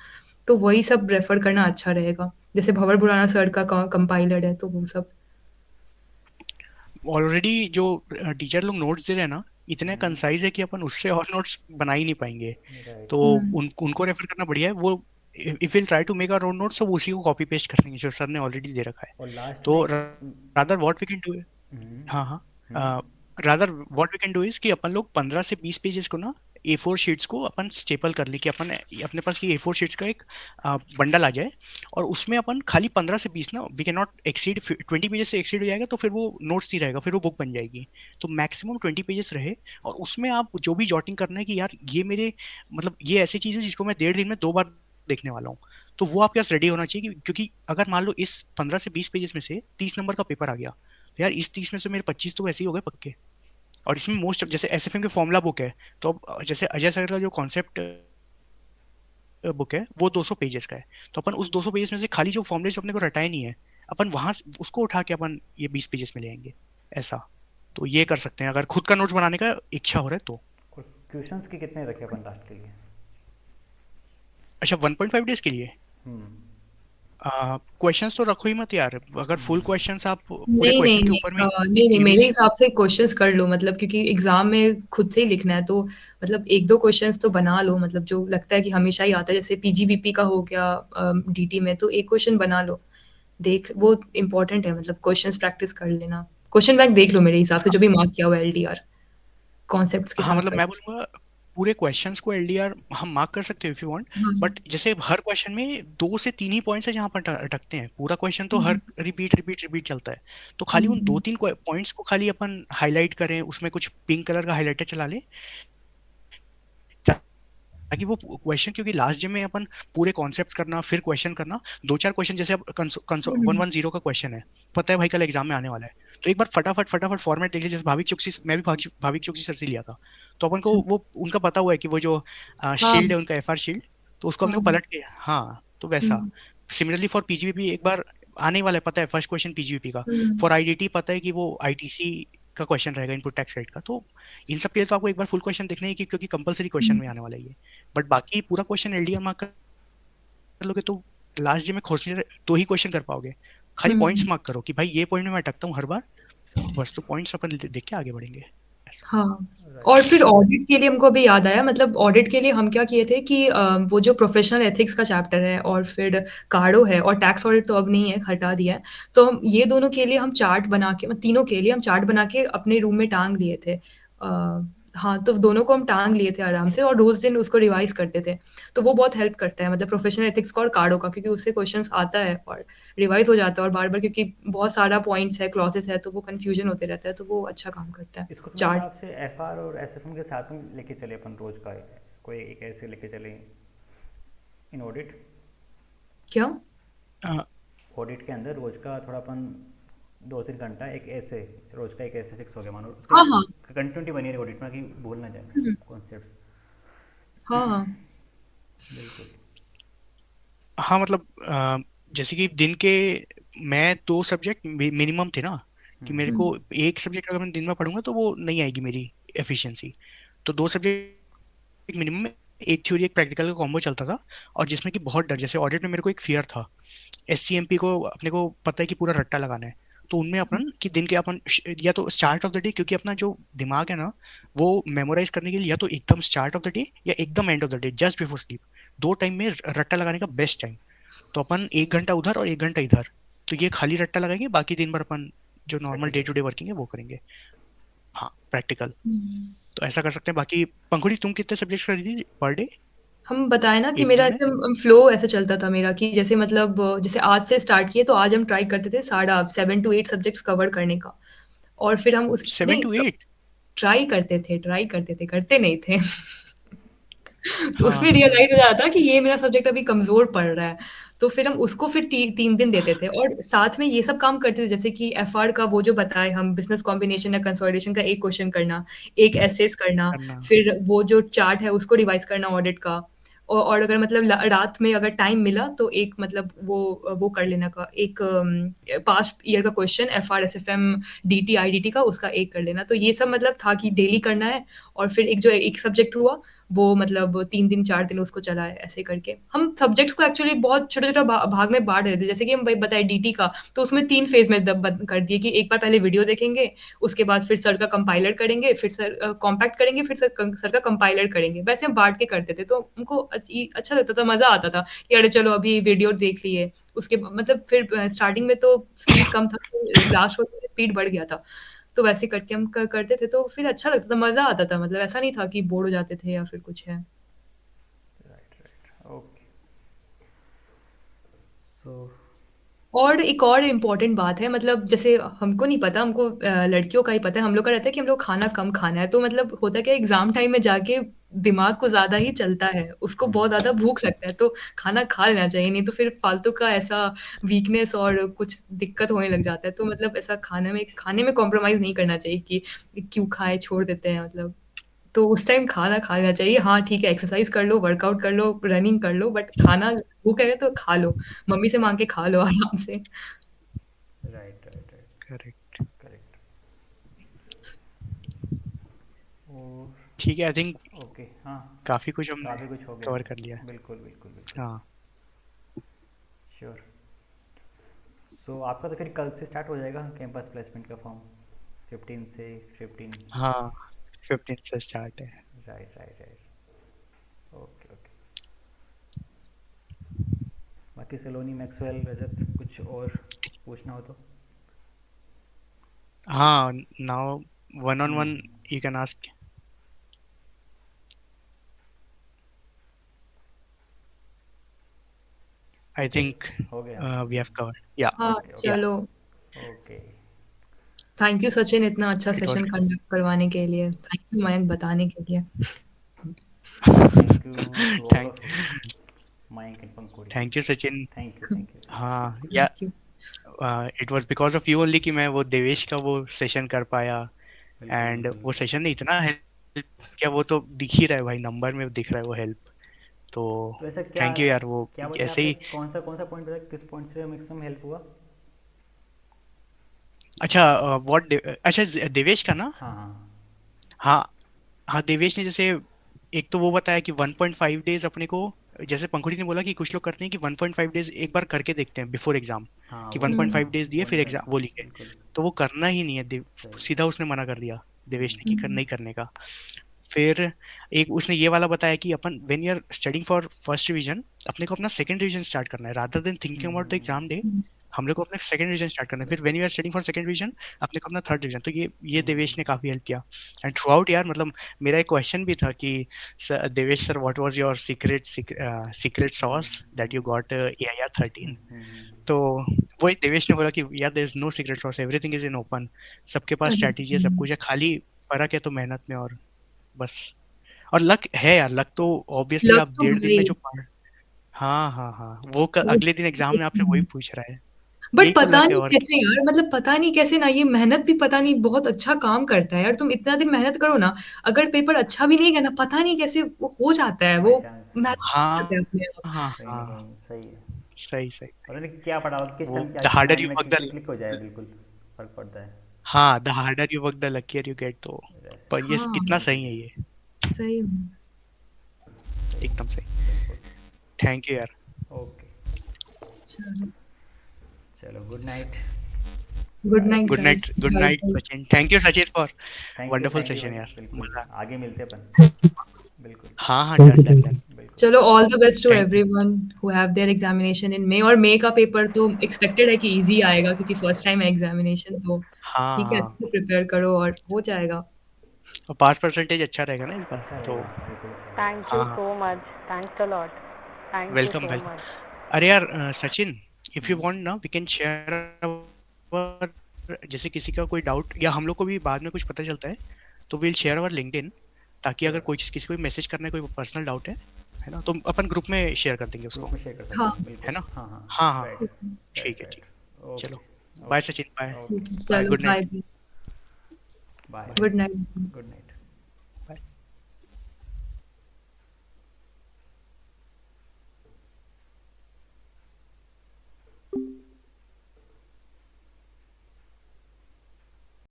तो वही सब रेफ़र करना अच्छा रहेगा। जैसे भंवर भुराना सर का कंपाइलर है, तो वो सब। ऑलरेडी जो टीचर लोग नोट्स दे रहे हैं ना, इतने कंसाइज है कि अपन उससे और नोट्स बना ही नहीं पाएंगे। राइट। तो उनको रेफर करना बढ़िया है। वो if will try to make our own notes तो वो उसी को कॉपी पेस्ट कर देंगे जो सर ने ऑलरेडी दे रखा है। और लास्ट में तो एक rather what we can do, hmm, हाँ हाँ, hmm, rather what we can do is कि अपन लोग 15 से 20 पेजेस को ना A4 शीट्स को अपन स्टेपल कर ले कि अपन अपने पास ये A4 शीट्स का एक बंडल आ जाए, और उसमें अपन खाली 15 से 20 ना, we can not exceed 20 pages से एक्सीड हो जाएगा तो फिर वो नोट्स ही रहेगा, फिर वो बुक बन जाएगी। तो मैक्सिमम 20 पेजेस रहे, और उसमें आप जो भी जॉटिंग करना है कि यार ये मेरे मतलब ये ऐसी चीज है जिसको मैं 1.5 दिन में 2 बार देखने वाला हूँ, तो वो आपके पास रेडी होना चाहिए क्योंकि अगर मान लो इस 15 से 20 पेजेस में से 30 नंबर का पेपर आ गया, तो यार इस 30 में से मेरे 25 तो वैसे ही हो गए पक्के। और इसमें मोस्ट जैसे एसएफएम के फॉर्मूला बुक है, तो अब जैसे अजय सर का जो कॉन्सेप्ट बुक है वो 200 पेजेस का है, तो अपन उस 200 पेजेस में से खाली जो फॉर्मूले जो अपने को रटाए नहीं है, अपन वहां उसको उठा के अपन ये 20 पेजेस में ले आएंगे ऐसा। तो ये कर सकते हैं अगर खुद का नोट्स बनाने का इच्छा हो रहा है तो। और क्वेश्चंस के कितने रखे अपन लास्ट के लिए? अच्छा, 1.5 डेज के लिए हम्म, क्वेश्चंस तो रखो ही मत यार। अगर फुल क्वेश्चंस आप पूरे नहीं नहीं क्वेश्चन के नहीं ऊपर में नहीं नहीं, मेरे एबीसी। हिसाब से क्वेश्चंस कर लो, मतलब क्योंकि एग्जाम में खुद से ही लिखना है तो मतलब एक दो क्वेश्चंस तो बना लो, मतलब जो लगता है कि हमेशा ही आता है, जैसे पीजीबीपी का हो गया डीटी में, तो एक क्वेश्चन बना लो। देख वो इम्पोर्टेंट है, मतलब क्वेश्चंस प्रैक्टिस कर लेना। क्वेश्चन बैंक देख लो मेरे हिसाब से, जो भी मार्क किया हुआ है एलडीआर कॉन्सेप्ट्स के हाँ साथ मतलब साथ। मैं बोलूंगा पूरे क्वेश्चंस को एलडीआर हम मार्क कर सकते हैं इफ यू वांट, हाँ। बट जैसे हर क्वेश्चन में 2 से 3 ही पॉइंट्स है जहां पर अटकते हैं, पूरा क्वेश्चन तो हर हम्म, रिपीट रिपीट रिपीट चलता है। तो खाली उन हम्म, 2-3 पॉइंट्स को खाली अपन हाईलाइट करें, उसमें कुछ पिंक कलर का हाईलाइटर चला लें ताकि वो क्वेश्चन, क्योंकि लास्ट जब में अपन पूरे कॉन्सेप्ट करना फिर क्वेश्चन करना, 2-4 क्वेश्चन जैसे अब 110 का क्वेश्चन है, पता है भाई कल एग्जाम में आने वाला है, तो एक बार फटाफट फटाफट फॉर्मेट देख लीजिए। जैसे भाविक चुक्सी, मैं भी भाविक चुक्सी सर से लिया था, तो अपन को अच्छा। वो उनका पता हुआ है कि वो जो हाँ शील्ड है उनका एफआर शील्ड, तो उसको हमने को हाँ। पलट के, हाँ तो वैसा। हम्म, सिमिलरली फॉर पीजीबीपी एक बार आने वाला है, पता है फर्स्ट क्वेश्चन पीजीबीपी का। हम्म, फॉर आईडीटी पता है कि वो आईटीसी का क्वेश्चन रहेगा, इनपुट टैक्स रेट का। तो इन सब के लिए तो आपको एक बार फुल क्वेश्चन देखना है क्योंकि कंपलसरी क्वेश्चन हम्म, में आने वाला है ये। बट बाकी पूरा क्वेश्चन एलडीआर मार्क कर लोगे तो लास्ट जे में खोजने 2 ही क्वेश्चन कर पाओगे। खाली हम्म। पॉइंट्स मार्क करो कि भाई ये पॉइंट में मैं अटकता हूँ हर बार, बस तो पॉइंट्स अपन देख के आगे बढ़ेंगे ऐसा। हाँ। और राइट। फिर ऑडिट के लिए हमको अभी याद आया, मतलब ऑडिट के लिए हम क्या किए थे कि वो जो प्रोफेशनल एथिक्स का चैप्टर है और फिर कार्डो है और टैक्स ऑडिट तो अब नहीं है, हटा दिया है। तो हम ये दोनों के लिए हम चार्ट बना के, मतलब तीनों के लिए हम चार्ट बना के अपने रूम में टांग लिए थे। हाँ, तो दोनों को हम टांग लिए थे आराम से और रोज दिन उसको रिवाइज करते थे। तो वो बहुत हेल्प करता है, मतलब प्रोफेशनल एथिक्स का और कार्डो का, क्योंकि उससे क्वेश्चंस आता है और रिवाइज हो जाता है और बार बार, क्योंकि बहुत सारा पॉइंट्स है, क्लॉजेस है, तो वो कंफ्यूजन होते रहता है, तो वो अच्छा काम करता है इसको तो मेरे हिसाब चार्ट। से एफआर और एसएफएम के साथ में लेके चले अपन रोज का, कोई एक ऐसे लेके चले इन ऑडिट। क्या? अ, ऑडिट के अंदर रोज का थोड़ा अपन 2-3 घंटा एक ऐसे, रोज का एक ऐसे फिक्स हो गया मानो, हाँ हाँ। उसकी कंटिन्यूटी बनी रही ऑडिट में कि भूल ना जाए हम्म, कॉन्सेप्ट। हाँ हाँ। बिल्कुल। हाँ मतलब जैसे कि दिन के मैं 2 सब्जेक्ट मिनिमम थे ना, कि मेरे हम्म, को हम्म, एक सब्जेक्ट अगर मैं दिन में पढ़ूंगा तो वो नहीं आएगी मेरी एफिशिएंसी। तो 2 सब्जेक्ट मिनिमम, एक थ्योरी एक प्रैक्टिकल का कॉम्बो चलता था। और जिसमें कि बहुत डर, जैसे ऑडिट में मेरे को एक फियर था, एससीएमपी को अपने को पता है कि पूरा रट्टा लगाना है, तो उनमें अपन कि दिन के अपन या तो स्टार्ट ऑफ द डे, क्योंकि अपना जो दिमाग है ना वो मेमोराइज करने के लिए या तो एकदम स्टार्ट ऑफ द डे या एकदम end of the day just before sleep, 2 time में रट्टा लगाने का बेस्ट टाइम। तो अपन 1 घंटा उधर और 1 घंटा इधर, तो ये खाली रट्टा लगाएंगे, बाकी दिन भर अपन जो normal day practical. Today working है वो करेंगे। हाँ प्रैक्टिकल। हम्म। तो ऐसा कर सकते हैं। बाकी पंखुड़ी तुम कितने सब्जेक्ट कर रही थी पर डे हम बताए ना कि एक मेरा दिन में? ऐसे फ्लो ऐसे चलता था मेरा, कि जैसे मतलब जैसे आज से स्टार्ट किए तो आज हम ट्राई करते थे साढ़ा 7 to 8 सब्जेक्ट्स कवर करने का। और फिर हम उस सेवन नहीं, टू एट ट्राई करते थे, करते नहीं थे। तो हाँ उसमें रियलाइज हो जाता कि ये मेरा सब्जेक्ट अभी कमजोर पड़ रहा है। तो फिर हम उसको फिर 3 दिन देते थे और साथ में ये सब काम करते थे, जैसे कि एफआर का वो जो बताए हम, बिजनेस कॉम्बिनेशन या कंसोलिडेशन का एक क्वेश्चन करना, एक एसेस करना, करना। फिर वो जो चार्ट है उसको रिवाइज करना ऑडिट का। और अगर मतलब रात में अगर टाइम मिला तो एक मतलब वो कर लेना का एक पास्ट ईयर का question FR SFM DT IDT का, उसका एक कर लेना। तो ये सब मतलब था कि डेली करना है। और फिर एक जो एक सब्जेक्ट हुआ वो मतलब 3 दिन 4 दिन उसको चलाए ऐसे करके। हम सब्जेक्ट्स को एक्चुअली बहुत छोटा-छोटा भाग में बाँट देते थे। जैसे कि हम वही बताए डीटी का, तो उसमें 3 फ़ेज़ में दब बंद कर दिए कि एक बार पहले वीडियो देखेंगे, उसके बाद फिर सर का कंपाइलर करेंगे, फिर कॉम्पैक्ट करेंगे, फिर सर का कंपाइलर करेंगे। वैसे हम बाँट के करते थे, तो उनको अच्छा लगता था, मज़ा आता था कि अरे चलो अभी वीडियो देख लिए, उसके मतलब फिर स्टार्टिंग में तो स्पीड कम था, तो लास्ट में स्पीड बढ़ गया था। तो वैसे करके हम करते थे, तो फिर अच्छा लगता था, मज़ा आता था, मतलब ऐसा नहीं था कि बोर हो जाते थे या फिर कुछ है। राइट राइट ओके सो और एक और इम्पोर्टेंट बात है, मतलब जैसे हमको नहीं पता, हमको लड़कियों का ही पता है, हम लोग का रहता है कि हम लोग खाना कम खाना है, तो मतलब होता है क्या, एग्ज़ाम टाइम में जाके दिमाग को ज़्यादा ही चलता है, उसको बहुत ज़्यादा भूख लगता है, तो खाना खा लेना चाहिए, नहीं तो फिर फालतू का ऐसा वीकनेस और कुछ दिक्कत होने लग जाता है। तो मतलब ऐसा खाने में कॉम्प्रोमाइज़ नहीं करना चाहिए कि क्यों खाएँ, छोड़ देते हैं मतलब। तो उस टाइम खाना खा लेना चाहिए। हाँ, ठीक है, एक्सरसाइज़ कर लो, वर्कआउट कर लो, रनिंग कर लो, बट खाना भूख है तो खा लो। मम्मी से माँग के खा लो आराम से। Right right right correct. Correct और ठीक है, आई थिंक ओके हाँ काफी कुछ हमने काफ़ी कुछ हो गया कवर कर लिया है। बिल्कुल बिल्कुल बिल्कुल हाँ श्योर सो आपका तो फिर कल से स्टार्ट हो जाएगा कैंपस प्लेसमेंट का फॉर्म 15 से 15 हाँ, 15 से स्टार्ट है। Right right right okay okay बाकी सलोनी मैक्सवेल रजत कुछ और पूछना हो तो हाँ, now one on one hmm you can ask. I okay think हो गया वी हैव कवर्ड, या हाँ, ओके या ओके चलो। ओके थैंक यू सचिन इतना अच्छा इट वाज सेशन कंडक्ट करवाने के लिए। थैंक यू मयंक बताने के लिए। Thank you to all thank of you Mayank and Pankhudi thank you Sachin. Thank you thank you हाँ, या thank you. It was because of you only कि मैं वो देवेश का वो सेशन कर पाया। बिल्कुल एंड बिल्कुल वो सेशन ने इतना हेल्प किया, वो तो दिख ही रहा है भाई, नंबर में दिख रहा है वो हेल्प। तो तो ऐसा क्या थैंक यू यार, वो क्या बताया ऐसे आपने ही। कौन सा पॉइंट बताया किस पॉइंट से मैक्सिमम हेल्प हुआ अच्छा, व्हाट, अच्छा देवेश का ना। हाँ हाँ हाँ हाँ, देवेश ने जैसे एक तो वो बताया कि 1.5 डेज अपने को, जैसे पंखुड़ी ने बोला कि कुछ लोग करते हैं कि 1.5 डेज एक बार करके देखते हैं बिफोर एग्जाम, हाँ कि वो नहीं हाँ 1.5 डेज दिए वो फिर नहीं एग्जाम करना वो लिखे। बिल्कुल तो वो करना ही नहीं है, सही सीधा उसने मना कर दिया देवेश ने कि हम्म, नहीं करने का। फिर एक उसने ये वाला बताया कि अपन when you are studying for first revision, अपने को अपना सेकंड रिवीजन स्टार्ट करना है rather than thinking about the exam day. हम लोग को अपना सेकंड रिवीजन स्टार्ट करना है, फिर when you are studying for second revision अपने को अपना थर्ड रिवीजन। तो ये बिल्कुल देवेश ने काफी हेल्प किया। एंड थ्रू आउट यार, मतलब मेरा एक क्वेश्चन भी था कि Devesh sir, what was your secret sauce that you got AIR 13। तो वही देवेश ने बोला कि यार there is no secret sauce, everything is in open. सबके पास स्ट्रेटजी है, सब कुछ है, खाली फर्क है तो मेहनत में, और बस। और लक है यार, लक तो ऑब्वियसली लक आप तो 1.5 दिन है में ही। जो पढ़। हाँ हाँ हाँ, वो अगले दिन एग्जाम में आपसे वही वो पूछ रहा है। बट यही तो पता लक है, नहीं और कैसे यार, मतलब पता नहीं कैसे ना, ये मेहनत भी पता नहीं बहुत अच्छा काम करता है यार। तुम इतना दिन मेहनत करो ना, अगर पेपर अच्छा भी नहीं गया ना, पता नहीं कैसे वो हो जाता है, बाई वो चांस मैच करते हाँ हैं अपने आप। हाँ कहीं ना हाँ, कहीं सही है सही सही पता सही। नहीं क्या पढ़ा हो किस वो टाइम क्या the cheese harder mind you में वर्क द, क्लिक हो जाए बिल्कुल फर्क पड़ता है हाँ the harder you work the luckier you get. तो यस पर ये हाँ, कितना बिल्कुल सही है ये, सही में। सही एकदम सही। बिल्कुल थैंक यू यार। ओके चलो, चलो good night good bye night good guys, night, good bye night bye. Sachin, thank you Sachin for wonderful thank you भाई सेशन यार, बिल्कुल मजा। आगे मिलते हैं अपन बिल्कुल हाँ हाँ, डन डन डन। बिल्कुल चलो, all the best to thank you. Everyone who have their examination in May. और मई का पेपर तो एक्सपेक्टेड है कि इजी आएगा, क्योंकि फर्स्ट टाइम है एग्जामिनेशन, तो हाँ ठीक है, हाँ, अच्छे से प्रिपेयर करो और हो जाएगा। और पास परसेंटेज अच्छा रहेगा ना इस बार अच्छा तो। रहेगा बिल्कुल अच्छा Thank हाँ you हाँ, so much. Thanks a lot. Thank you welcome so welcome. much. अरे यार Sachin, if you hmm, want ना वी कैन शेयर, जैसे किसी का कोई डाउट या हम लोग को भी बाद में कुछ पता चलता है, तो विल शेयर अवर लिंक्डइन, ताकि अगर श्योर कोई चीज किसी को मैसेज करना है, कोई पर्सनल डाउट है ना, तो अपन ग्रुप में शेयर कर देंगे ग्रुप उसको, में शेयर कर हाँ, सकते हैं है बिल्कुल ना। हाँ हाँ हाँ हाँ राइट हाँ, ठीक राइट है ठीक राइट है, चलो। Okay bye okay Sachin, bye. Okay bye, चलो good bye, night. Bye bye. Good night. Good night